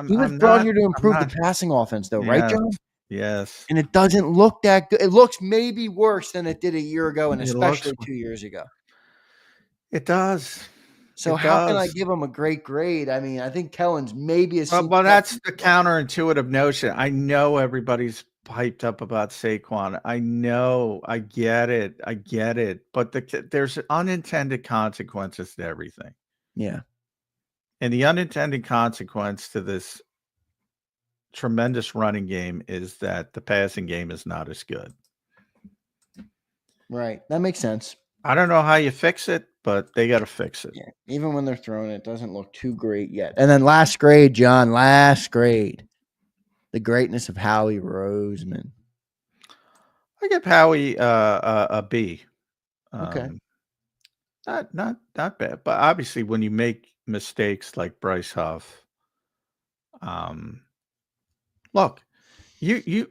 B: he was brought here to improve the passing offense, though, right, John?
C: Yes.
B: And it doesn't look that good. It looks maybe worse than it did a year ago, and especially 2 years ago.
C: It does.
B: So how can I give him a great grade? I mean, I think Kellen's maybe a C.
C: Well, that's the counterintuitive notion. I know everybody's hyped up about Saquon. I know. I get it. But there's unintended consequences to everything.
B: Yeah.
C: And the unintended consequence to this tremendous running game is that the passing game is not as good.
B: Right. That makes sense.
C: I don't know how you fix it, but they got to fix it.
B: Yeah. Even when they're throwing it doesn't look too great yet. And then last grade, John, the greatness of Howie Roseman.
C: I give Howie a B.
B: Okay.
C: Not bad, but obviously when you make mistakes like Bryce Huff, look, I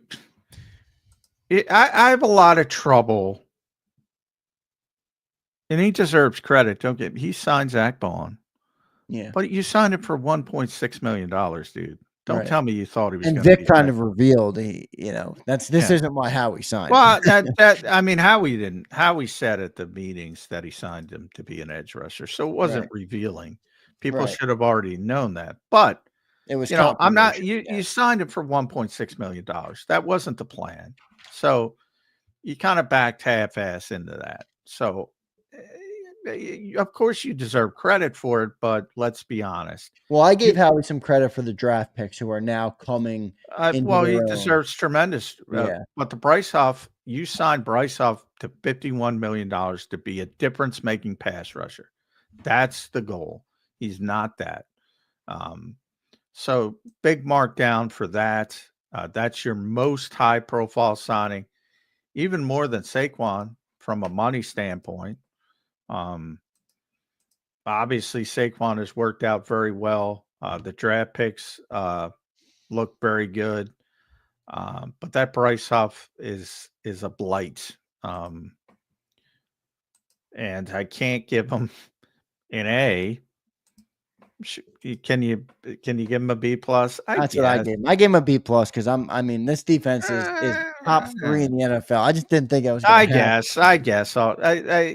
C: have a lot of trouble, and he deserves credit. He signed Zach Bond.
B: Yeah,
C: but you signed him for $1.6 million, dude. Don't tell me you thought he was.
B: And Vic kind of revealed, this isn't why Howie signed.
C: Well, I mean, Howie said at the meetings that he signed him to be an edge rusher, so it wasn't revealing. People should have already known that, but
B: it was.
C: I'm not. You signed him for $1.6 million. That wasn't the plan, so you kind of backed half-ass into that. So, of course, you deserve credit for it, but let's be honest.
B: Well, I gave Howie some credit for the draft picks who are now coming into
C: Well, he
B: their own.
C: deserves tremendous.
B: Yeah.
C: But the Bryce Huff, you signed Bryce Huff to $51 million to be a difference-making pass rusher. That's the goal. He's not that. So big markdown for that. That's your most high-profile signing, even more than Saquon from a money standpoint. Obviously, Saquon has worked out very well. The draft picks look very good. But that Bryce Huff is a blight. And I can't give him an A. Can you give him a B plus?
B: That's what I gave him. I gave him a B plus because this defense is top 3 in the NFL. I just didn't think I was.
C: I guess.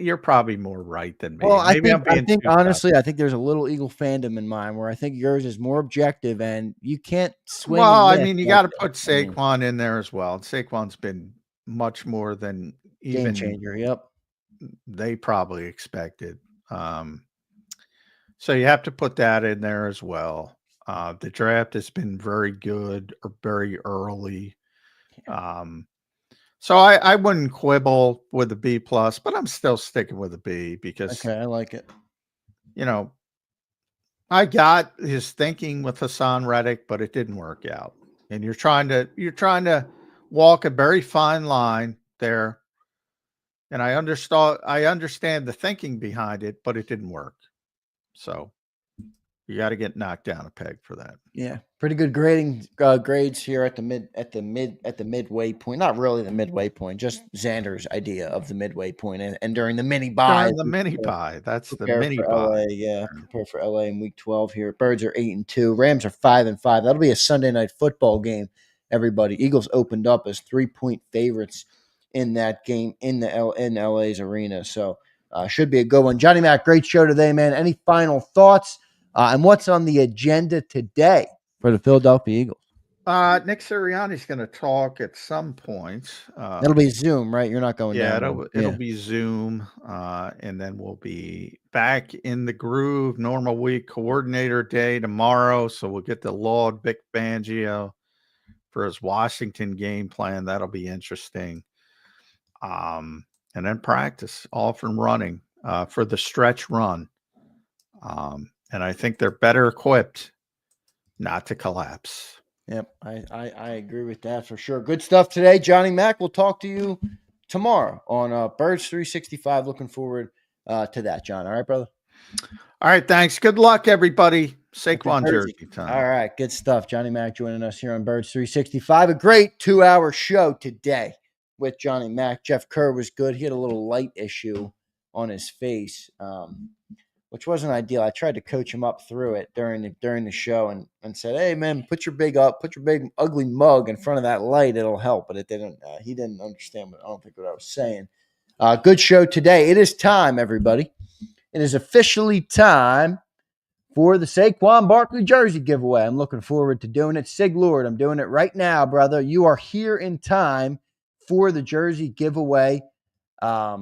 C: You're probably more right than me.
B: Well, I
C: Maybe
B: think honestly, I think there's a little Eagle fandom in mine where I think yours is more objective, and you can't swing.
C: Well, I mean, you got to put Saquon in there as well. Saquon's been much more than even
B: game changer. Yep.
C: They probably expected. So you have to put that in there as well. The draft has been very good or very early. So I wouldn't quibble with a B plus, but I'm still sticking with a B because
B: I like it.
C: I got his thinking with Hassan Reddick, but it didn't work out. And you're trying to walk a very fine line there. And I understand the thinking behind it, but it didn't work. So you got to get knocked down a peg for that.
B: Yeah, pretty good grades here at the midway point. Not really the midway point, just Zander's idea of the midway point, and during the mini bye.
C: The mini bye. That's the mini bye.
B: Yeah, prepare for LA in week 12 here. Birds are 8-2. Rams are 5-5. That'll be a Sunday night football game. Everybody, Eagles opened up as 3-point favorites in that game in LA's arena. So. Should be a good one. Johnny Mac, great show today, man. Any final thoughts? And what's on the agenda today for the Philadelphia Eagles?
C: Nick Sirianni's going to talk at some point.
B: It'll be Zoom, right? You're not going down.
C: It'll be Zoom. And then we'll be back in the groove. Normal week, coordinator day tomorrow. So we'll get the Lord Vic Fangio for his Washington game plan. That'll be interesting. And then practice off and running for the stretch run. And I think they're better equipped not to collapse.
B: Yep, I agree with that for sure. Good stuff today. Johnny Mac, we'll talk to you tomorrow on Birds 365. Looking forward to that, John. All right, brother?
C: All right, thanks. Good luck, everybody. Saquon jersey time.
B: All right, good stuff. Johnny Mac joining us here on Birds 365. A great 2-hour show today with Johnny Mac. Jeff Kerr was good. He had a little light issue on his face, which wasn't ideal. I tried to coach him up through it during the show and said, "Hey man, put your big ugly mug in front of that light. It'll help." But it didn't. He didn't understand. I don't think what I was saying. Good show today. It is time, everybody. It is officially time for the Saquon Barkley jersey giveaway. I'm looking forward to doing it. Sig Lord, I'm doing it right now, brother. You are here in time for the jersey giveaway. Let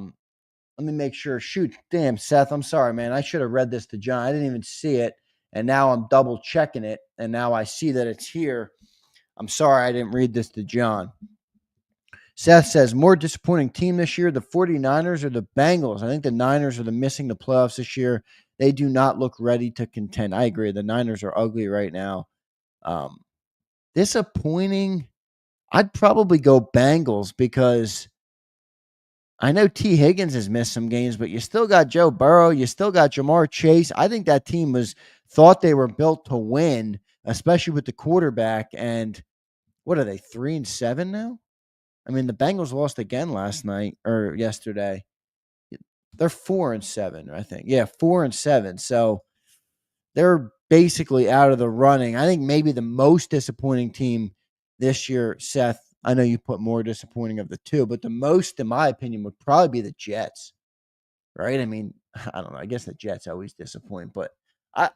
B: me make sure. Shoot, damn, Seth, I'm sorry, man. I should have read this to John. I didn't even see it, and now I'm double checking it, and now I see that it's here. I'm sorry I didn't read this to John. Seth says, more disappointing team this year, the 49ers or the Bengals? I think the Niners are missing the playoffs this year. They do not look ready to contend. I agree. The Niners are ugly right now. Disappointing. I'd probably go Bengals because I know T. Higgins has missed some games, but you still got Joe Burrow. You still got Jamar Chase. I think that team thought they were built to win, especially with the quarterback. And what are they, 3-7 now? I mean, the Bengals lost again last night or yesterday. They're 4-7, I think. Yeah, 4-7. So they're basically out of the running. I think maybe the most disappointing team this year, Seth, I know you put more disappointing of the two, but the most, in my opinion, would probably be the Jets, right? I mean, I don't know. I guess the Jets always disappoint, but I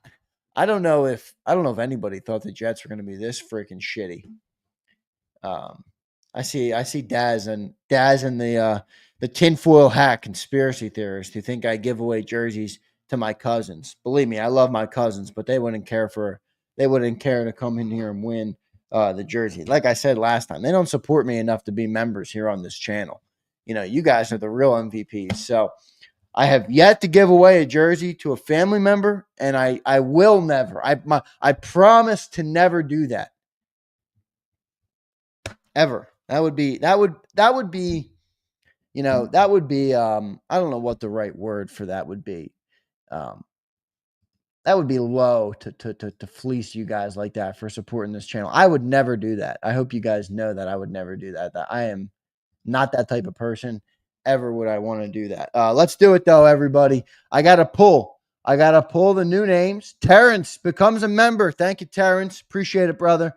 B: don't know if anybody thought the Jets were going to be this freaking shitty. I see Daz and the tinfoil hat conspiracy theorist who think I give away jerseys to my cousins. Believe me, I love my cousins, but they wouldn't care to come in here and win the jersey. Like I said last time, they don't support me enough to be members here on this channel. You guys are the real MVPs. So I have yet to give away a jersey to a family member, and I will never. I promise to never do that. Ever. That would be I don't know what the right word for that would be. That would be low to fleece you guys like that for supporting this channel. I would never do that. I hope you guys know that I would never do that. That I am not that type of person. Ever would I want to do that. Let's do it though, everybody. I got to pull the new names. Terrence becomes a member. Thank you, Terrence. Appreciate it, brother.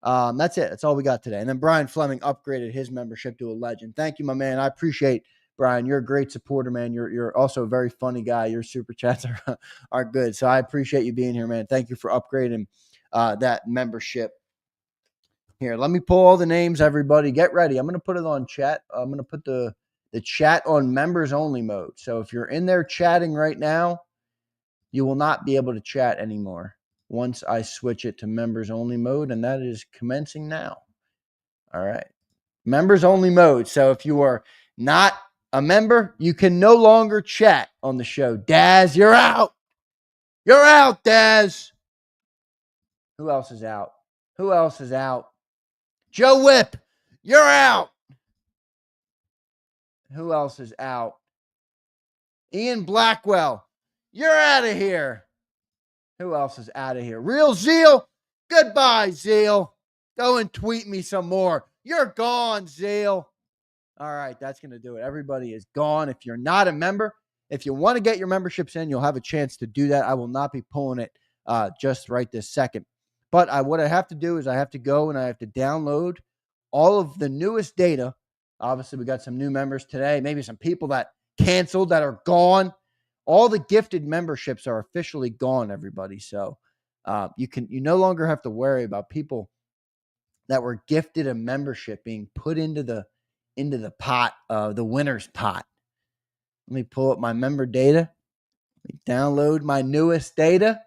B: That's it. That's all we got today. And then Brian Fleming upgraded his membership to a legend. Thank you, my man. I appreciate Brian. You're a great supporter, man. You're also a very funny guy. Your super chats are good. So I appreciate you being here, man. Thank you for upgrading that membership. Here, let me pull all the names, everybody. Get ready. I'm going to put it on chat. I'm going to put the chat on members only mode. So if you're in there chatting right now, you will not be able to chat anymore once I switch it to members only mode, and that is commencing now. All right. Members only mode. So if you are not a member, you can no longer chat on the show. Daz, you're out. You're out, Daz. Who else is out? Joe Whip, you're out. Who else is out? Ian Blackwell, you're out of here. Who else is out of here? Real Zeal, goodbye, Zeal. Go and tweet me some more. You're gone, Zeal. All right, that's going to do it. Everybody is gone. If you're not a member, if you want to get your memberships in, you'll have a chance to do that. I will not be pulling it just right this second. But what I have to do is I have to go and I have to download all of the newest data. Obviously, we got some new members today, maybe some people that canceled that are gone. All the gifted memberships are officially gone, everybody. So you no longer have to worry about people that were gifted a membership being put into the pot, the winner's pot. Let me pull up my member data. Let me download my newest data.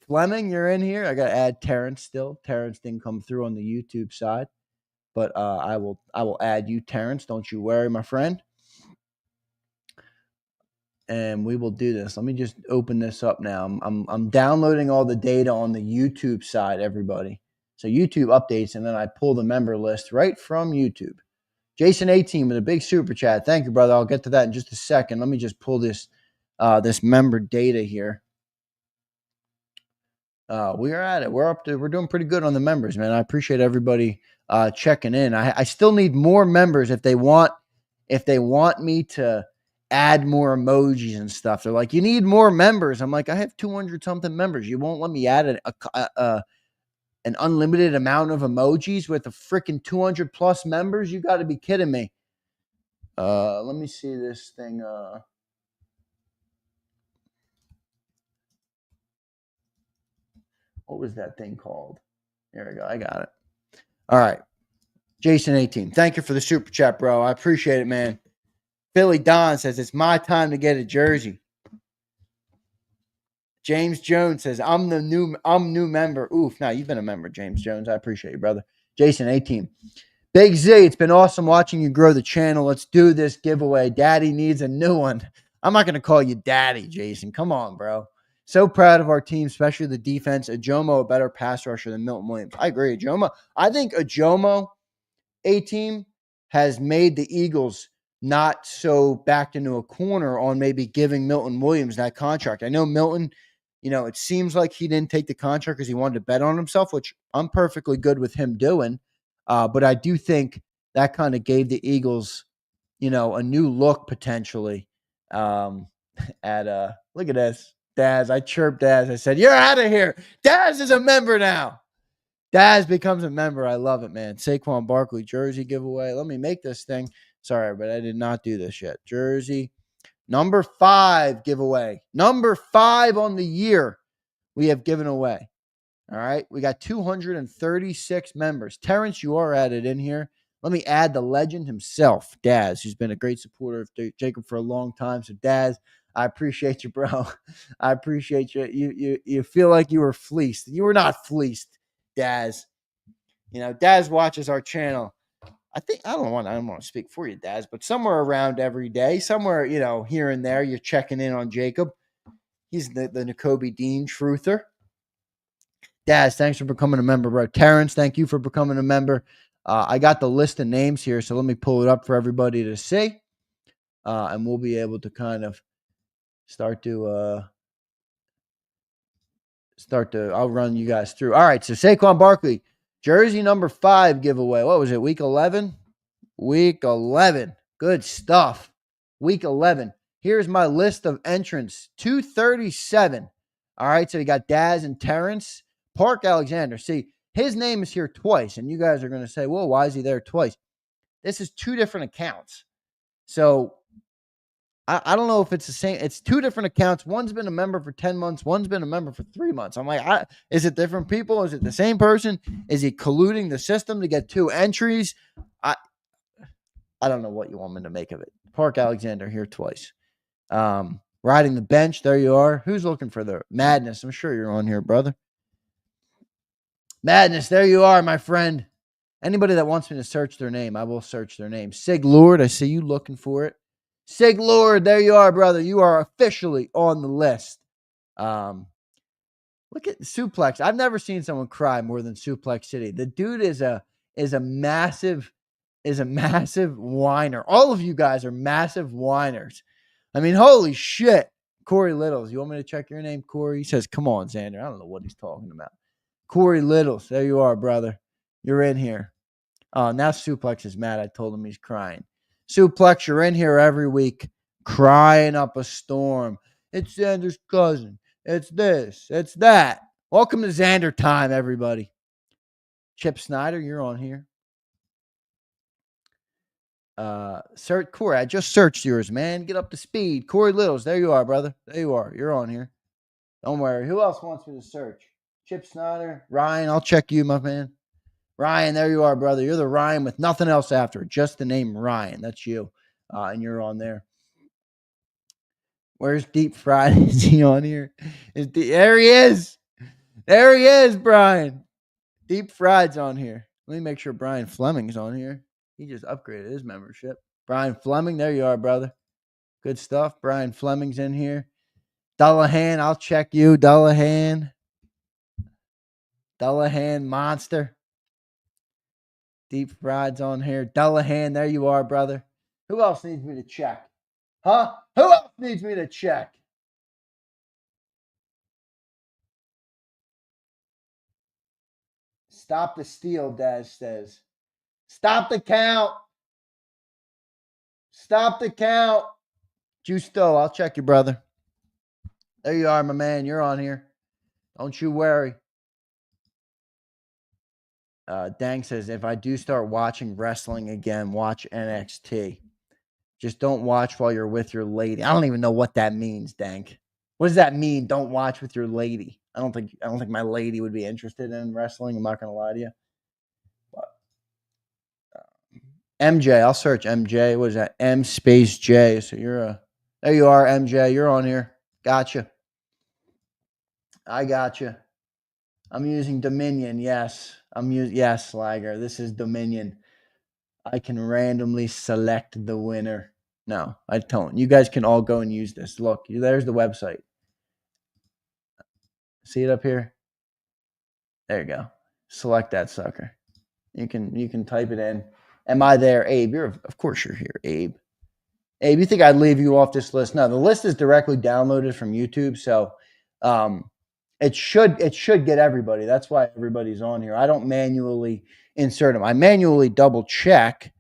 B: Fleming, you're in here. I got to add Terrence still. Terrence didn't come through on the YouTube side, but I will add you, Terrence. Don't you worry, my friend. And we will do this. Let me just open this up now. I'm downloading all the data on the YouTube side, everybody. So YouTube updates, and then I pull the member list right from YouTube. Jason 18 with a big super chat. Thank you, brother. I'll get to that in just a second. Let me just pull this member data here. We are at it. We're doing pretty good on the members, man. I appreciate everybody checking in. I still need more members if they want me to add more emojis and stuff. They're like, you need more members. I'm like, I have 200 something members. You won't let me add an unlimited amount of emojis with a freaking 200 plus members? You got to be kidding me. Let me see this thing. What was that thing called? There we go. I got it. All right. Jason 18. Thank you for the super chat, bro. I appreciate it, man. Philly Don says, it's my time to get a jersey. James Jones says, I'm new member. Oof. Now you've been a member, James Jones. I appreciate you, brother. Jason 18. Big Z, it's been awesome watching you grow the channel. Let's do this giveaway. Daddy needs a new one. I'm not going to call you daddy, Jason. Come on, bro. So proud of our team, especially the defense. Ajomo, a better pass rusher than Milton Williams. I agree, Ajomo. I think Ajomo, A-team, has made the Eagles not so backed into a corner on maybe giving Milton Williams that contract. I know Milton, it seems like he didn't take the contract because he wanted to bet on himself, which I'm perfectly good with him doing. But I do think that kind of gave the Eagles, a new look potentially look at this. Daz, I chirped Daz. I said, you're out of here. Daz is a member now. Daz becomes a member. I love it, man. Saquon Barkley jersey giveaway. Let me make this thing. Sorry, but I did not do this yet. Jersey number 5 giveaway. Number 5 on the year we have given away. All right. We got 236 members. Terrence, you are added in here. Let me add the legend himself, Daz, who's been a great supporter of JAKIB for a long time. So, Daz, I appreciate you, bro. I appreciate you. You feel like you were fleeced. You were not fleeced, Daz. Daz watches our channel. I don't want to speak for you, Daz, but somewhere around every day, somewhere, here and there, you're checking in on JAKIB. He's the N'Kobe Dean truther. Daz, thanks for becoming a member, bro. Terrence, thank you for becoming a member. I got the list of names here, so let me pull it up for everybody to see. And we'll be able to kind of start to I'll run you guys through. All right, so Saquon Barkley, jersey number 5 giveaway. What was it, week 11? Week 11. Good stuff. Week 11. Here's my list of entrants. 237. All right, so you got Daz and Terrence. Park Alexander. See, his name is here twice, and you guys are going to say, well, why is he there twice? This is 2 different accounts. So I don't know if it's the same. It's 2 different accounts. One's been a member for 10 months. One's been a member for 3 months. I'm like, is it different people? Is it the same person? Is he colluding the system to get 2 entries? I don't know what you want me to make of it. Park Alexander here twice. Riding the bench. There you are. Who's looking for the Madness? I'm sure you're on here, brother. Madness. There you are, my friend. Anybody that wants me to search their name, I will search their name. Sig Lord, I see you looking for it. Sig Lord, there you are, brother. You are officially on the list. Look at Suplex. I've never seen someone cry more than Suplex City. The dude is a massive whiner. All of you guys are massive whiners. I mean, holy shit. Corey Littles. You want me to check your name, Corey? He says, come on, Zander. I don't know what he's talking about. Corey Littles. There you are, brother. You're in here. Oh, now Suplex is mad. I told him he's crying. Suplex, you're in here every week crying up a storm. It's Zander's cousin. It's this. It's that. Welcome to Zander time, everybody. Chip Snyder, you're on here. Corey, I just searched yours, man. Get up to speed. Corey Littles, there you are, brother. There you are. You're on here. Don't worry. Who else wants me to search? Chip Snyder. Ryan, I'll check you, my man. Ryan, there you are, brother. You're the Ryan with nothing else after it. Just the name Ryan. That's you. And you're on there. Where's Deep Fried? Is he on here? There he is. There he is, Brian. Deep Fried's on here. Let me make sure Brian Fleming's on here. He just upgraded his membership. Brian Fleming, there you are, brother. Good stuff. Brian Fleming's in here. Dullahan, I'll check you. Dullahan monster. Deep Fried's on here. Dullahan, there you are, brother. Who else needs me to check? Huh? Who else needs me to check? Stop the steal, Daz says. Stop the count. Stop the count. Justo, I'll check you, brother. There you are, my man. You're on here. Don't you worry. Dang says, if I do start watching wrestling again, watch NXT. Just don't watch while you're with your lady. I don't even know what that means, Dank. What does that mean? Don't watch with your lady. I don't think my lady would be interested in wrestling. I'm not gonna lie to you. But, MJ, I'll search MJ. What is that? M space J. So there you are, MJ. You're on here. Gotcha. I gotcha. I'm using Dominion. Yes. Yes, Slagger. This is Dominion. I can randomly select the winner. No, I don't. You guys can all go and use this. Look, there's the website. See it up here? There you go. Select that sucker. You can type it in. Am I there, Abe? Of course you're here, Abe. Abe, you think I'd leave you off this list? No, the list is directly downloaded from YouTube, so it should get everybody. That's why everybody's on here. I don't manually insert them. I manually double check,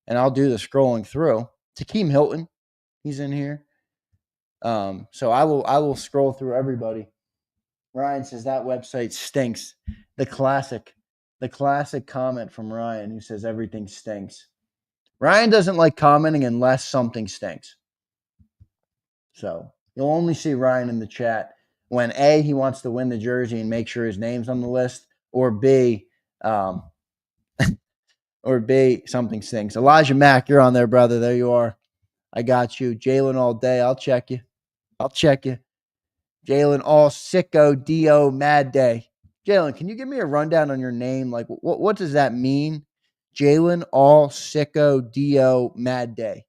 B: and I'll do the scrolling through. Takeem Hilton, he's in here. So I will scroll through everybody. Ryan says that website stinks. The classic comment from Ryan, who says everything stinks. Ryan doesn't like commenting unless something stinks. So you'll only see Ryan in the chat when A, he wants to win the jersey and make sure his name's on the list, or B, or B, something stinks. Elijah Mack, you're on there, brother. There you are. I got you. Jalen all day. I'll check you. Jalen all sicko do mad day. Jalen, can you give me a rundown on your name? Like, what does that mean? Jalen all sicko do mad day.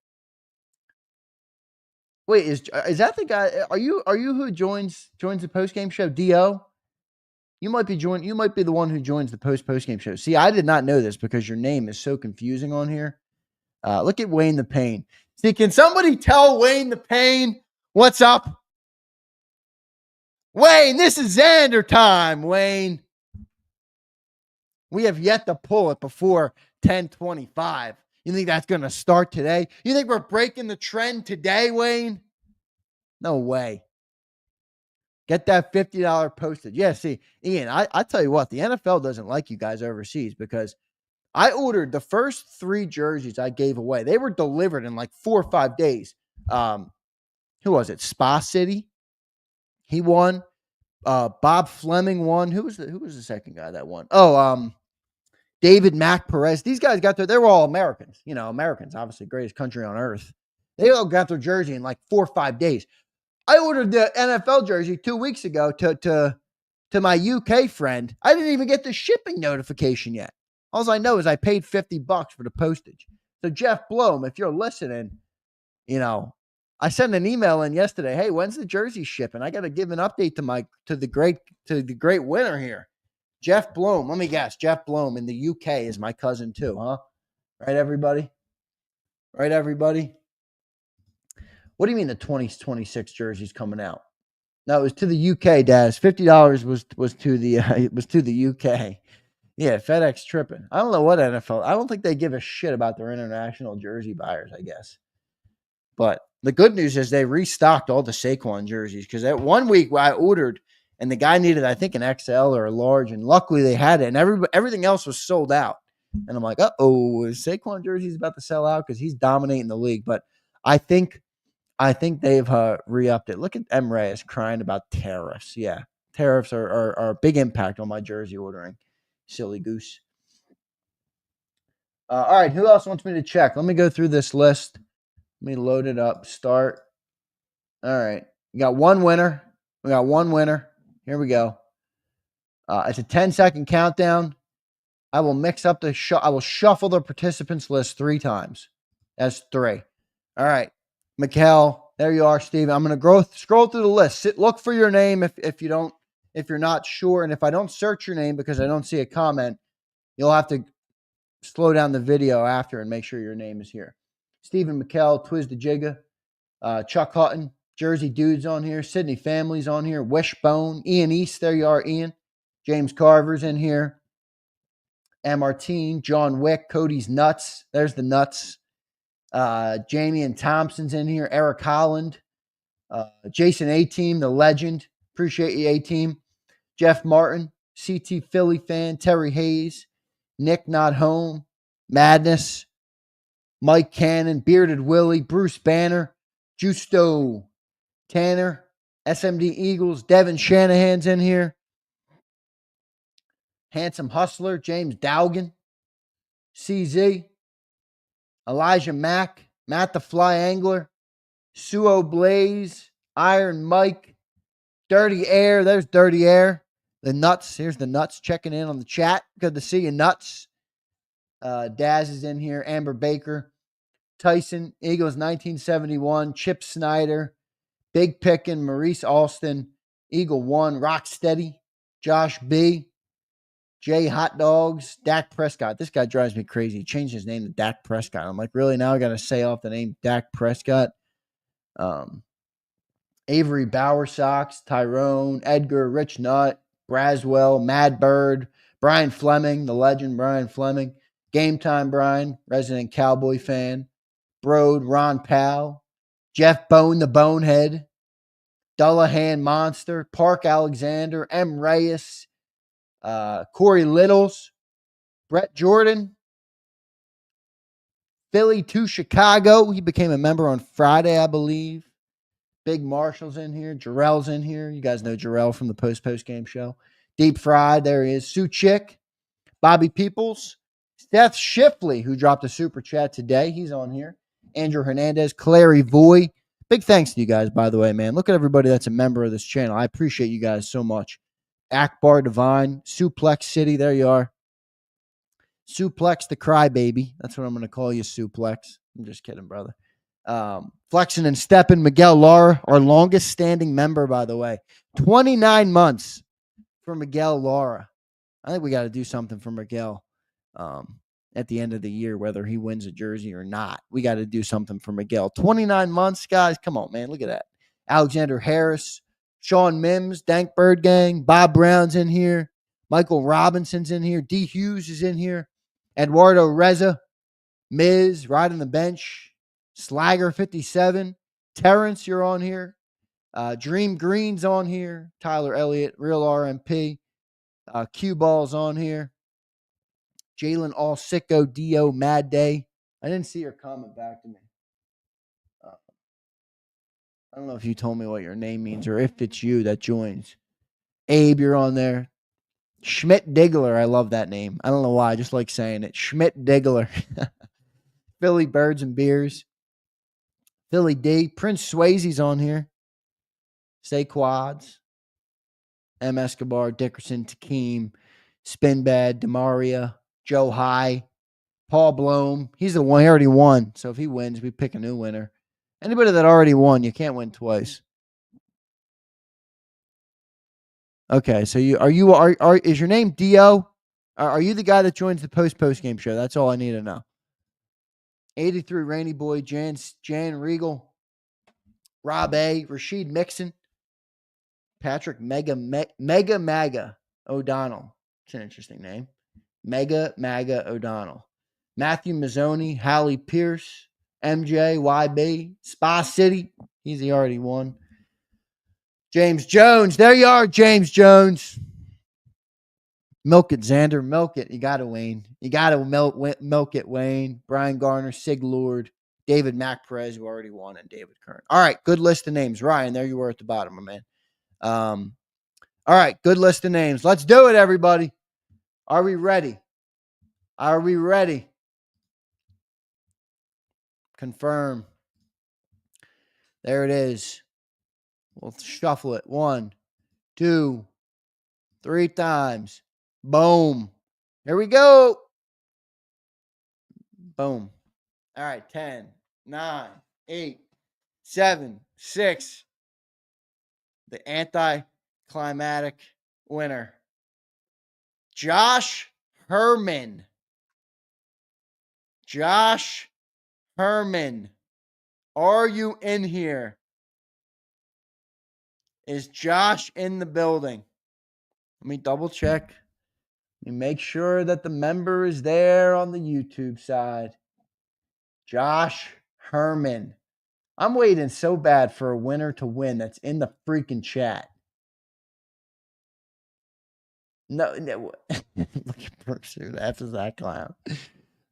B: Wait, is that the guy? Are you who joins the post game show? Do you might be the one who joins the post game show. See, I did not know this because your name is so confusing on here. Look at Wayne the Pain. See, can somebody tell Wayne the Pain what's up? Wayne, this is Zander time, Wayne. We have yet to pull it before 10:25. You think that's going to start today? You think we're breaking the trend today, Wayne? No way. Get that $50 postage. Yeah, see, Ian, I tell you what, the NFL doesn't like you guys overseas because I ordered the first 3 jerseys I gave away. They were delivered in like 4 or 5 days. Who was it? Spa City. He won. Bob Fleming won. Who was the second guy that won? Oh, David Mack Perez. These guys got they were all Americans. You know, Americans, obviously greatest country on earth. They all got their jersey in like 4 or 5 days. I ordered the NFL jersey 2 weeks ago to my UK friend. I didn't even get the shipping notification yet. All I know is I paid $50 for the postage. So Jeff Blome, if you're listening, you know, I sent an email in yesterday. Hey, when's the jersey shipping? I got to give an update to the great winner here, Jeff Blome. Let me guess, Jeff Blome in the UK is my cousin too, huh? Right, everybody. What do you mean the 2026 jersey's coming out? No, it was to the UK, Daz. $50 was to the UK. Yeah, FedEx tripping. I don't know what NFL. I don't think they give a shit about their international jersey buyers, I guess. But the good news is they restocked all the Saquon jerseys because that 1 week I ordered and the guy needed, I think, an XL or a large, and luckily they had it, and everything else was sold out. And I'm like, Saquon jersey's about to sell out because he's dominating the league. But I think they've re-upped it. Look at M. Reyes crying about tariffs. Yeah, tariffs are a big impact on my jersey ordering. Silly goose. All right, who else wants me to check? Let me go through this list. Let me load it up. Start. All right, we got one winner. Here we go. It's a 10-second countdown. I will mix up I will shuffle the participants list 3 times. That's 3. All right. Mikkel, there you are, Steve. I'm going to scroll through the list. Look for your name if you're not sure. And if I don't search your name because I don't see a comment, you'll have to slow down the video after and make sure your name is here. Stephen Mikkel, Twiz the Jigga, Chuck Hutton, Jersey Dudes on here, Sydney Family's on here, Wishbone, Ian East, there you are, Ian. James Carver's in here. M. Martine, John Wick, Cody's Nuts. There's the Nuts. Jamie and Thompson's in here. Eric Holland. Jason A-Team, the legend. Appreciate you, A-Team. Jeff Martin, CT Philly fan. Terry Hayes. Nick Not Home. Madness. Mike Cannon. Bearded Willie. Bruce Banner. Justo Tanner. SMD Eagles. Devin Shanahan's in here. Handsome Hustler. James Dowgan. CZ. Elijah Mack, Matt the Fly Angler, Suo Blaze, Iron Mike, Dirty Air. There's Dirty Air. The Nuts. Here's the Nuts checking in on the chat. Good to see you, Nuts. Daz is in here. Amber Baker, Tyson, Eagles 1971, Chip Snyder, Big Pickin', Maurice Alston, Eagle 1, Rocksteady, Josh B., Jay Hot Dogs, Dak Prescott. This guy drives me crazy. He changed his name to Dak Prescott. I'm like, really? Now I got to say off the name Dak Prescott. Avery Bowersox, Tyrone, Edgar, Rich Nutt, Braswell, Mad Bird, Brian Fleming, the legend Brian Fleming, Game Time Brian, resident Cowboy fan, Brode, Ron Powell, Jeff Bone, the Bonehead, Dullahan Monster, Park Alexander, M. Reyes, Corey Littles, Brett Jordan, Philly to Chicago. He became a member on Friday, I believe. Big Marshall's in here. Jarrell's in here. You guys know Jarrell from the post game show. Deep Fried, there he is. Sue Chick, Bobby Peoples, Seth Shifley, who dropped a super chat today. He's on here. Andrew Hernandez, Clary Voy. Big thanks to you guys, by the way, man. Look at everybody that's a member of this channel. I appreciate you guys so much. Akbar Divine, Suplex City. There you are. Suplex the Crybaby. That's what I'm going to call you, Suplex. I'm just kidding, brother. Flexing and Stepping, Miguel Lara, our longest standing member, by the way. 29 months for Miguel Lara. I think we got to do something for Miguel at the end of the year, whether he wins a jersey or not. We got to do something for Miguel. 29 months, guys. Come on, man. Look at that. Alexander Harris, Sean Mims, Dank Bird Gang, Bob Brown's in here. Michael Robinson's in here. D. Hughes is in here. Eduardo Reza, Miz, riding the bench. Slagger 57. Terrence, you're on here. Dream Green's on here. Tyler Elliott, Real RMP. Q Ball's on here. Jalen All Sicko, Dio, Mad Day. I didn't see your comment back to me. I don't know if you told me what your name means or if it's you that joins. Abe, you're on there. Schmidt Diggler, I love that name. I don't know why, I just like saying it. Schmidt Diggler. Philly Birds and Beers. Philly D. Prince Swayze's on here. Say Quads. M. Escobar, Dickerson, Takeem, Spinbad, Demaria, Joe High, Paul Bloom. He's the one. He already won. So if he wins, we pick a new winner. Anybody that already won, you can't win twice. Okay, so is your name Dio? Are you the guy that joins the post game show? That's all I need to know. 83 Rainy Boy, Jan Regal, Rob A, Rashid Mixon, Patrick Mega O'Donnell. It's an interesting name. Mega Maga O'Donnell. Matthew Mazzoni, Hallie Pierce, MJ, YB, Spa City. He's already won. James Jones. There you are, James Jones. Milk it, Zander. Milk it. You got to, Wayne. You got to milk it, Wayne. Brian Garner, Sig Lord, David Mac Perez, who already won, and David Kern. All right, good list of names. Ryan, there you were at the bottom, my man. All right, good list of names. Let's do it, everybody. Are we ready? Are we ready? Confirm. There it is. We'll shuffle it. 1, 2, 3 times. Boom. Here we go. Boom. All right. 10, 9, 8, 7, 6. The anticlimactic winner. Josh Herman. Josh Herman. Are you in here? Is Josh in the building? Let me double check. Let me make sure that the member is there on the YouTube side. Josh Herman. I'm waiting so bad for a winner to win that's in the freaking chat. No. Look at Pursuit after that clown.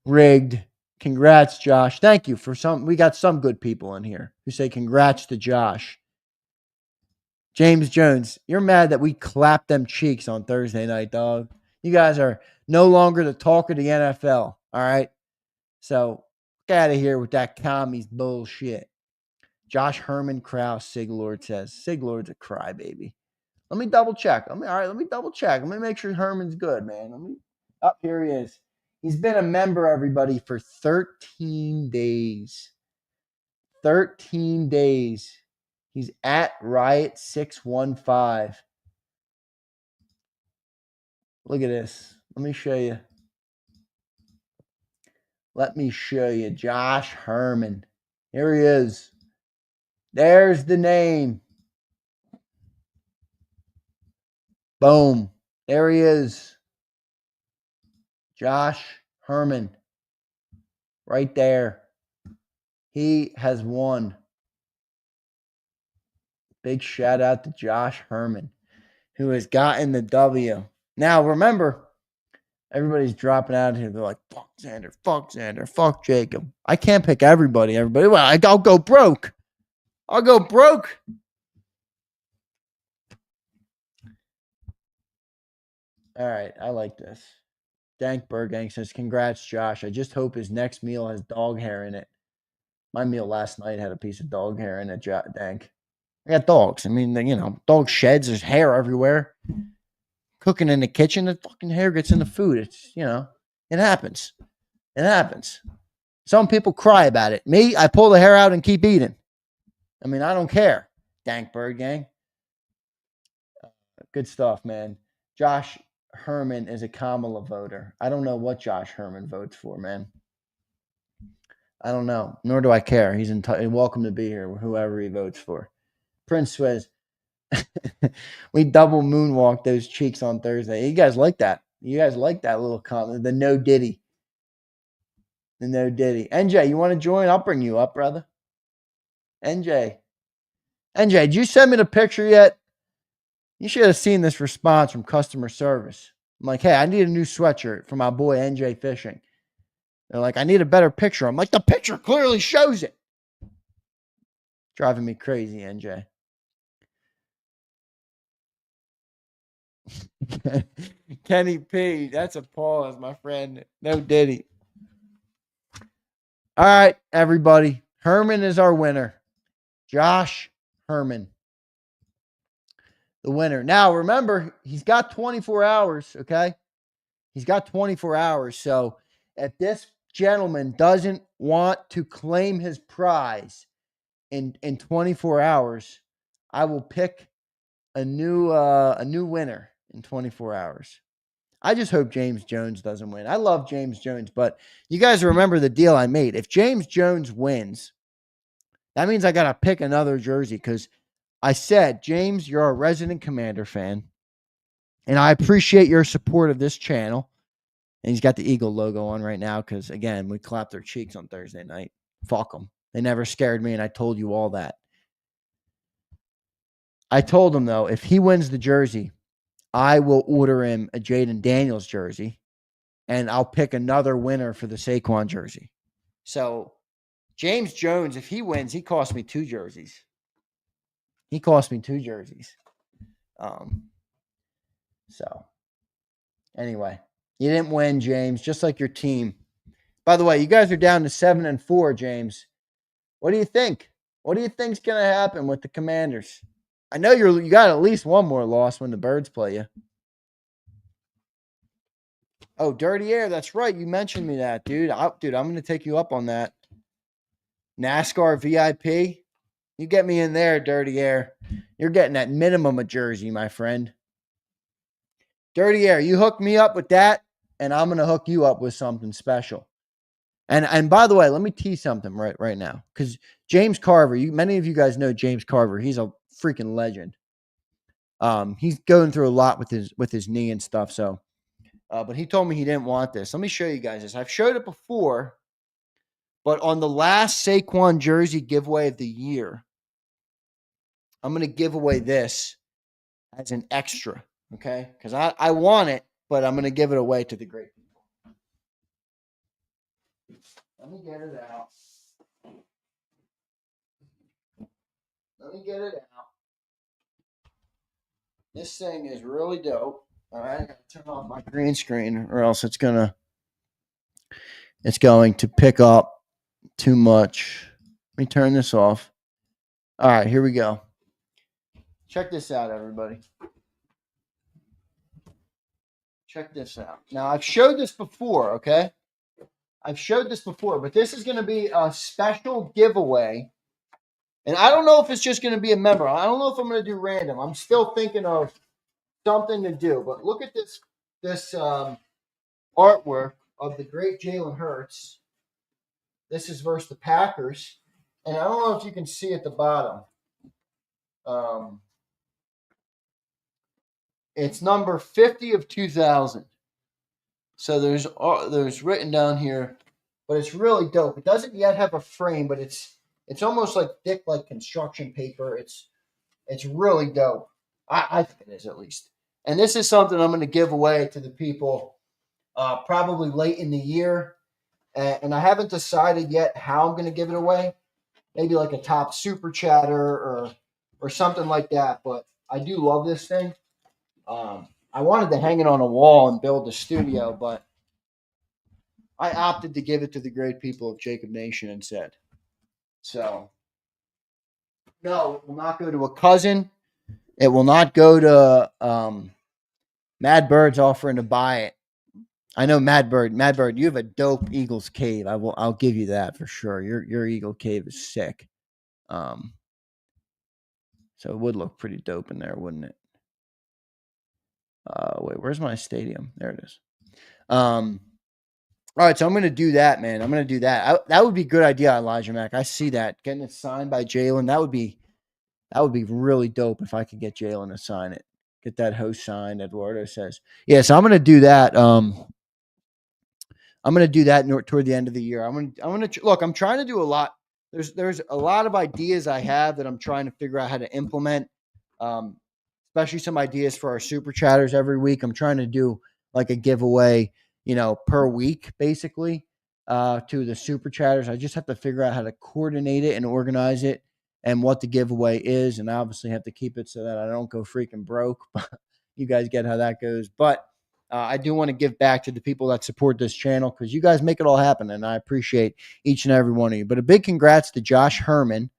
B: Rigged. Congrats, Josh. Thank you for some. We got some good people in here who say congrats to Josh. James Jones, you're mad that we clapped them cheeks on Thursday night, dog. You guys are no longer the talk of the NFL, all right? So get out of here with that commies bullshit. Josh Herman Krause, Sig Lord says. Sig Lord's a crybaby. Let me double check. Let me double check. Let me make sure Herman's good, man. Here he is. He's been a member, everybody, for 13 days. 13 days. He's at Riot 615. Look at this. Let me show you. Josh Herman. Here he is. There's the name. Boom. There he is. Josh Herman. Right there. He has won. Big shout out to Josh Herman, who has gotten the W. Now, remember, everybody's dropping out of here. They're like, fuck Zander, fuck Zander, fuck JAKIB. I can't pick everybody. Well, I'll go broke. All right, I like this. Dank Bergang says, congrats, Josh. I just hope his next meal has dog hair in it. My meal last night had a piece of dog hair in it, Dank. I got dogs. I mean, dog sheds. There's hair everywhere. Cooking in the kitchen, the fucking hair gets in the food. It's, it happens. It happens. Some people cry about it. Me, I pull the hair out and keep eating. I mean, I don't care. Dank Bird Gang. Good stuff, man. Josh Herman is a Kamala voter. I don't know what Josh Herman votes for, man. I don't know. Nor do I care. He's welcome to be here, whoever he votes for. Prince says, we double moonwalk those cheeks on Thursday. You guys like that? You guys like that little comment? The no diddy. The no diddy. NJ, you want to join? I'll bring you up, brother. NJ, did you send me the picture yet? You should have seen this response from customer service. I'm like, hey, I need a new sweatshirt for my boy NJ Fishing. They're like, I need a better picture. I'm like, the picture clearly shows it. Driving me crazy, NJ. Kenny P, that's a pause, my friend. No diddy. All right, everybody. Herman is our winner. Josh Herman. The winner. Now, remember, he's got 24 hours, okay? He's got 24 hours. So if this gentleman doesn't want to claim his prize in 24 hours, I will pick a new winner in 24 hours. I just hope James Jones doesn't win. I love James Jones, but you guys remember the deal I made. If James Jones wins, that means I got to pick another jersey because I said, James, you're a resident Commander fan, and I appreciate your support of this channel. And he's got the Eagle logo on right now because, again, we clapped their cheeks on Thursday night. Fuck them. They never scared me, and I told you all that. I told him, though, if he wins the jersey, I will order him a Jaden Daniels jersey, and I'll pick another winner for the Saquon jersey. So, James Jones, if he wins, he cost me 2 jerseys. He cost me 2 jerseys. So, anyway, you didn't win, James, just like your team. By the way, you guys are down to 7-4, James. What do you think? What do you think's going to happen with the Commanders? I know you got at least one more loss when the Birds play you. Oh, Dirty Air, that's right. You mentioned me that, dude. I'm going to take you up on that. NASCAR VIP. You get me in there, Dirty Air. You're getting that minimum a jersey, my friend. Dirty Air, you hook me up with that, and I'm going to hook you up with something special. And by the way, let me tease something right now, because James Carver, many of you guys know James Carver. He's a freaking legend. He's going through a lot with his knee and stuff. So, but he told me he didn't want this. Let me show you guys this. I've showed it before, but on the last Saquon jersey giveaway of the year, I'm going to give away this as an extra, okay? Because I want it, but I'm going to give it away to the great people. Let me get it out. This thing is really dope. All right, I got to turn off my green screen, or else it's going to pick up too much. Let me turn this off. All right, here we go. Check this out, everybody. Check this out. Now, I've showed this before, okay? But this is going to be a special giveaway. And I don't know if it's just going to be a member. I don't know if I'm going to do random. I'm still thinking of something to do. But look at this artwork of the great Jalen Hurts. This is versus the Packers. And I don't know if you can see at the bottom. It's number 50 of 2000. So there's written down here, but it's really dope. It doesn't yet have a frame, but it's almost like thick, like construction paper. It's really dope. I think it is, at least. And this is something I'm going to give away to the people probably late in the year. And I haven't decided yet how I'm going to give it away. Maybe like a top super chatter or something like that. But I do love this thing. I wanted to hang it on a wall and build a studio, but I opted to give it to the great people of JAKIB Nation instead. So, no, it will not go to a cousin. It will not go to Mad Bird's offering to buy it. I know Mad Bird, you have a dope Eagles cave. I'll give you that for sure. Your Eagle cave is sick. So it would look pretty dope in there, wouldn't it? Wait, where's my stadium? There it is. All right, so I'm going to do that, man. I'm going to do that. That would be a good idea, Elijah Mack. I see that. Getting it signed by Jalen, that would be really dope if I could get Jalen to sign it. Get that host signed, Eduardo says. Yeah, so I'm going to do that. I'm going to do that toward the end of the year. I'm going to look, I'm trying to do a lot. There's a lot of ideas I have that I'm trying to figure out how to implement. Especially some ideas for our super chatters every week. I'm trying to do like a giveaway, per week, basically, to the super chatters. I just have to figure out how to coordinate it and organize it and what the giveaway is. And I obviously have to keep it so that I don't go freaking broke. You guys get how that goes. But I do want to give back to the people that support this channel because you guys make it all happen. And I appreciate each and every one of you. But a big congrats to Josh Herman,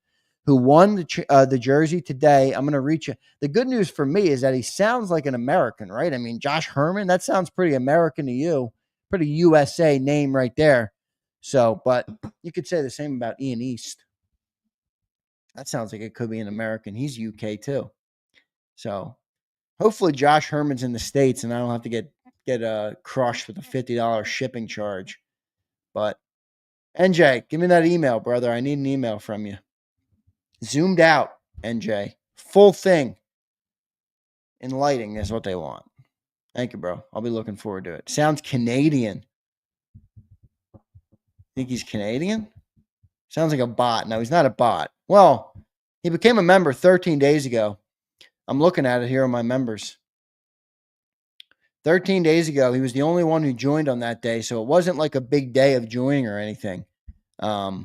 B: who won the jersey today. I'm going to reach you. The good news for me is that he sounds like an American, right? I mean, Josh Herman, that sounds pretty American to you. Pretty USA name right there. So, but you could say the same about Ian East. That sounds like it could be an American. He's UK too. So hopefully Josh Herman's in the States and I don't have to get crushed with a $50 shipping charge. But NJ, give me that email, brother. I need an email from you. Zoomed out, NJ. Full thing. In lighting is what they want. Thank you, bro. I'll be looking forward to it. Sounds Canadian. Think he's Canadian? Sounds like a bot. No, he's not a bot. Well, he became a member 13 days ago. I'm looking at it here on my members. 13 days ago, he was the only one who joined on that day, so it wasn't like a big day of joining or anything. I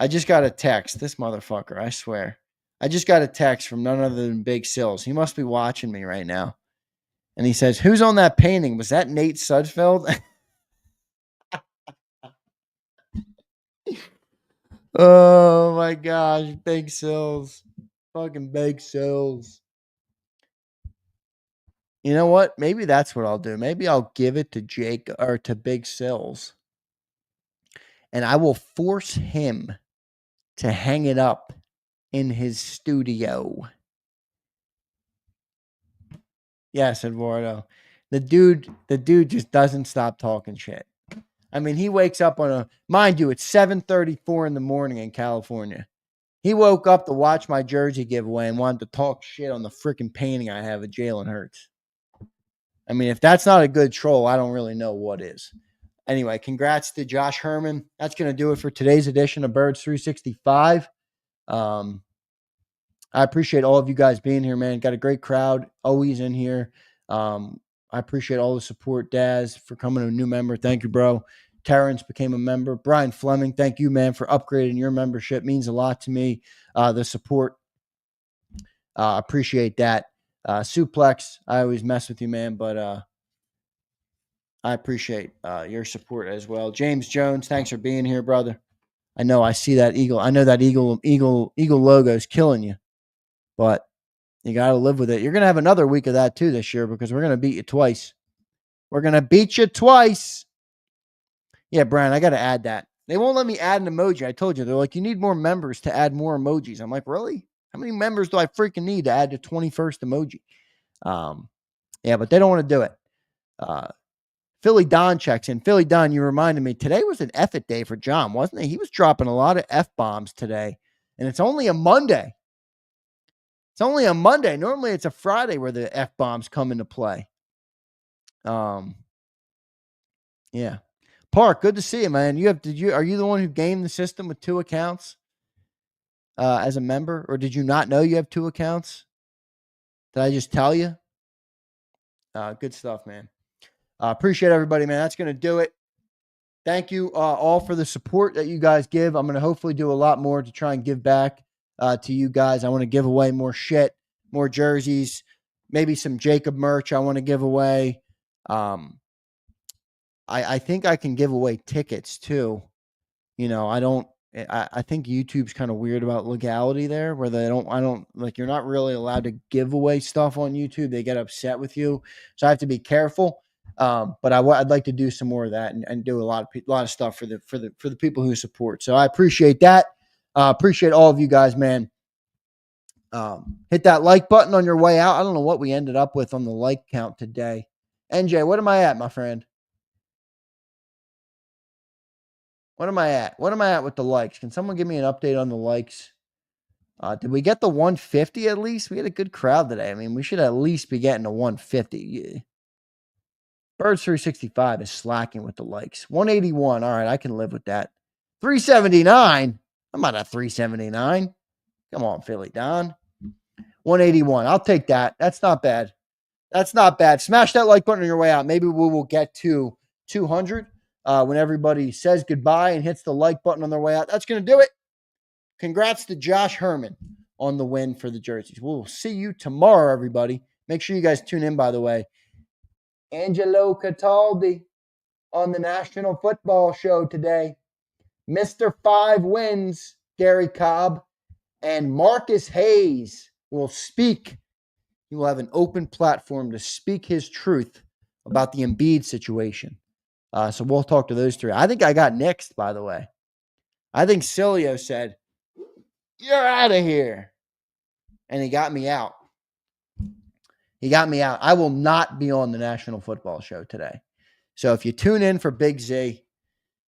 B: just got a text. This motherfucker, I swear. I just got a text from none other than Big Sills. He must be watching me right now. And he says, who's on that painting? Was that Nate Sudfeld? Oh, my gosh. Big Sills. Fucking Big Sills. You know what? Maybe that's what I'll do. Maybe I'll give it to Jake or to Big Sills. And I will force him to hang it up in his studio. Yes, Eduardo. The dude just doesn't stop talking shit. I mean, he wakes up mind you, it's 7:34 in the morning in California. He woke up to watch my jersey giveaway and wanted to talk shit on the freaking painting I have of Jalen Hurts. I mean, if that's not a good troll, I don't really know what is. Anyway, congrats to Josh Herman. That's going to do it for today's edition of Birds 365. I appreciate all of you guys being here, man. Got a great crowd always in here. I appreciate all the support. Daz, for coming a new member. Thank you, bro. Terrence became a member. Brian Fleming, thank you, man, for upgrading your membership. Means a lot to me. The support. Appreciate that. Suplex, I always mess with you, man, but I appreciate your support as well. James Jones, thanks for being here, brother. I know I see that eagle. I know that eagle logo is killing you, but you got to live with it. You're going to have another week of that too this year because we're going to beat you twice. We're going to beat you twice. Yeah, Brian, I got to add that. They won't let me add an emoji. I told you. They're like, you need more members to add more emojis. I'm like, really? How many members do I freaking need to add the 21st emoji? Yeah, but they don't want to do it. Philly Don checks in. Philly Don, you reminded me, today was an F-it day for John, wasn't it? He was dropping a lot of F-bombs today, and it's only a Monday. It's only a Monday. Normally it's a Friday where the F-bombs come into play. Yeah. Park, good to see you, man. Are you the one who gamed the system with 2 accounts as a member, or did you not know you have 2 accounts? Did I just tell you? Good stuff, man. Appreciate everybody, man. That's going to do it. Thank you all for the support that you guys give. I'm going to hopefully do a lot more to try and give back to you guys. I want to give away more shit, more jerseys, maybe some JAKIB merch I want to give away. I think I can give away tickets too. You know, I think YouTube's kind of weird about legality there, where you're not really allowed to give away stuff on YouTube. They get upset with you. So I have to be careful. But I'd like to do some more of that and do a lot of stuff for the people who support. So I appreciate that. Appreciate all of you guys, man. Hit that like button on your way out. I don't know what we ended up with on the like count today. NJ, what am I at, my friend? What am I at? What am I at with the likes? Can someone give me an update on the likes? Did we get the 150 at least? We had a good crowd today. I mean, we should at least be getting to 150. Yeah. Birds 365 is slacking with the likes. 181. All right, I can live with that. 379. I'm not at 379. Come on, Philly Don. 181. I'll take that. That's not bad. That's not bad. Smash that like button on your way out. Maybe we will get to 200 when everybody says goodbye and hits the like button on their way out. That's going to do it. Congrats to Josh Herman on the win for the jerseys. We'll see you tomorrow, everybody. Make sure you guys tune in, by the way. Angelo Cataldi on the National Football Show today. Mr. 5 wins, Gary Cobb, and Marcus Hayes will speak. He will have an open platform to speak his truth about the Embiid situation. So we'll talk to those three. I think I got next, by the way. I think Cilio said, "You're out of here." And he got me out. He got me out. I will not be on the National Football Show today. So if you tune in for Big Z,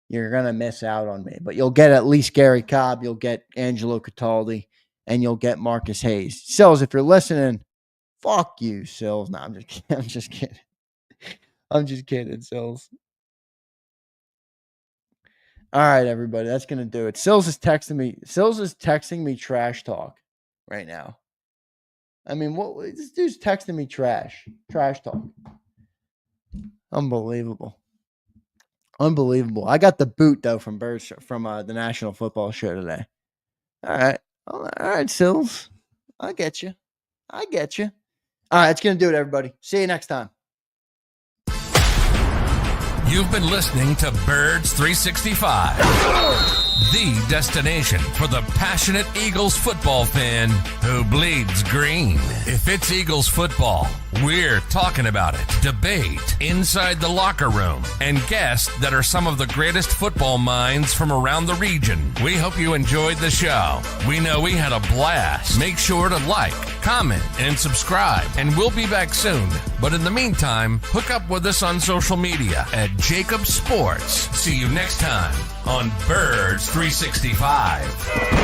B: you're going to miss out on me. But you'll get at least Gary Cobb, you'll get Angelo Cataldi, and you'll get Marcus Hayes. Sills, if you're listening, fuck you, Sills. No, I'm just kidding. I'm just kidding. I'm just kidding, Sills. All right, everybody. That's going to do it. Sills is texting me. Sills is texting me trash talk right now. I mean, what this dude's texting me trash talk. Unbelievable. Unbelievable. I got the boot though from the National Football Show today. All right, Sills. I get you. All right, that's gonna do it, everybody. See you next time.
J: You've been listening to Birds 365, the destination for the passionate Eagles football fan who bleeds green. If it's Eagles football, we're talking about it. Debate inside the locker room and guests that are some of the greatest football minds from around the region. We hope you enjoyed the show. We know we had a blast. Make sure to like, comment, and subscribe, and we'll be back soon. But in the meantime, hook up with us on social media at JAKIB Sports. See you next time on Birds 365.